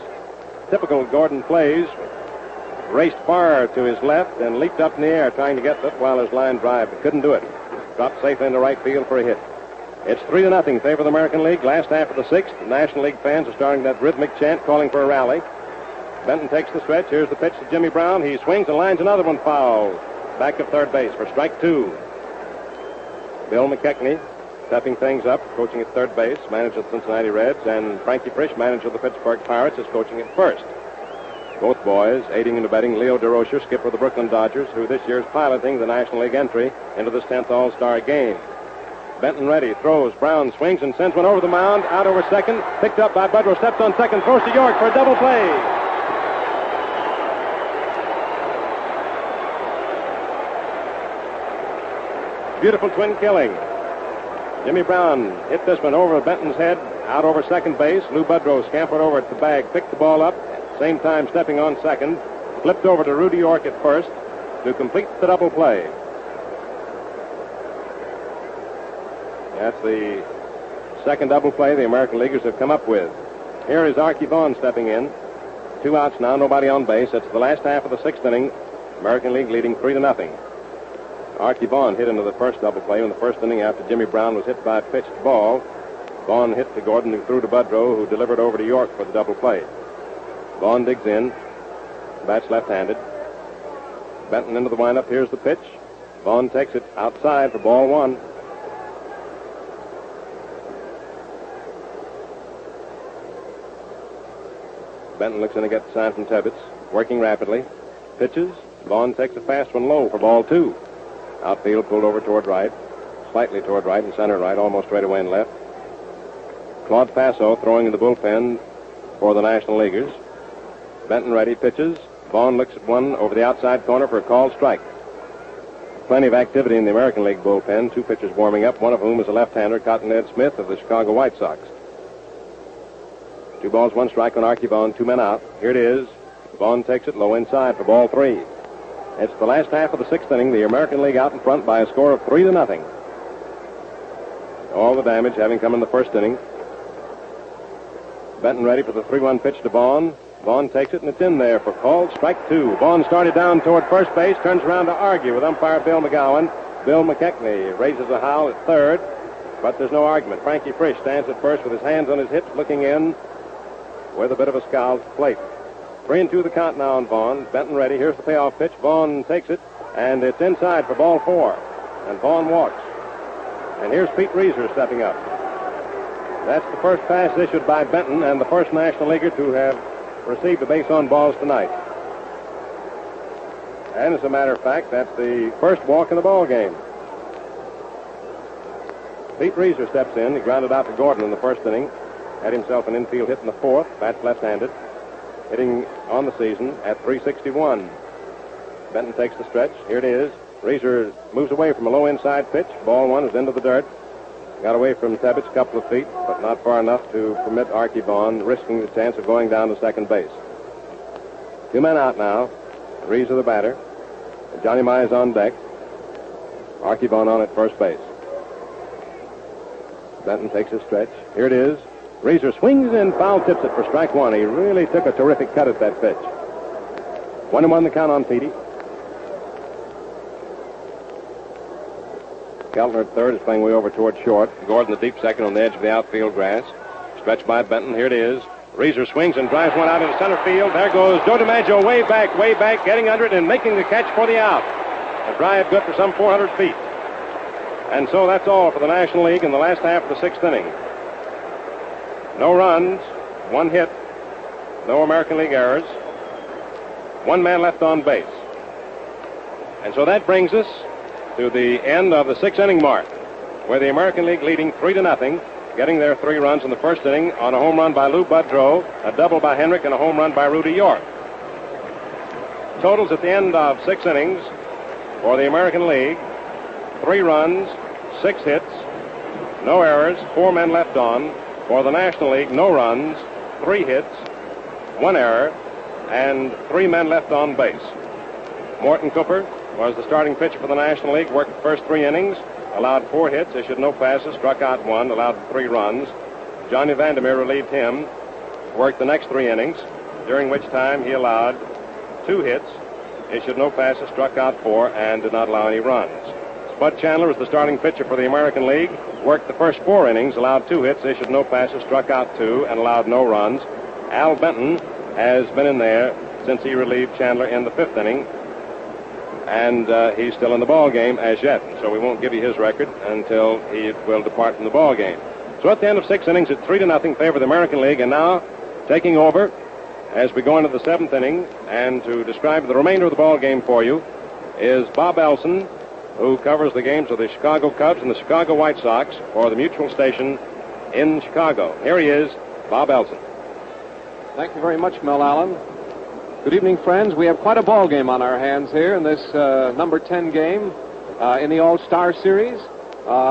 typical Gordon plays. Raced far to his left and leaped up in the air trying to get it while his line drive, but couldn't do it. Dropped safely into right field for a hit. It's 3-0 favor the American League. Last half of the 6th. The National League fans are starting that rhythmic chant calling for a rally. Benton takes the stretch. Here's the pitch to Jimmy Brown. He swings and lines another one foul. Back of third base for strike 2. Bill McKechnie stepping things up, coaching at third base, manager of the Cincinnati Reds, and Frankie Frisch, manager of the Pittsburgh Pirates, is coaching at first. Both boys aiding and abetting Leo DeRocher, skipper of the Brooklyn Dodgers, who this year is piloting the National League entry into this 10th All-Star game. Benton ready, throws, Brown swings and sends one over the mound, out over second, picked up by Budrow, steps on second, throws to York for a double play. Beautiful twin killing. Jimmy Brown hit this one over Benton's head, out over second base. Lou Budrow scampered over at the bag, picked the ball up, same time stepping on second, flipped over to Rudy York at first to complete the double play. That's the second double play the American Leaguers have come up with. Here is Archie Vaughn stepping in. 2 outs now, nobody on base. It's the last half of the 6th inning. American League leading 3-0. Archie Vaughn hit into the first double play in the first inning after Jimmy Brown was hit by a pitched ball. Vaughn hit to Gordon, who threw to Budrow, who delivered over to York for the double play. Vaughn digs in, bats left-handed. Benton into the windup. Here's the pitch. Vaughn takes it outside for ball 1. Benton looks in to get the sign from Tebbets, working rapidly. Pitches. Vaughn takes a fast one low for ball 2. Outfield pulled over toward right, slightly toward right and center right, almost straight away and left. Claude Passo throwing in the bullpen for the National Leaguers. Benton ready, pitches. Vaughn looks at one over the outside corner for a called strike. Plenty of activity in the American League bullpen. 2 pitchers warming up, one of whom is a left-hander, Cotton Ed Smith of the Chicago White Sox. 2 balls, 1 strike on Archie Vaughn, 2 men out. Here it is. Vaughn takes it low inside for ball 3. It's the last half of the 6th inning. The American League out in front by a score of 3-0. All the damage having come in the first inning. Benton ready for the 3-1 pitch to Vaughn. Vaughn takes it, and it's in there for called strike 2. Vaughn started down toward first base, turns around to argue with umpire Bill McGowan. Bill McKechnie raises a howl at third, but there's no argument. Frankie Frisch stands at first with his hands on his hips, looking in with a bit of a scowl to the plate. 3-2 the count now on Vaughn. Benton ready. Here's the payoff pitch. Vaughn takes it, and it's inside for ball 4. And Vaughn walks. And here's Pete Reiser stepping up. That's the first pass issued by Benton and the first National Leaguer to have received a base on balls tonight. And as a matter of fact, that's the first walk in the ball game. Pete Reiser steps in. He grounded out to Gordon in the first inning. Had himself an infield hit in the 4th. Bats left-handed. Hitting on the season at .361. Benton takes the stretch. Here it is. Reiser moves away from a low inside pitch. Ball 1 is into the dirt. Got away from Tebbets a couple of feet, but not far enough to permit Archie Vaughn risking the chance of going down to second base. 2 men out now. Reiser the batter. Johnny Mize on deck. Archie Vaughn on at first base. Benton takes his stretch. Here it is. Reiser swings in, foul tips it for strike 1. He really took a terrific cut at that pitch. 1-1 the count on Petey. Keltner at third is playing way over toward short. Gordon the deep second on the edge of the outfield grass. Stretched by Benton. Here it is. Reiser swings and drives one out into center field. There goes Joe DiMaggio way back, getting under it and making the catch for the out. A drive good for some 400 feet. And so that's all for the National League in the last half of the 6th inning. No runs, 1 hit, no American League errors, 1 man left on base. And so that brings us to the end of the 6th inning mark, where the American League leading 3-0, getting their 3 runs in the first inning on a home run by Lou Budrow, a double by Henrik, and a home run by Rudy York. Totals at the end of 6 innings for the American League: 3 runs, 6 hits, no errors, 4 men left on. For the National League, no runs, 3 hits, 1 error, and 3 men left on base. Mort Cooper was the starting pitcher for the National League, worked the first 3 innings, allowed 4 hits, issued no passes, struck out 1, allowed 3 runs. Johnny Vandermeer relieved him, worked the next 3 innings, during which time he allowed 2 hits, issued no passes, struck out 4, and did not allow any runs. Spud Chandler was the starting pitcher for the American League, worked the first 4 innings, allowed 2 hits, issued no passes, struck out 2, and allowed no runs. Al Benton has been in there since he relieved Chandler in the 5th inning, and he's still in the ball game as yet, so we won't give you his record until he will depart from the ball game. So at the end of 6 innings, it's 3-0 favor the American League, and now taking over as we go into the 7th inning, and to describe the remainder of the ball game for you is Bob Elson, who covers the games of the Chicago Cubs and the Chicago White Sox for the Mutual Station in Chicago. Here he is, Bob Elson. Thank you very much, Mel Allen. Good evening, friends. We have quite a ball game on our hands here in this number 10 game in the All-Star Series,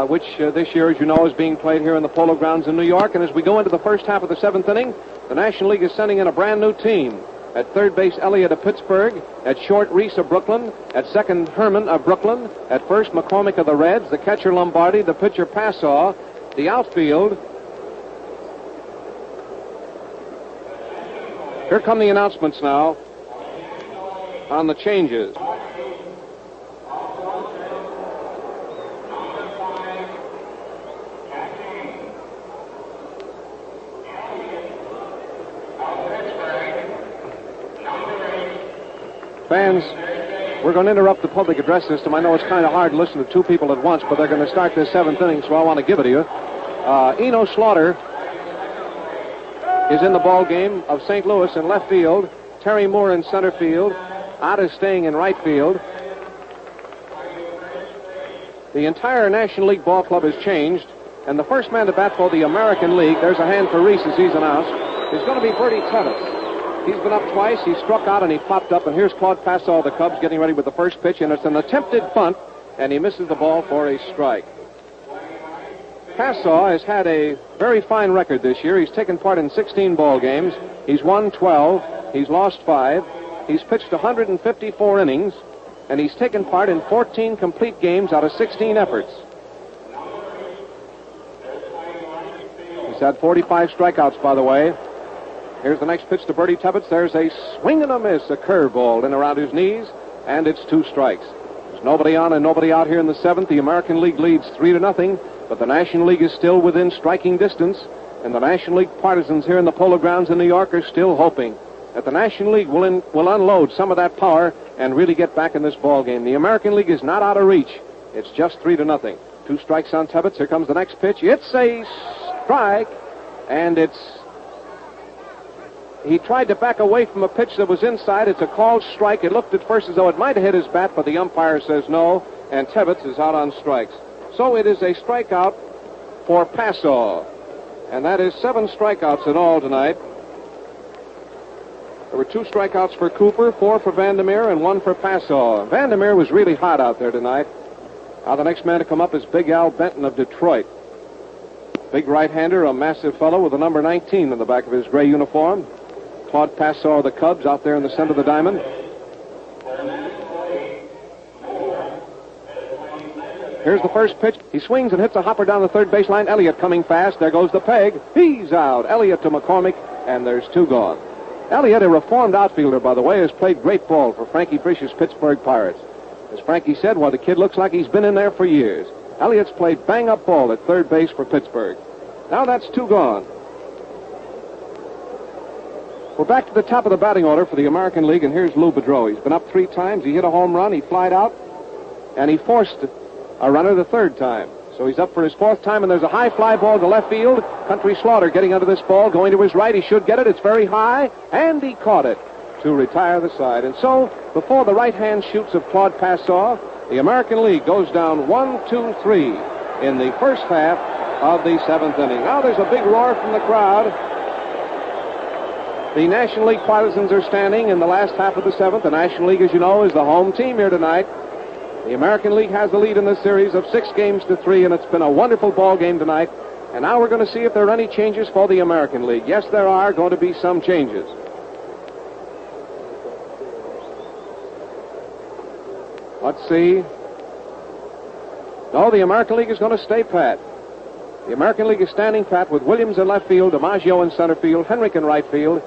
which this year, as you know, is being played here in the Polo Grounds in New York. And as we go into the first half of the 7th inning, the National League is sending in a brand new team. At third base, Elliott of Pittsburgh. At short, Reese of Brooklyn. At second, Herman of Brooklyn. At first, McCormick of the Reds. The catcher, Lombardi. The pitcher, Passaw. The outfield. Here come the announcements now on the changes. Fans, we're going to interrupt the public address system. I know it's kind of hard to listen to 2 people at once, but they're going to start this 7th inning, so I want to give it to you. Eno Slaughter is in the ball game of St. Louis in left field. Terry Moore in center field. Ott is staying in right field. The entire National League ball club has changed, and the first man to bat for the American League, there's a hand for Reese as he's announced, is going to be Bertie Tevis. He's been up twice. He struck out and he popped up. And here's Claude Passaw of the Cubs getting ready with the first pitch. And it's an attempted bunt, and he misses the ball for a strike. Passaw has had a very fine record this year. He's taken part in 16 ball games. He's won 12. He's lost 5. He's pitched 154 innings, and he's taken part in 14 complete games out of 16 efforts. He's had 45 strikeouts, by the way. Here's the next pitch to Bertie Tebbets. There's a swing and a miss, a curveball in around his knees, and it's 2 strikes. There's nobody on and nobody out here in the 7th. The American League leads 3-0, but the National League is still within striking distance, and the National League partisans here in the Polo Grounds in New York are still hoping that the National League will unload some of that power and really get back in this ball game. The American League is not out of reach. It's just 3-0. 2 strikes on Tebbets. Here comes the next pitch. It's a strike, and he tried to back away from a pitch that was inside. It's a called strike. It looked at first as though it might have hit his bat, but the umpire says no, and Tebbets is out on strikes. So it is a strikeout for Passaw, and that is 7 strikeouts in all tonight. There were 2 strikeouts for Cooper, 4 for Vandermeer, and 1 for Passaw. Vandermeer was really hot out there tonight. Now the next man to come up is Big Al Benton of Detroit. Big right-hander, a massive fellow with the number 19 on the back of his gray uniform. Claude Passaw of the Cubs out there in the center of the diamond. Here's the first pitch. He swings and hits a hopper down the third baseline. Elliott coming fast. There goes the peg. He's out. Elliott to McCormick, and there's 2 gone. Elliott, a reformed outfielder, by the way, has played great ball for Frankie Frisch's Pittsburgh Pirates. As Frankie said, well, the kid looks like he's been in there for years. Elliott's played bang-up ball at third base for Pittsburgh. Now that's 2 gone. We're back to the top of the batting order for the American League, and here's Lou Boudreau. He's been up 3 times. He hit a home run. He flied out, and he forced a runner the 3rd time. So he's up for his 4th time, and there's a high fly ball to left field. Country Slaughter getting under this ball, going to his right. He should get it. It's very high, and he caught it to retire the side. And so, before the right-hand shoots of Claude Passaw, the American League goes down 1-2-3 in the first half of the 7th inning. Now there's a big roar from the crowd. The National League partisans are standing in the last half of the 7th. The National League, as you know, is the home team here tonight. The American League has the lead in this series of 6-3, and it's been a wonderful ball game tonight. And now we're going to see if there are any changes for the American League. Yes, there are going to be some changes. Let's see. No, the American League is going to stay pat. The American League is standing pat with Williams in left field, DiMaggio in center field, Henrik in right field,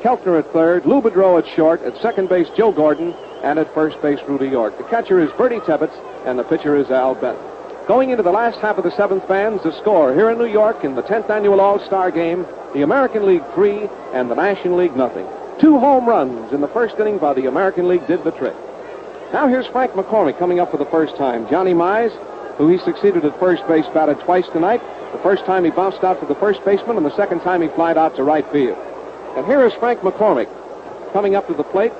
Keltner at third, Lou Boudreau at short, at second base Joe Gordon, and at first base Rudy York. The catcher is Bertie Tebbets, and the pitcher is Al Benton. Going into the last half of the seventh, fans, the score here in New York in the 10th annual All-Star Game, the American League 3 and the National League nothing. 2 home runs in the first inning by the American League did the trick. Now here's Frank McCormick coming up for the first time. Johnny Mize, who he succeeded at first base, batted twice tonight. The first time he bounced out to the first baseman, and the second time he flied out to right field. And here is Frank McCormick coming up to the plate.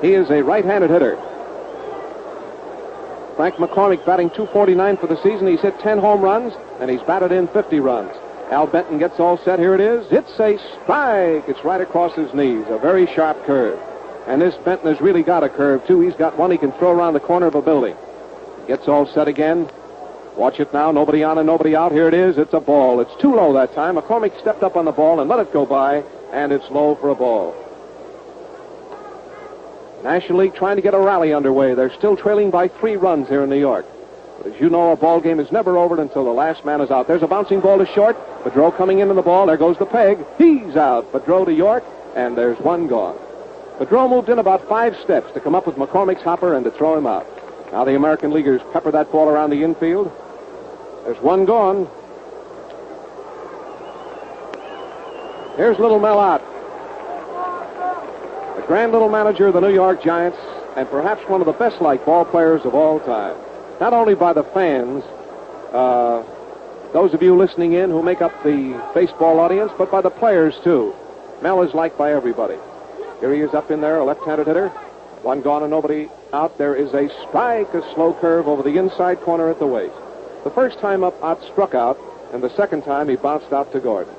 He is a right-handed hitter. Frank McCormick batting .249 for the season. He's hit 10 home runs, and he's batted in 50 runs. Al Benton gets all set. Here it is. It's a strike. It's right across his knees. A very sharp curve. And this Benton has really got a curve, too. He's got one he can throw around the corner of a building. Gets all set again. Watch it now. Nobody on and nobody out. Here it is. It's a ball. It's too low that time. McCormick stepped up on the ball and let it go by, and it's low for a ball. National League trying to get a rally underway. They're still trailing by 3 runs here in New York. But as you know, a ball game is never over until the last man is out. There's a bouncing ball to short. Boudreau coming into the ball. There goes the peg. He's out. Boudreau to York, and there's one gone. Boudreau moved in about 5 steps to come up with McCormick's hopper and to throw him out. Now the American Leaguers pepper that ball around the infield. There's one gone. Here's Little Mel out. The grand little manager of the New York Giants, and perhaps one of the best-liked ball players of all time. Not only by the fans, those of you listening in who make up the baseball audience, but by the players, too. Mel is liked by everybody. Here he is up in there, a left-handed hitter. One gone and nobody out. There is a strike, a slow curve over the inside corner at the waist. The first time up, Ott struck out, and the second time he bounced out to Gordon.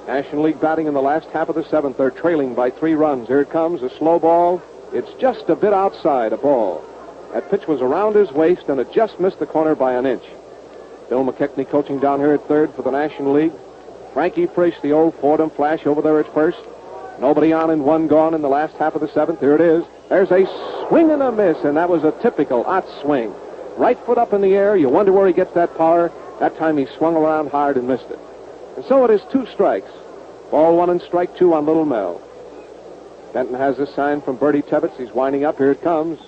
National League batting in the last half of the seventh. They're trailing by 3 runs. Here it comes, a slow ball. It's just a bit outside, a ball. That pitch was around his waist, and it just missed the corner by an inch. Bill McKechnie coaching down here at third for the National League. Frankie Frisch, the old Fordham Flash, over there at first. Nobody on and one gone in the last half of the seventh. Here it is. There's a swing and a miss, and that was a typical Ott swing. Right foot up in the air. You wonder where he gets that power. That time he swung around hard and missed it. And so it is 2 strikes. Ball 1 and strike 2 on Little Mel. Benton has this sign from Bertie Tebbets. He's winding up. Here it comes.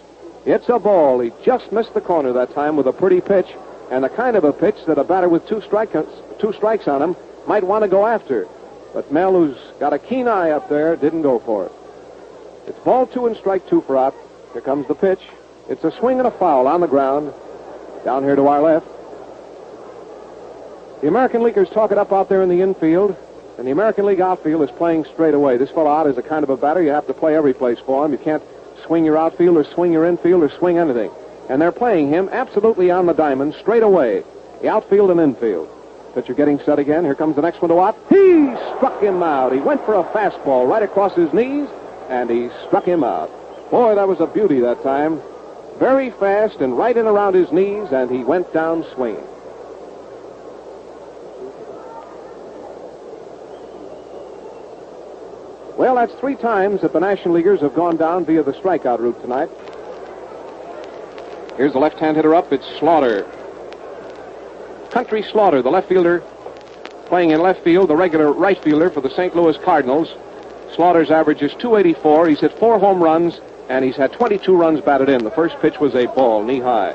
It's a ball. He just missed the corner that time with a pretty pitch, and the kind of a pitch that a batter with 2 strikes on him might want to go after. But Mel, who's got a keen eye up there, didn't go for it. It's ball 2 and strike 2 for Ott. Here comes the pitch. It's a swing and a foul on the ground. Down here to our left. The American Leaguers talk it up out there in the infield, and the American League outfield is playing straight away. This fellow Ott is a kind of a batter. You have to play every place for him. You can't swing your outfield or swing your infield or swing anything. And they're playing him absolutely on the diamond straight away. The outfield and infield. Pitcher getting set again. Here comes the next one to Ott. He struck him out. He went for a fastball right across his knees, and he struck him out. Boy, that was a beauty that time. Very fast and right in around his knees, and he went down swinging. Well, that's 3 times that the National Leaguers have gone down via the strikeout route tonight. Here's the left-hand hitter up. It's Slaughter. Country Slaughter, the left fielder, playing in left field, the regular right fielder for the St. Louis Cardinals. Slaughter's average is .284. He's hit 4 home runs, and he's had 22 runs batted in. The first pitch was a ball, knee-high.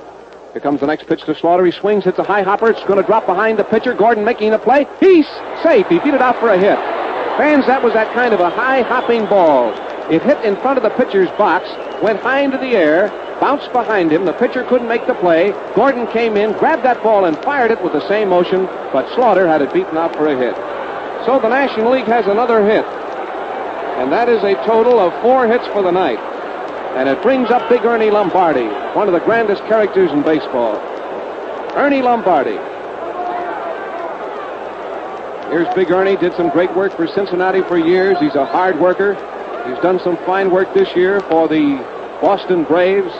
Here comes the next pitch to Slaughter. He swings, hits a high hopper. It's going to drop behind the pitcher. Gordon making the play. He's safe. He beat it out for a hit. Fans, that was that kind of a high-hopping ball. It hit in front of the pitcher's box, went high into the air, bounced behind him. The pitcher couldn't make the play. Gordon came in, grabbed that ball, and fired it with the same motion, but Slaughter had it beaten out for a hit. So the National League has another hit, and that is a total of 4 hits for the night. And it brings up Big Ernie Lombardi, one of the grandest characters in baseball. Ernie Lombardi. Here's Big Ernie, did some great work for Cincinnati for years. He's a hard worker. He's done some fine work this year for the Boston Braves.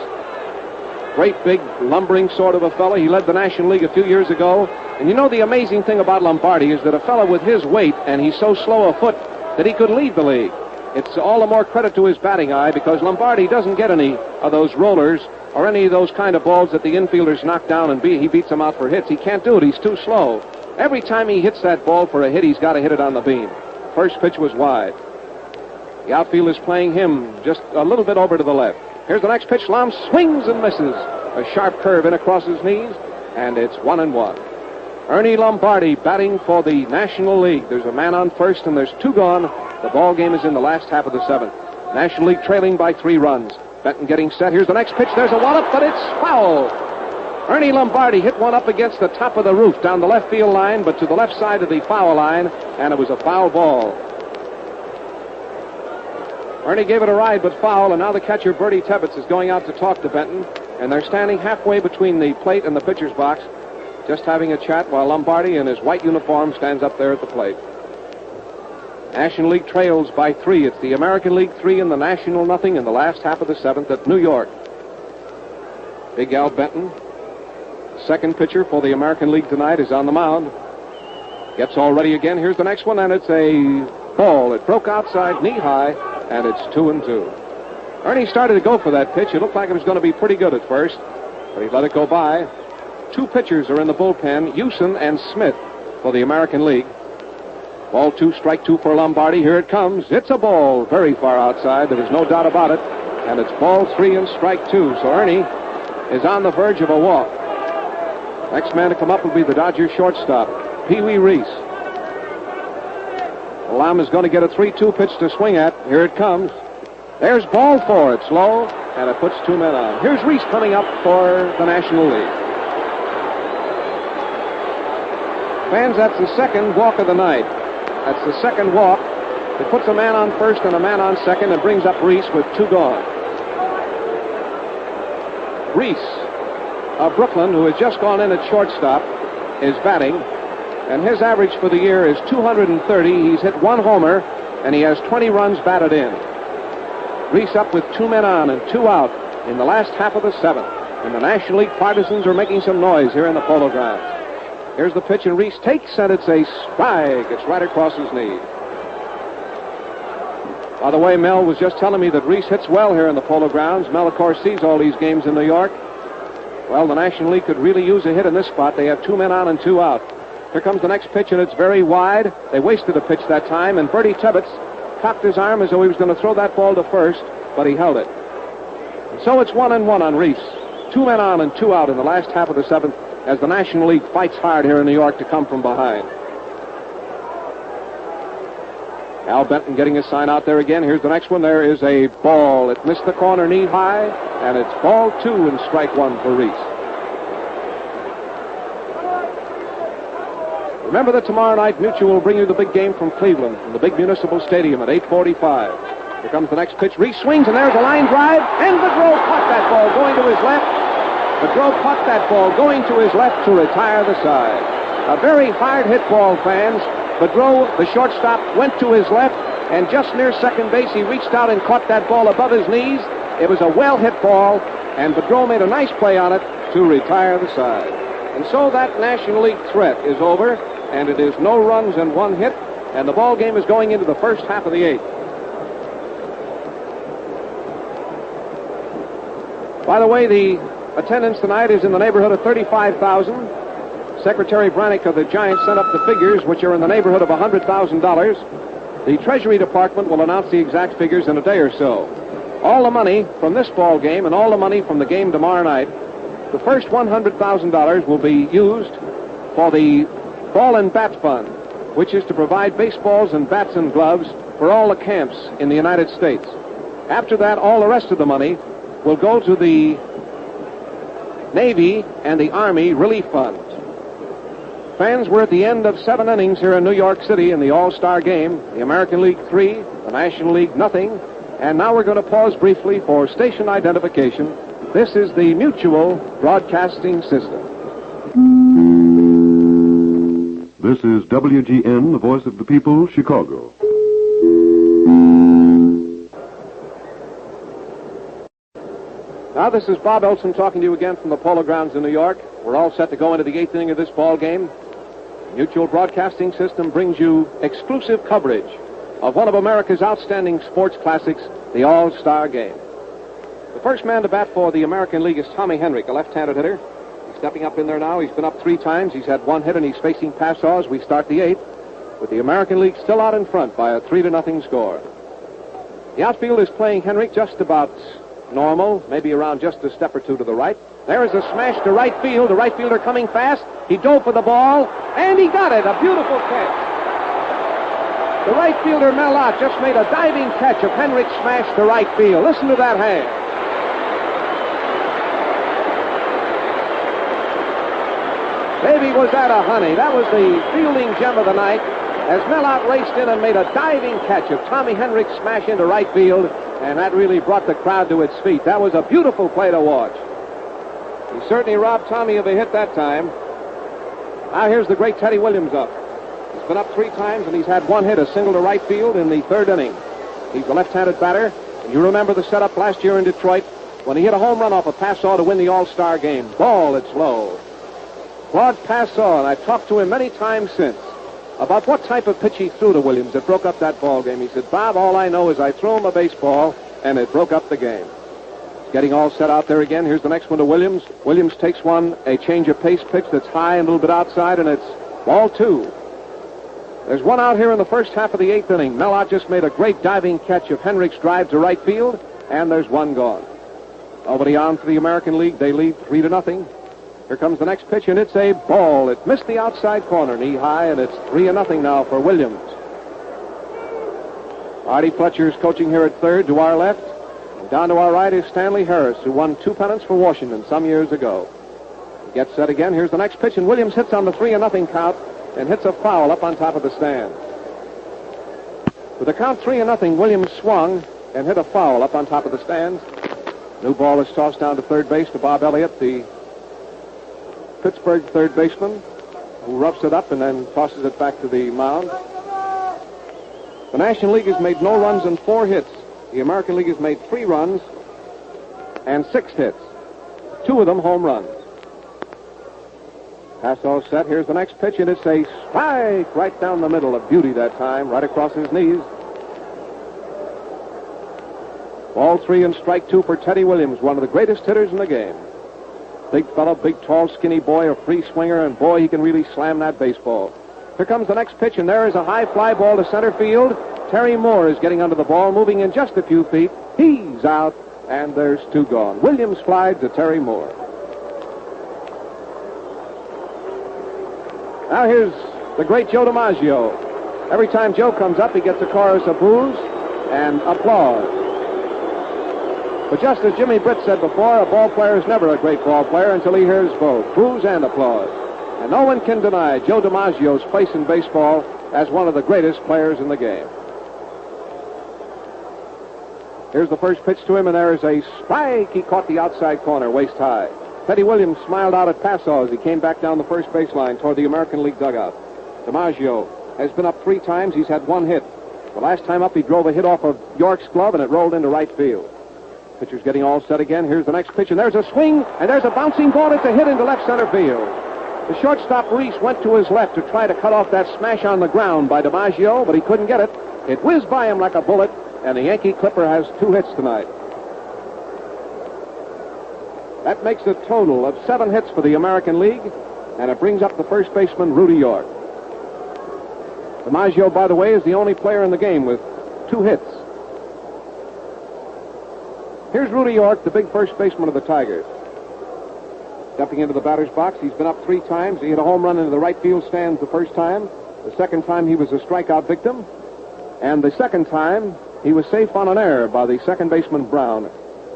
great big lumbering sort of a fellow. He led the National League a few years ago. And you know the amazing thing about Lombardi is that a fellow with his weight, and he's so slow a foot, that he could lead the league. It's all the more credit to his batting eye because Lombardi doesn't get any of those rollers or any of those kind of balls that the infielders knock down and he beats them out for hits. He can't do it. He's too slow. Every time he hits that ball for a hit, he's got to hit it on the beam. First pitch was wide. The outfield is playing him just a little bit over to the left. Here's the next pitch. Lom swings and misses. A sharp curve in across his knees, and it's 1-1. Ernie Lombardi batting for the National League. There's a man on first, and there's 2 gone. The ball game is in the last half of the 7th. National League trailing by 3 runs. Benton getting set. Here's the next pitch. There's a wallop, but it's foul. Ernie Lombardi hit one up against the top of the roof down the left field line, but to the left side of the foul line, and it was a foul ball. Ernie gave it a ride, but foul, and now the catcher, Bertie Tebbets, is going out to talk to Benton, and they're standing halfway between the plate and the pitcher's box, just having a chat while Lombardi in his white uniform stands up there at the plate. National League trails by 3. It's the American League 3 and the National nothing in the last half of the 7th at New York. Big Al Benton, second pitcher for the American League tonight, is on the mound. Gets all ready again. Here's the next one, and it's a ball. It broke outside knee high, and it's 2-2. Ernie started to go for that pitch. It looked like it was going to be pretty good at first, but he let it go by. 2 pitchers are in the bullpen, Houston and Smith for the American League. Ball 2, strike 2 for Lombardi. Here it comes. It's a ball very far outside. There is no doubt about it. And it's ball 3 and strike 2. So Ernie is on the verge of a walk. Next man to come up will be the Dodgers shortstop, Pee Wee Reese. Lam is going to get a 3-2 pitch to swing at. Here it comes. There's ball 4. It's low, and it puts 2 men on. Here's Reese coming up for the National League. Fans, that's the second walk of the night. That's the second walk. It puts a man on first and a man on second and brings up Reese with 2 gone. Reese of Brooklyn, who has just gone in at shortstop, is batting, and his average for the year is 230. He's hit 1 homer, and he has 20 runs batted in. Reese up with 2 men on and 2 out in the last half of the 7th, and the National League partisans are making some noise here in the Polo Grounds. Here's the pitch, and Reese takes, and it's a strike. It's right across his knee. By the way, Mel was just telling me that Reese hits well here in the Polo Grounds. Mel, of course, sees all these games in New York. Well, the National League could really use a hit in this spot. They have 2 men on and 2 out. Here comes the next pitch, and it's very wide. They wasted a pitch that time, and Bertie Tebbets cocked his arm as though he was going to throw that ball to first, but he held it. And so it's 1-1 on Reese. 2 men on and 2 out in the last half of the 7th as the National League fights hard here in New York to come from behind. Al Benton getting his sign out there again. Here's the next one. There is a ball. It missed the corner knee high, and it's ball 2 and strike 1 for Reese. Remember that tomorrow night Mutual will bring you the big game from Cleveland, from the big municipal stadium at 8:45. Here comes the next pitch. Reese swings, and there's a line drive, and Bedreau caught that ball going to his left. Bedreau caught that ball going to his left to retire the side. A very hard hit ball, fans. Bedreau, the shortstop, went to his left, and just near second base, he reached out and caught that ball above his knees. It was a well-hit ball, and Bedreau made a nice play on it to retire the side. And so that National League threat is over, and it is no runs and 1 hit, and the ball game is going into the first half of the 8th. By the way, the attendance tonight is in the neighborhood of 35,000. Secretary Brannick of the Giants sent up the figures, which are in the neighborhood of $100,000. The Treasury Department will announce the exact figures in a day or so. All the money from this ball game and all the money from the game tomorrow night, the first $100,000 will be used for the Ball and Bat Fund, which is to provide baseballs and bats and gloves for all the camps in the United States. After that, all the rest of the money will go to the Navy and the Army Relief Fund. Fans, we're at the end of 7 innings here in New York City in the All-Star Game. The American League 3, the National League nothing. And now we're going to pause briefly for station identification. This is the Mutual Broadcasting System. This is WGN, the voice of the people, Chicago. Now, this is Bob Elson talking to you again from the Polo Grounds in New York. We're all set to go into the 8th inning of this ball game. Mutual Broadcasting System brings you exclusive coverage of one of America's outstanding sports classics, the All-Star Game. The first man to bat for the American League is Tommy Henrich, a left-handed hitter. He's stepping up in there now. He's been up 3 times. He's had 1 hit, and he's facing Passau as we start the 8th, with the American League still out in front by a 3-0 score. The outfield is playing Henrich just about normal, maybe around just a step or 2 to the right. There is a smash to right field. The right fielder coming fast. He dove for the ball, and he got it. A beautiful catch. The right fielder, Melot, just made a diving catch of Henrich's smash to right field. Listen to that hand. Baby, was that a honey. That was the fielding gem of the night as Melot raced in and made a diving catch of Tommy Henrich's smash into right field, and that really brought the crowd to its feet. That was a beautiful play to watch. He certainly robbed Tommy of a hit that time. Now here's the great Teddy Williams up. He's been up 3 times, and he's had 1 hit, a single to right field in the 3rd inning. He's a left-handed batter. And you remember the setup last year in Detroit when he hit a home run off a Passau to win the All-Star Game. Ball, it's low. Claude Passau, and I've talked to him many times since about what type of pitch he threw to Williams that broke up that ball game. He said, Bob, all I know is I threw him a baseball, and it broke up the game. He's getting all set out there again. Here's the next one to Williams. Williams takes one, a change of pace pitch that's high and a little bit outside, and it's ball 2. There's 1 out here in the first half of the 8th inning. Melot just made a great diving catch of Henrich's drive to right field, and there's 1 gone. Nobody on for the American League. They lead 3-0. Here comes the next pitch, and it's a ball. It missed the outside corner, knee high, and it's 3-0 now for Williams. Artie Fletcher is coaching here at third to our left. And down to our right is Stanley Harris, who won 2 pennants for Washington some years ago. He gets set again. Here's the next pitch, and Williams hits on the 3-0 count and hits a foul up on top of the stand. With the count 3-0, Williams swung and hit a foul up on top of the stands. New ball is tossed down to third base to Bob Elliott, the Pittsburgh third baseman, who roughs it up and then tosses it back to the mound. The National League has made no runs and 4 hits. The American League has made 3 runs and 6 hits. 2 of them home runs. Passau set. Here's the next pitch, and it's a strike right down the middle. A beauty that time, right across his knees. Ball 3 and strike 2 for Teddy Williams, one of the greatest hitters in the game. Big fellow, big, tall, skinny boy, a free swinger, and boy, he can really slam that baseball. Here comes the next pitch, and there is a high fly ball to center field. Terry Moore is getting under the ball, moving in just a few feet. He's out, and there's 2 gone. Williams flied to Terry Moore. Now here's the great Joe DiMaggio. Every time Joe comes up, he gets a chorus of boos and applause. But just as Jimmy Britt said before, a ball player is never a great ball player until he hears both boos and applause. And no one can deny Joe DiMaggio's place in baseball as one of the greatest players in the game. Here's the first pitch to him, and there is a strike. He caught the outside corner, waist high. Teddy Williams smiled out at Passau as he came back down the first baseline toward the American League dugout. DiMaggio has been up 3 times. He's had 1 hit. The last time up, he drove a hit off of York's glove, and it rolled into right field. Pitcher's getting all set again. Here's the next pitch, and there's a swing, and there's a bouncing ball. It's a hit into left center field. The shortstop, Reese, went to his left to try to cut off that smash on the ground by DiMaggio, but he couldn't get it. It whizzed by him like a bullet, and the Yankee Clipper has 2 hits tonight. That makes a total of 7 hits for the American League, and it brings up the first baseman, Rudy York. DiMaggio, by the way, is the only player in the game with 2 hits. Here's Rudy York, the big first baseman of the Tigers. Stepping into the batter's box, he's been up 3 times. He hit a home run into the right field stands the first time. The second time, he was a strikeout victim. And the second time, he was safe on an error by the second baseman, Brown.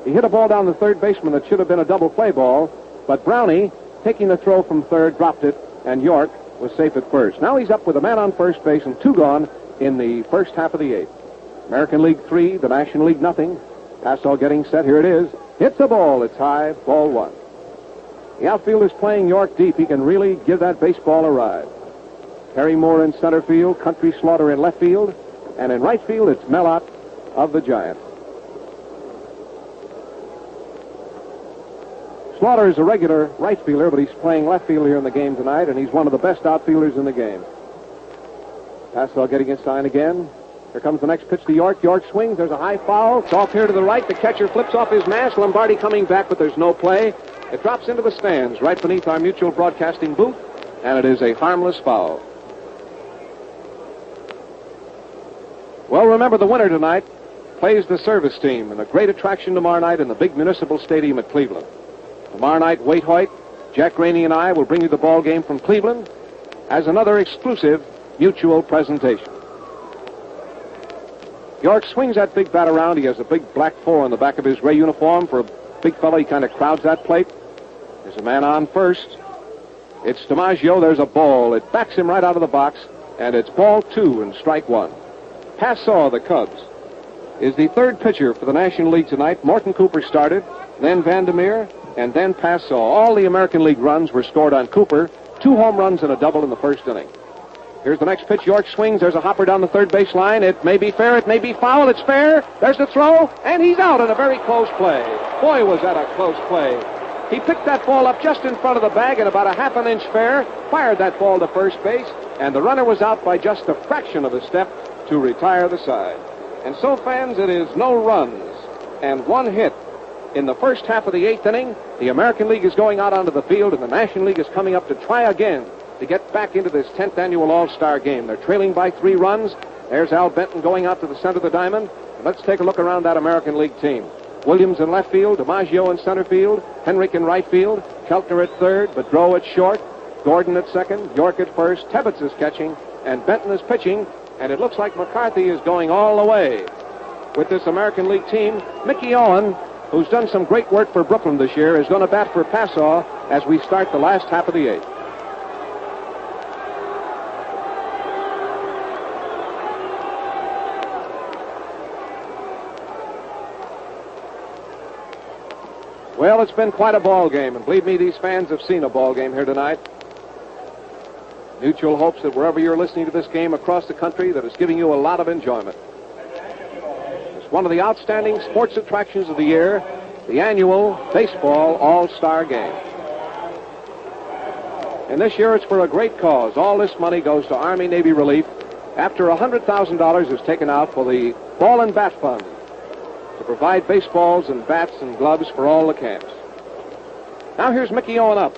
He hit a ball down the third baseman that should have been a double play ball, but Brownie, taking the throw from third, dropped it, and York was safe at first. Now he's up with a man on first base and 2 gone in the first half of the 8th. American League 3, the National League nothing. Passau getting set. Here it is. Hits a ball. It's high. Ball 1. The outfield is playing York deep. He can really give that baseball a ride. Terry Moore in center field. Country Slaughter in left field. And in right field, it's Melot of the Giants. Slaughter is a regular right fielder, but he's playing left field here in the game tonight, and he's one of the best outfielders in the game. Pascal getting his sign again. Here comes the next pitch to York. York swings. There's a high foul. It's off here to the right. The catcher flips off his mask. Lombardi coming back, but there's no play. It drops into the stands right beneath our Mutual Broadcasting booth, and it is a harmless foul. Well, remember, the winner tonight plays the service team, and a great attraction tomorrow night in the big municipal stadium at Cleveland. Tomorrow night, Wade Hoyt, Jack Rainey, and I will bring you the ball game from Cleveland as another exclusive Mutual presentation. York swings that big bat around. He has a big black 4 on the back of his gray uniform. For a big fellow, he kind of crowds that plate. There's a man on first. It's DiMaggio. There's a ball. It backs him right out of the box, and it's ball 2 and strike 1. Passaw, the Cubs, is the third pitcher for the National League tonight. Morton Cooper started, then Vandermeer, and then Passaw. All the American League runs were scored on Cooper. 2 home runs and a double in the first inning. Here's the next pitch. York swings. There's a hopper down the third base line. It may be fair. It may be foul. It's fair. There's the throw, and he's out in a very close play. Boy, was that a close play. He picked that ball up just in front of the bag at about a half an inch fair, fired that ball to first base, and the runner was out by just a fraction of a step to retire the side. And so, fans, it is no runs and 1 hit in the first half of the 8th inning. The American League is going out onto the field, and the National League is coming up to try again to get back into this 10th annual All-Star game. They're trailing by 3 runs. There's Al Benton going out to the center of the diamond. And let's take a look around that American League team. Williams in left field, DiMaggio in center field, Henrik in right field, Keltner at third, Bedreau at short, Gordon at second, York at first, Tebbets is catching, and Benton is pitching, and it looks like McCarthy is going all the way with this American League team. Mickey Owen, who's done some great work for Brooklyn this year, is going to bat for Passaw as we start the last half of the 8th. Well, it's been quite a ball game, and believe me, these fans have seen a ball game here tonight. Mutual hopes that wherever you're listening to this game across the country, that it's giving you a lot of enjoyment. It's one of the outstanding sports attractions of the year, the annual Baseball All-Star Game. And this year it's for a great cause. All this money goes to Army-Navy relief after $100,000 is taken out for the Ball and Bat Fund to provide baseballs and bats and gloves for all the camps. Now here's Mickey Owen up.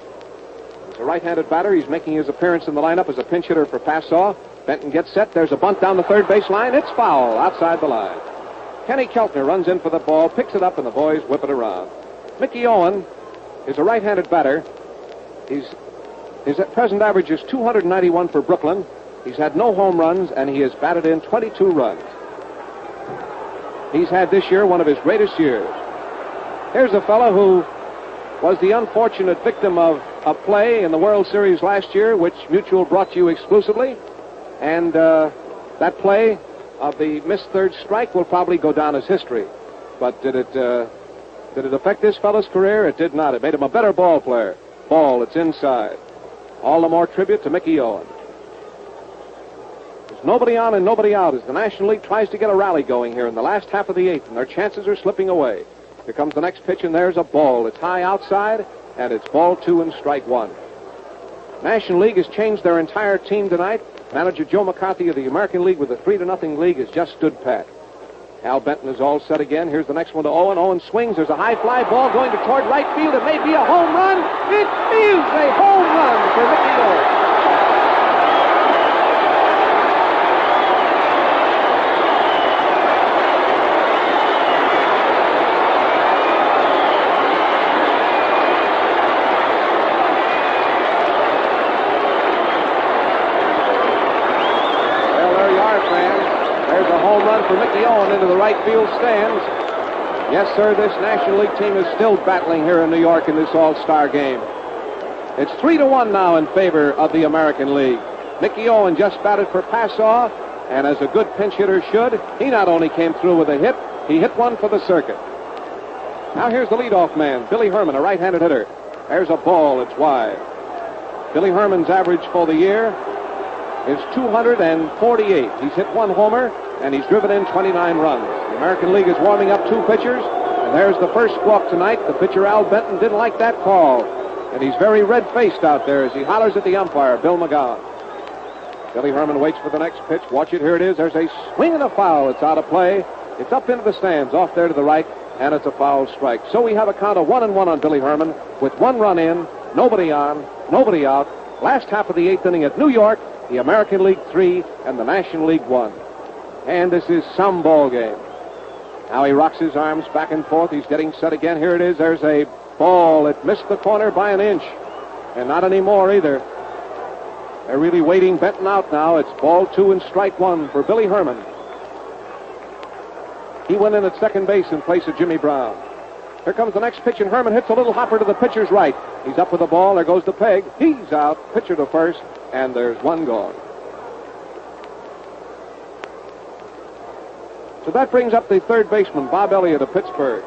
He's a right-handed batter. He's making his appearance in the lineup as a pinch hitter for Passaw. Benton gets set. There's a bunt down the third base line. It's foul outside the line. Kenny Keltner runs in for the ball, picks it up, and the boys whip it around. Mickey Owen is a right-handed batter. His present average is 291 for Brooklyn. He's had no home runs, and he has batted in 22 runs. He's had this year one of his greatest years. Here's a fellow who was the unfortunate victim of a play in the World Series last year, which Mutual brought to you exclusively. And that play of the missed third strike will probably go down as history. But did it affect this fellow's career? It did not. It made him a better ball player. Ball, it's inside. All the more tribute to Mickey Owen. There's nobody on and nobody out as the National League tries to get a rally going here in the last half of the 8th, and their chances are slipping away. Here comes the next pitch, and there's a ball. It's high outside, and it's ball 2 and strike 1. National League has changed their entire team tonight. Manager Joe McCarthy of the American League with a 3-0 lead has just stood pat. Al Benton is all set again. Here's the next one to Owen. Owen swings. There's a high fly ball going toward right field. It may be a home run. It is a home run for Mickey Owen. For Mickey Owen into the right field stands. Yes, sir, this National League team is still battling here in New York in this All-Star game. It's 3-1 now in favor of the American League. Mickey Owen just batted for Passaw, and as a good pinch hitter should, he not only came through with a hit, he hit one for the circuit. Now here's the leadoff man, Billy Herman, a right-handed hitter. There's a ball, it's wide. Billy Herman's average for the year is 248. He's hit 1 homer, and he's driven in 29 runs. The American League is warming up 2 pitchers. And there's the first walk tonight. The pitcher, Al Benton, didn't like that call. And he's very red-faced out there as he hollers at the umpire, Bill McGowan. Billy Herman waits for the next pitch. Watch it. Here it is. There's a swing and a foul. It's out of play. It's up into the stands, off there to the right, and it's a foul strike. So we have a count of 1-1 on Billy Herman with 1 run in, nobody on, nobody out. Last half of the 8th inning at New York, the American League 3 and the National League 1. And this is some ball game. Now he rocks his arms back and forth. He's getting set again. Here it is. There's a ball. It missed the corner by an inch. And not anymore either. They're really waiting Benton out now. It's ball 2 and strike 1 for Billy Herman. He went in at second base in place of Jimmy Brown. Here comes the next pitch, and Herman hits a little hopper to the pitcher's right. He's up with the ball. There goes the peg. He's out. Pitcher to first, and there's 1 gone. So that brings up the third baseman, Bob Elliott of Pittsburgh.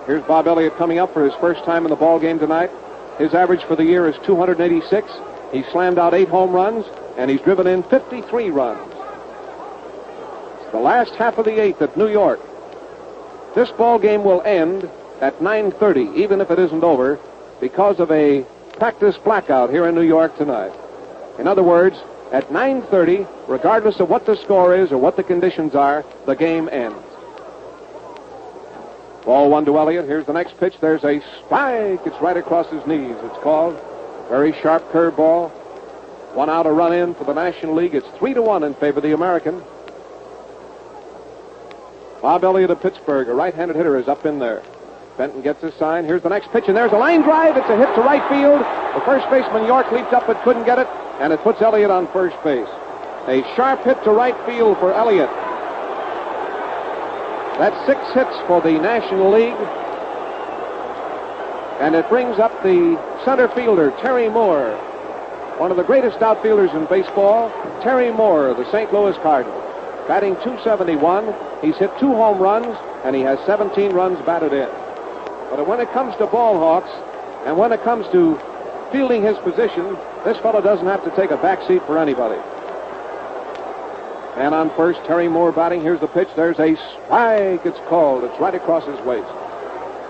Here's Bob Elliott coming up for his first time in the ball game tonight. His average for the year is 286. He slammed out 8 home runs, and he's driven in 53 runs. It's the last half of the 8th at New York. This ball game will end at 9:30, even if it isn't over, because of a practice blackout here in New York tonight. In other words, at 9:30, regardless of what the score is or what the conditions are, the game ends. Ball 1 to Elliott. Here's the next pitch. There's a spike. It's right across his knees. It's called. Very sharp curveball. 1 out, a run in for the National League. It's 3-1 in favor of the American. Bob Elliott of Pittsburgh, a right-handed hitter, is up in there. Benton gets his sign. Here's the next pitch, and there's a line drive. It's a hit to right field. The first baseman, York, leaped up but couldn't get it, and it puts Elliott on first base. A sharp hit to right field for Elliott. That's 6 hits for the National League. And it brings up the center fielder, Terry Moore, one of the greatest outfielders in baseball, Terry Moore of the St. Louis Cardinals. Batting .271, he's hit 2 home runs, and he has 17 runs batted in. But when it comes to ball hawks, and when it comes to fielding his position, this fellow doesn't have to take a back seat for anybody. Man on first, Terry Moore batting. Here's the pitch. There's a strike. It's called. It's right across his waist.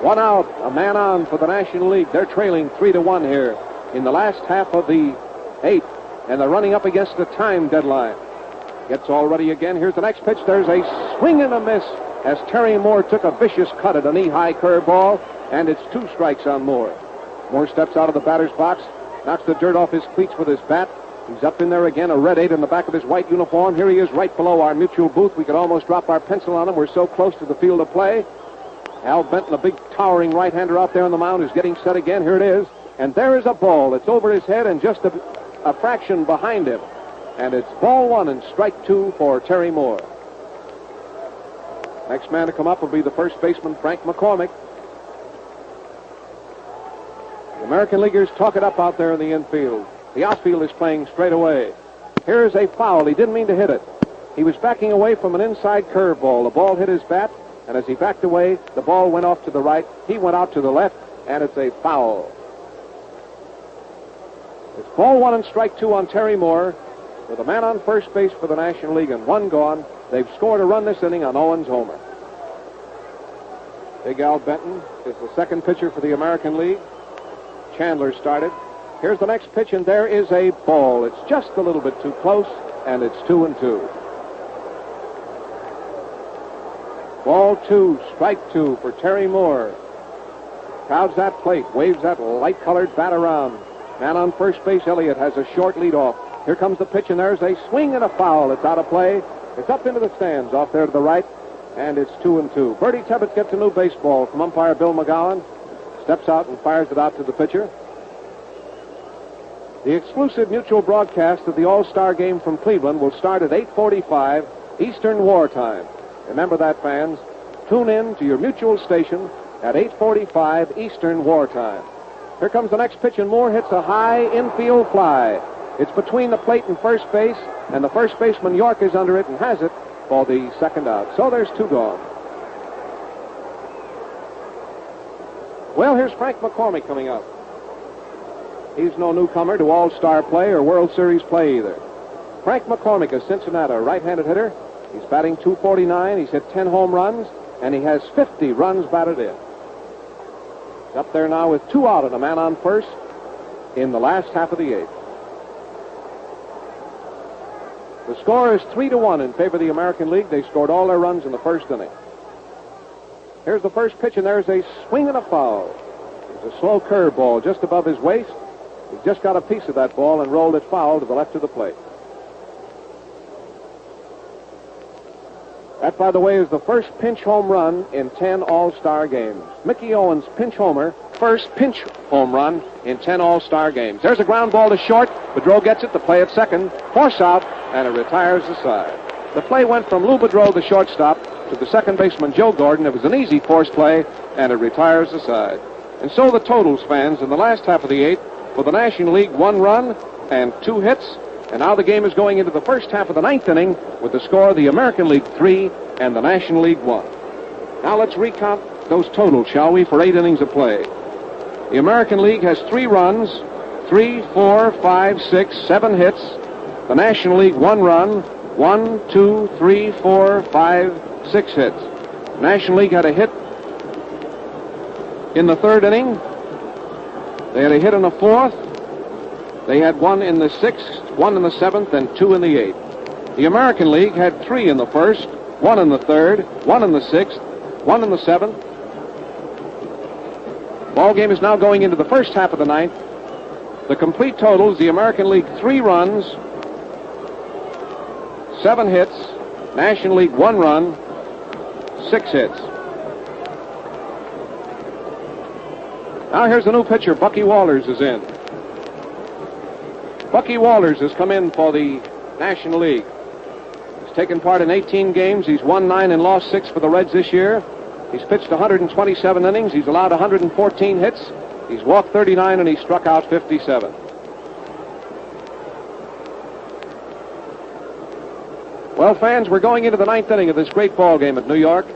1 out, a man on for the National League. They're trailing 3-1 here in the last half of the 8th, and they're running up against the time deadline. Gets all ready again. Here's the next pitch. There's a swing and a miss as Terry Moore took a vicious cut at a knee-high curveball, and it's 2 strikes on Moore. Moore steps out of the batter's box, knocks the dirt off his cleats with his bat. He's up in there again, a red 8 in the back of his white uniform. Here he is right below our mutual booth. We could almost drop our pencil on him. We're so close to the field of play. Al Benton, a big towering right-hander out there on the mound, is getting set again. Here it is. And there is a ball. It's over his head and just a fraction behind him. And it's ball 1 and strike 2 for Terry Moore. Next man to come up will be the first baseman, Frank McCormick. The American Leaguers talk it up out there in the infield. The outfield is playing straight away. Here's a foul. He didn't mean to hit it. He was backing away from an inside curveball. The ball hit his bat, and as he backed away, the ball went off to the right. He went out to the left, and it's a foul. It's ball 1 and strike 2 on Terry Moore. With a man on first base for the National League and 1 gone, they've scored a run this inning on Owens' homer. Big Al Benton is the second pitcher for the American League. Chandler started. Here's the next pitch, and there is a ball. It's just a little bit too close, and it's 2-2. Ball 2, strike 2 for Terry Moore. Crowds that plate, waves that light-colored bat around. Man on first base, Elliott, has a short leadoff. Here comes the pitch, and there's a swing and a foul. It's out of play. It's up into the stands off there to the right, and it's 2-2. Bertie Tebbetts gets a new baseball from umpire Bill McGowan. Steps out and fires it out to the pitcher. The exclusive mutual broadcast of the All-Star Game from Cleveland will start at 8:45 Eastern War Time. Remember that, fans. Tune in to your mutual station at 8:45 Eastern War Time. Here comes the next pitch, and Moore hits a high infield fly. It's between the plate and first base, and the first baseman, York, is under it and has it for the second out. So there's 2 gone. Well, here's Frank McCormick coming up. He's no newcomer to All-Star play or World Series play either. Frank McCormick of Cincinnati, right-handed hitter. He's batting .249. He's hit 10 home runs, and he has 50 runs batted in. He's up there now with 2 out and a man on first in the last half of the 8th. The score is 3-1 in favor of the American League. They scored all their runs in the first inning. Here's the first pitch, and there's a swing and a foul. It's a slow curveball just above his waist. He just got a piece of that ball and rolled it foul to the left of the plate. That, by the way, is the first pinch home run in 10 All-Star games. Mickey Owens' pinch homer, first pinch home run in 10 All-Star games. There's a ground ball to short. Boudreau gets it. The play at second. Force out, and it retires the side. The play went from Lou Boudreau, the shortstop, to the second baseman, Joe Gordon. It was an easy force play, and it retires the side. And so the totals, fans, in the last half of the 8th, for the National League, 1 run and 2 hits. And now the game is going into the first half of the 9th inning with the score of the American League 3 and the National League 1. Now let's recount those totals, shall we, for 8 innings of play. The American League has 3 runs, 3, 4, 5, 6, 7 hits. The National League 1 run, 1, 2, 3, 4, 5, 6 hits. The National League had a hit in the 3rd inning. They had a hit in the 4th. They had 1 in the 6th, 1 in the 7th, and 2 in the 8th. The American League had 3 in the 1st, 1 in the 3rd, 1 in the 6th, 1 in the 7th. Ball game is now going into the first half of the 9th. The complete totals: the American League 3 runs, 7 hits. National League 1 run, 6 hits. Now here's the new pitcher. Bucky Walters is in. Bucky Walters has come in for the National League. He's taken part in 18 games. He's won 9 and lost 6 for the Reds this year. He's pitched 127 innings. He's allowed 114 hits. He's walked 39, and he struck out 57. Well, fans, we're going into the 9th inning of this great ball game at New York.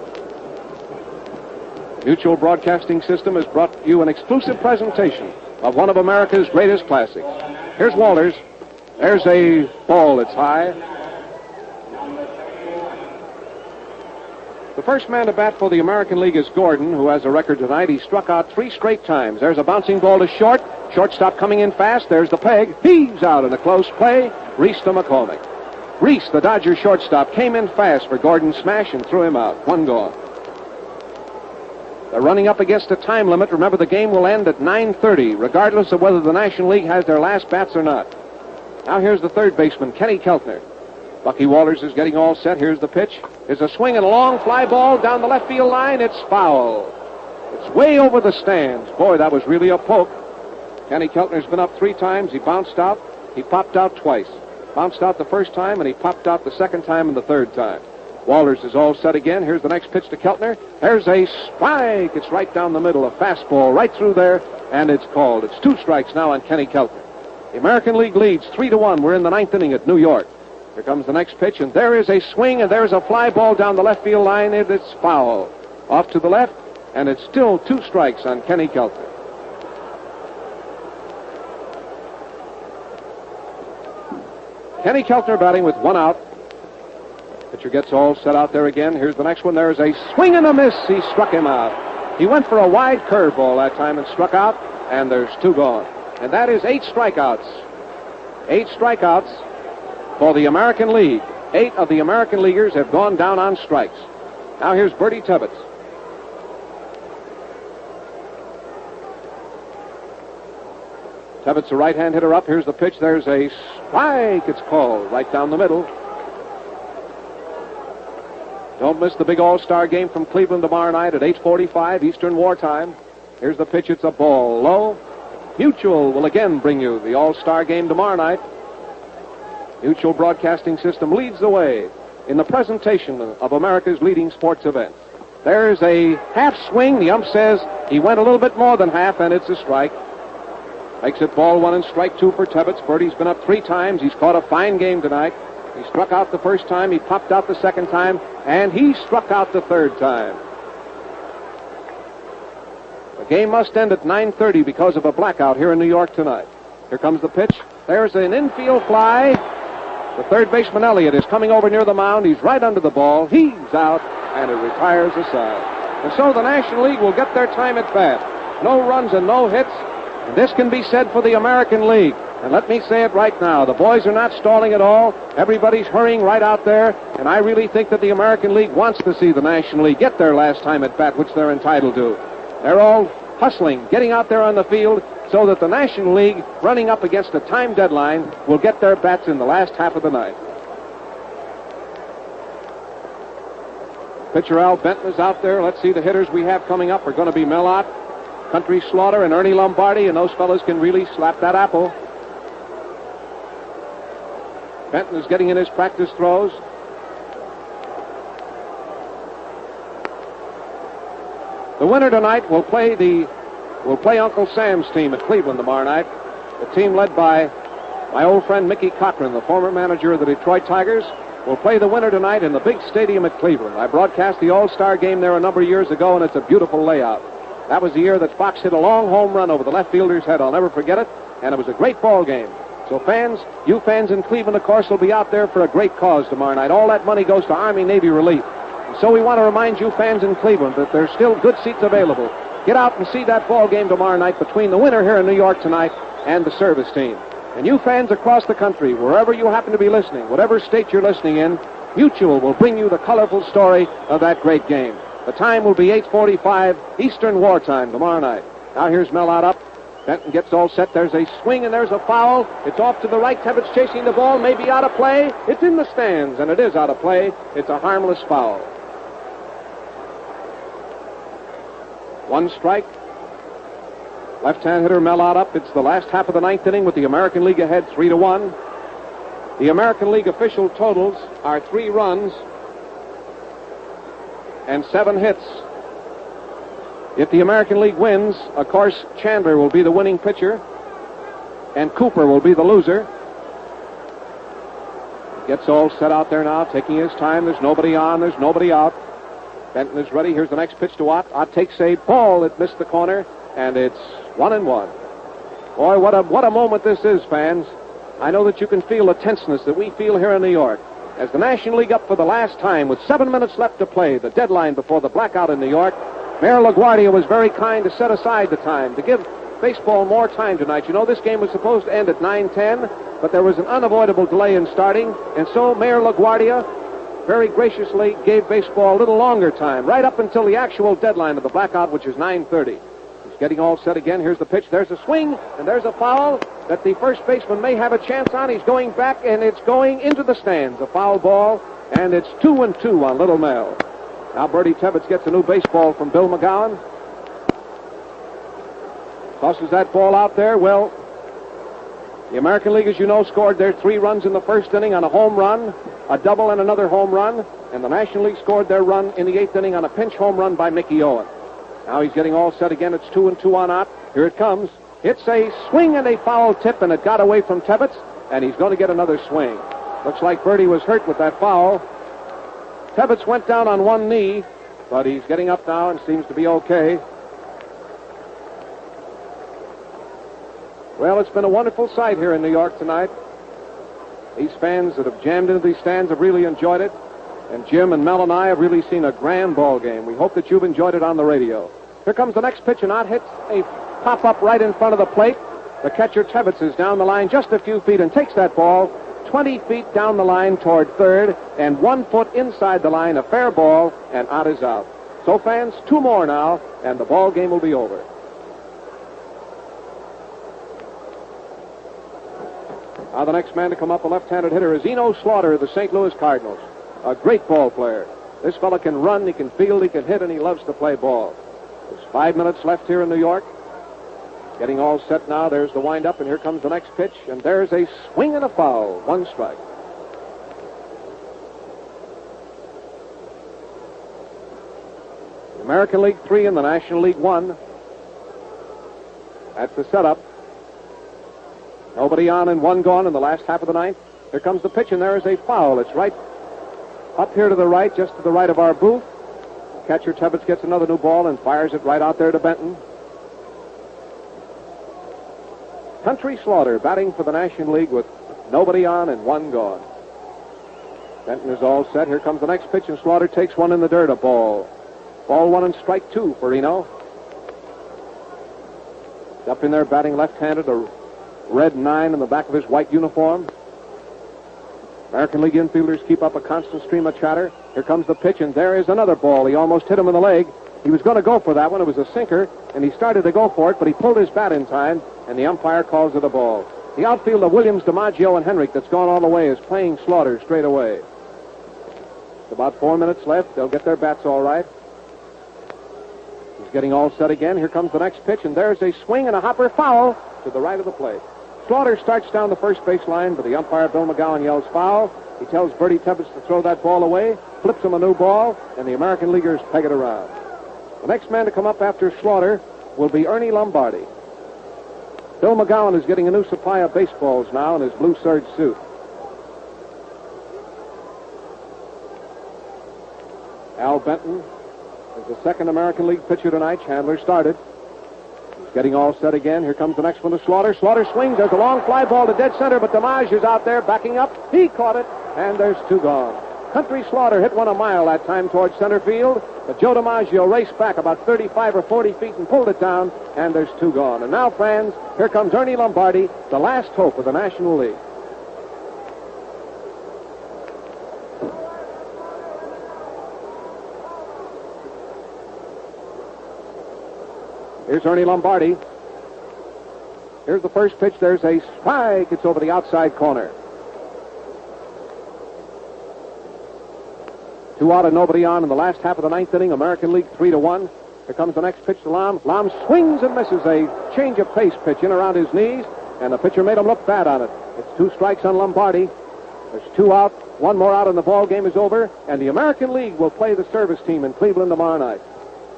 Mutual Broadcasting System has brought you an exclusive presentation of one of America's greatest classics. Here's Walters. There's a ball that's high. The first man to bat for the American League is Gordon, who has a record tonight. He struck out 3 straight times. There's a bouncing ball to short. Shortstop coming in fast. There's the peg. He's out in a close play. Reese to McCormick. Reese, the Dodger shortstop, came in fast for Gordon's smash and threw him out. 1 gone. They're running up against a time limit. Remember, the game will end at 9:30, regardless of whether the National League has their last bats or not. Now here's the third baseman, Kenny Keltner. Bucky Walters is getting all set. Here's the pitch. There's a swing and a long fly ball down the left field line. It's foul. It's way over the stands. Boy, that was really a poke. Kenny Keltner's been up 3 times. He bounced out. He popped out twice. Bounced out the first time, and he popped out the second time and the third time. Walters is all set again. Here's the next pitch to Keltner. There's a strike. It's right down the middle. A fastball right through there, and it's called. It's 2 strikes now on Kenny Keltner. The American League leads 3-1. We're in the 9th inning at New York. Here comes the next pitch, and there is a swing, and there's a fly ball down the left field line, and it's foul. Off to the left, and it's still 2 strikes on Kenny Keltner. Kenny Keltner batting with 1 out. Pitcher gets all set out there again. Here's the next one. There's a swing and a miss. He struck him out. He went for a wide curveball that time and struck out, and there's 2 gone. And that is 8 strikeouts. 8 strikeouts for the American League. 8 of the American Leaguers have gone down on strikes. Now here's Bertie Tebbets. Tebbets, a right-hand hitter up. Here's the pitch. There's a strike. It's called right down the middle. Don't miss the big All-Star game from Cleveland tomorrow night at 8:45 Eastern Wartime. Here's the pitch. It's a ball low. Mutual will again bring you the All-Star game tomorrow night. Mutual Broadcasting System leads the way in the presentation of America's leading sports events. There's a half swing. The ump says he went a little bit more than half, and it's a strike. Makes it ball 1 and strike 2 for Tebbets. Bertie's been up 3 times. He's caught a fine game tonight. He struck out the first time, he popped out the second time, and he struck out the third time. The game must end at 9:30 because of a blackout here in New York tonight. Here comes the pitch. There's an infield fly. The third baseman, Elliott, is coming over near the mound. He's right under the ball. He's out. and it retires the side. And so the National League will get their time at bat. No runs and no hits. And this can be said for the American League. And let me say it right now. The boys are not stalling at all. Everybody's hurrying right out there. And I really think that the American League wants to see the National League get their last time at bat, which they're entitled to. They're all hustling, getting out there on the field so that the National League, running up against a time deadline, will get their bats in the last half of the night. Pitcher Al Benton is out there. Let's see, the hitters we have coming up are going to be Mellott, Country Slaughter, and Ernie Lombardi, and those fellas can really slap that apple. Benton is getting in his practice throws. The winner tonight will play Uncle Sam's team at Cleveland tomorrow night. The team led by my old friend Mickey Cochran, the former manager of the Detroit Tigers, will play the winner tonight in the big stadium at Cleveland. I broadcast the All-Star game there a number of years ago, and it's a beautiful layout. That was the year that Fox hit a long home run over the left fielder's head. I'll never forget it, and it was a great ball game. So fans, you fans in Cleveland, of course, will be out there for a great cause tomorrow night. All that money goes to Army-Navy relief. And so we want to remind you fans in Cleveland that there's still good seats available. Get out and see that ball game tomorrow night between the winner here in New York tonight and the service team. And you fans across the country, wherever you happen to be listening, whatever state you're listening in, Mutual will bring you the colorful story of that great game. The time will be 8:45 Eastern Wartime tomorrow night. Now here's Mellott up. Benton gets all set. There's a swing and there's a foul. It's off to the right. Ebbets chasing the ball. Maybe out of play. It's in the stands, and it is out of play. It's a harmless foul. One strike. Left-hand hitter Mellott up. It's the last half of the ninth inning with the American League ahead 3-1. The American League official totals are 3 runs and 7 hits. If the American League wins, of course, Chandler will be the winning pitcher, and Cooper will be the loser. Gets all set out there now, taking his time. There's nobody on, there's nobody out. Benton is ready. Here's the next pitch to Ott. Ott takes a ball that missed the corner, and it's 1-1. Boy, what a moment this is, fans. I know that you can feel the tenseness that we feel here in New York. As the National League up for the last time with 7 minutes left to play, the deadline before the blackout in New York, Mayor LaGuardia was very kind to set aside the time, to give baseball more time tonight. You know, this game was supposed to end at 9:10, but there was an unavoidable delay in starting, and so Mayor LaGuardia very graciously gave baseball a little longer time, right up until the actual deadline of the blackout, which is 9:30. He's getting all set again. Here's the pitch. There's a swing, and there's a foul that the first baseman may have a chance on. He's going back, and it's going into the stands. A foul ball, and it's 2-2 on Little Mel. Now Bertie Tebbets gets a new baseball from Bill McGowan. Tosses that ball out there. Well, the American League, as you know, scored their 3 runs in the first inning on a home run, a double, and another home run. And the National League scored their run in the 8th inning on a pinch home run by Mickey Owen. Now he's getting all set again. It's 2-2 on Ott. Here it comes. It's a swing and a foul tip, and it got away from Tebbets, and he's going to get another swing. Looks like Bertie was hurt with that foul. Tebbets went down on one knee, but he's getting up now and seems to be okay. Well, it's been a wonderful sight here in New York tonight. These fans that have jammed into these stands have really enjoyed it, and Jim and Mel and I have really seen a grand ball game. We hope that you've enjoyed it on the radio. Here comes the next pitch, and Ott hits a pop-up right in front of the plate. The catcher, Tebbets, is down the line just a few feet and takes that ball 20 feet down the line toward third, and 1 foot inside the line, a fair ball, and Ott is out. So, fans, 2 more now, and the ball game will be over. Now the next man to come up, a left-handed hitter, is Eno Slaughter of the St. Louis Cardinals. A great ball player. This fella can run, he can field, he can hit, and he loves to play ball. There's 5 minutes left here in New York. Getting all set now. There's the windup, and here comes the next pitch, and there's a swing and a foul. 1 strike. The American League 3 and the National League 1. That's the setup. Nobody on and 1 gone in the last half of the ninth. Here comes the pitch, and there is a foul. It's right up here to the right, just to the right of our booth. Catcher Tebbets gets another new ball and fires it right out there to Benton. Country Slaughter batting for the National League with nobody on and 1 gone. Benton is all set. Here comes the next pitch, and Slaughter takes one in the dirt, a ball. Ball 1 and strike 2 for Reno. Up in there batting left-handed, a red 9 in the back of his white uniform. American League infielders keep up a constant stream of chatter. Here comes the pitch, and there is another ball. He almost hit him in the leg. He was going to go for that one. It was a sinker, and he started to go for it, but he pulled his bat in time, and the umpire calls it a ball. The outfield of Williams, DiMaggio, and Henrik that's gone all the way is playing Slaughter straight away. With about 4 minutes left. They'll get their bats all right. He's getting all set again. Here comes the next pitch, and there's a swing and a hopper foul to the right of the plate. Slaughter starts down the first base line, but the umpire, Bill McGowan, yells foul. He tells Bertie Tebbets to throw that ball away, flips him a new ball, and the American Leaguers peg it around. The next man to come up after Slaughter will be Ernie Lombardi. Bill McGowan is getting a new supply of baseballs now in his blue serge suit. Al Benton is the second American League pitcher tonight. Chandler started. He's getting all set again. Here comes the next one to Slaughter. Slaughter swings. There's a long fly ball to dead center, but DiMaggio is out there backing up. He caught it, and there's 2 gone. Country Slaughter hit one a mile that time towards center field, but Joe DiMaggio raced back about 35 or 40 feet and pulled it down, and there's 2 gone. And now, fans, here comes Ernie Lombardi, the last hope of the National League. Here's Ernie Lombardi. Here's the first pitch. There's a strike. It's over the outside corner. 2 out and nobody on in the last half of the 9th inning. American League 3-1. Here comes the next pitch to Lom. Lom swings and misses a change of pace pitch in around his knees, and the pitcher made him look bad on it. It's 2 strikes on Lombardi. There's 2 out. 1 more out and the ball game is over, and the American League will play the service team in Cleveland tomorrow night.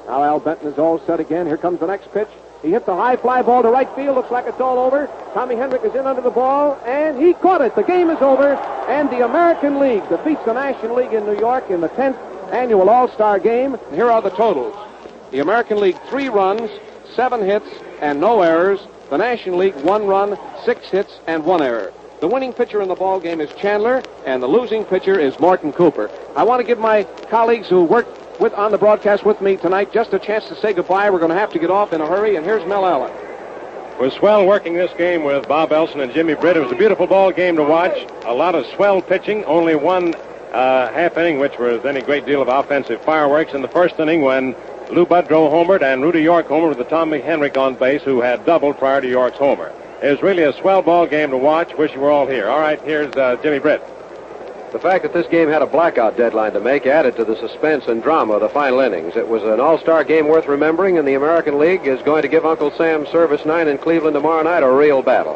Now Al Benton is all set again. Here comes the next pitch. He hits a high fly ball to right field. Looks like it's all over. Tommy Henrik is in under the ball, and he caught it. The game is over, and the American League defeats the National League in New York in the 10th annual All-Star Game. And here are the totals. The American League, 3 runs, 7 hits, and no errors. The National League, 1 run, 6 hits, and 1 error. The winning pitcher in the ball game is Chandler, and the losing pitcher is Mort Cooper. I want to give my colleagues who worked on the broadcast with me tonight just a chance to say goodbye. We're going to have to get off in a hurry, and here's Mel Allen. It was swell working this game with Bob Elson and Jimmy Britt. It was a beautiful ball game to watch. A lot of swell pitching. Only 1 half inning, which was any great deal of offensive fireworks. In the first inning, when Lou Budrow homered and Rudy York homered with the Tommy Henrik on base, who had doubled prior to York's homer. It was really a swell ball game to watch. Wish you were all here. All right, here's Jimmy Britt. The fact that this game had a blackout deadline to make added to the suspense and drama of the final innings. It was an all-star game worth remembering, and the American League is going to give Uncle Sam's Service 9 in Cleveland tomorrow night a real battle.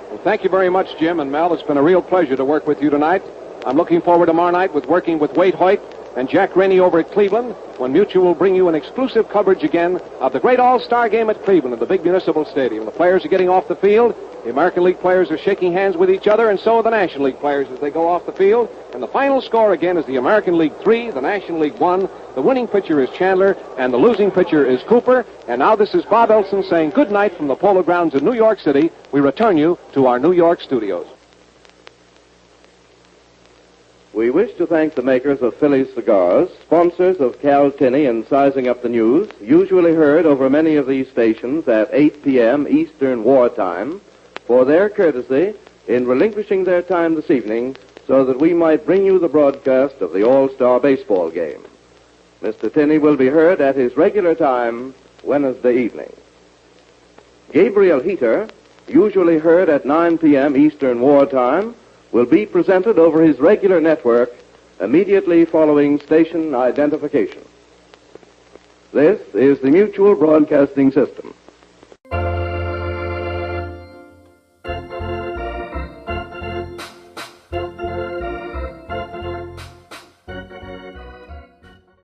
Well, thank you very much, Jim and Mel. It's been a real pleasure to work with you tonight. I'm looking forward tomorrow night with working with Wade Hoyt and Jack Rainey over at Cleveland, when Mutual will bring you an exclusive coverage again of the great all-star game at Cleveland at the big municipal stadium. The players are getting off the field. The American League players are shaking hands with each other, and so are the National League players as they go off the field. And the final score again is the American League 3, the National League 1. The winning pitcher is Chandler, and the losing pitcher is Cooper. And now this is Bob Elson saying good night from the Polo Grounds in New York City. We return you to our New York studios. We wish to thank the makers of Philly's cigars, sponsors of Cal Tinney and Sizing Up the News, usually heard over many of these stations at 8 p.m. Eastern Wartime, for their courtesy in relinquishing their time this evening so that we might bring you the broadcast of the All-Star Baseball game. Mr. Tinney will be heard at his regular time Wednesday evening. Gabriel Heater, usually heard at 9 p.m. Eastern Wartime, will be presented over his regular network immediately following station identification. This is the Mutual Broadcasting System.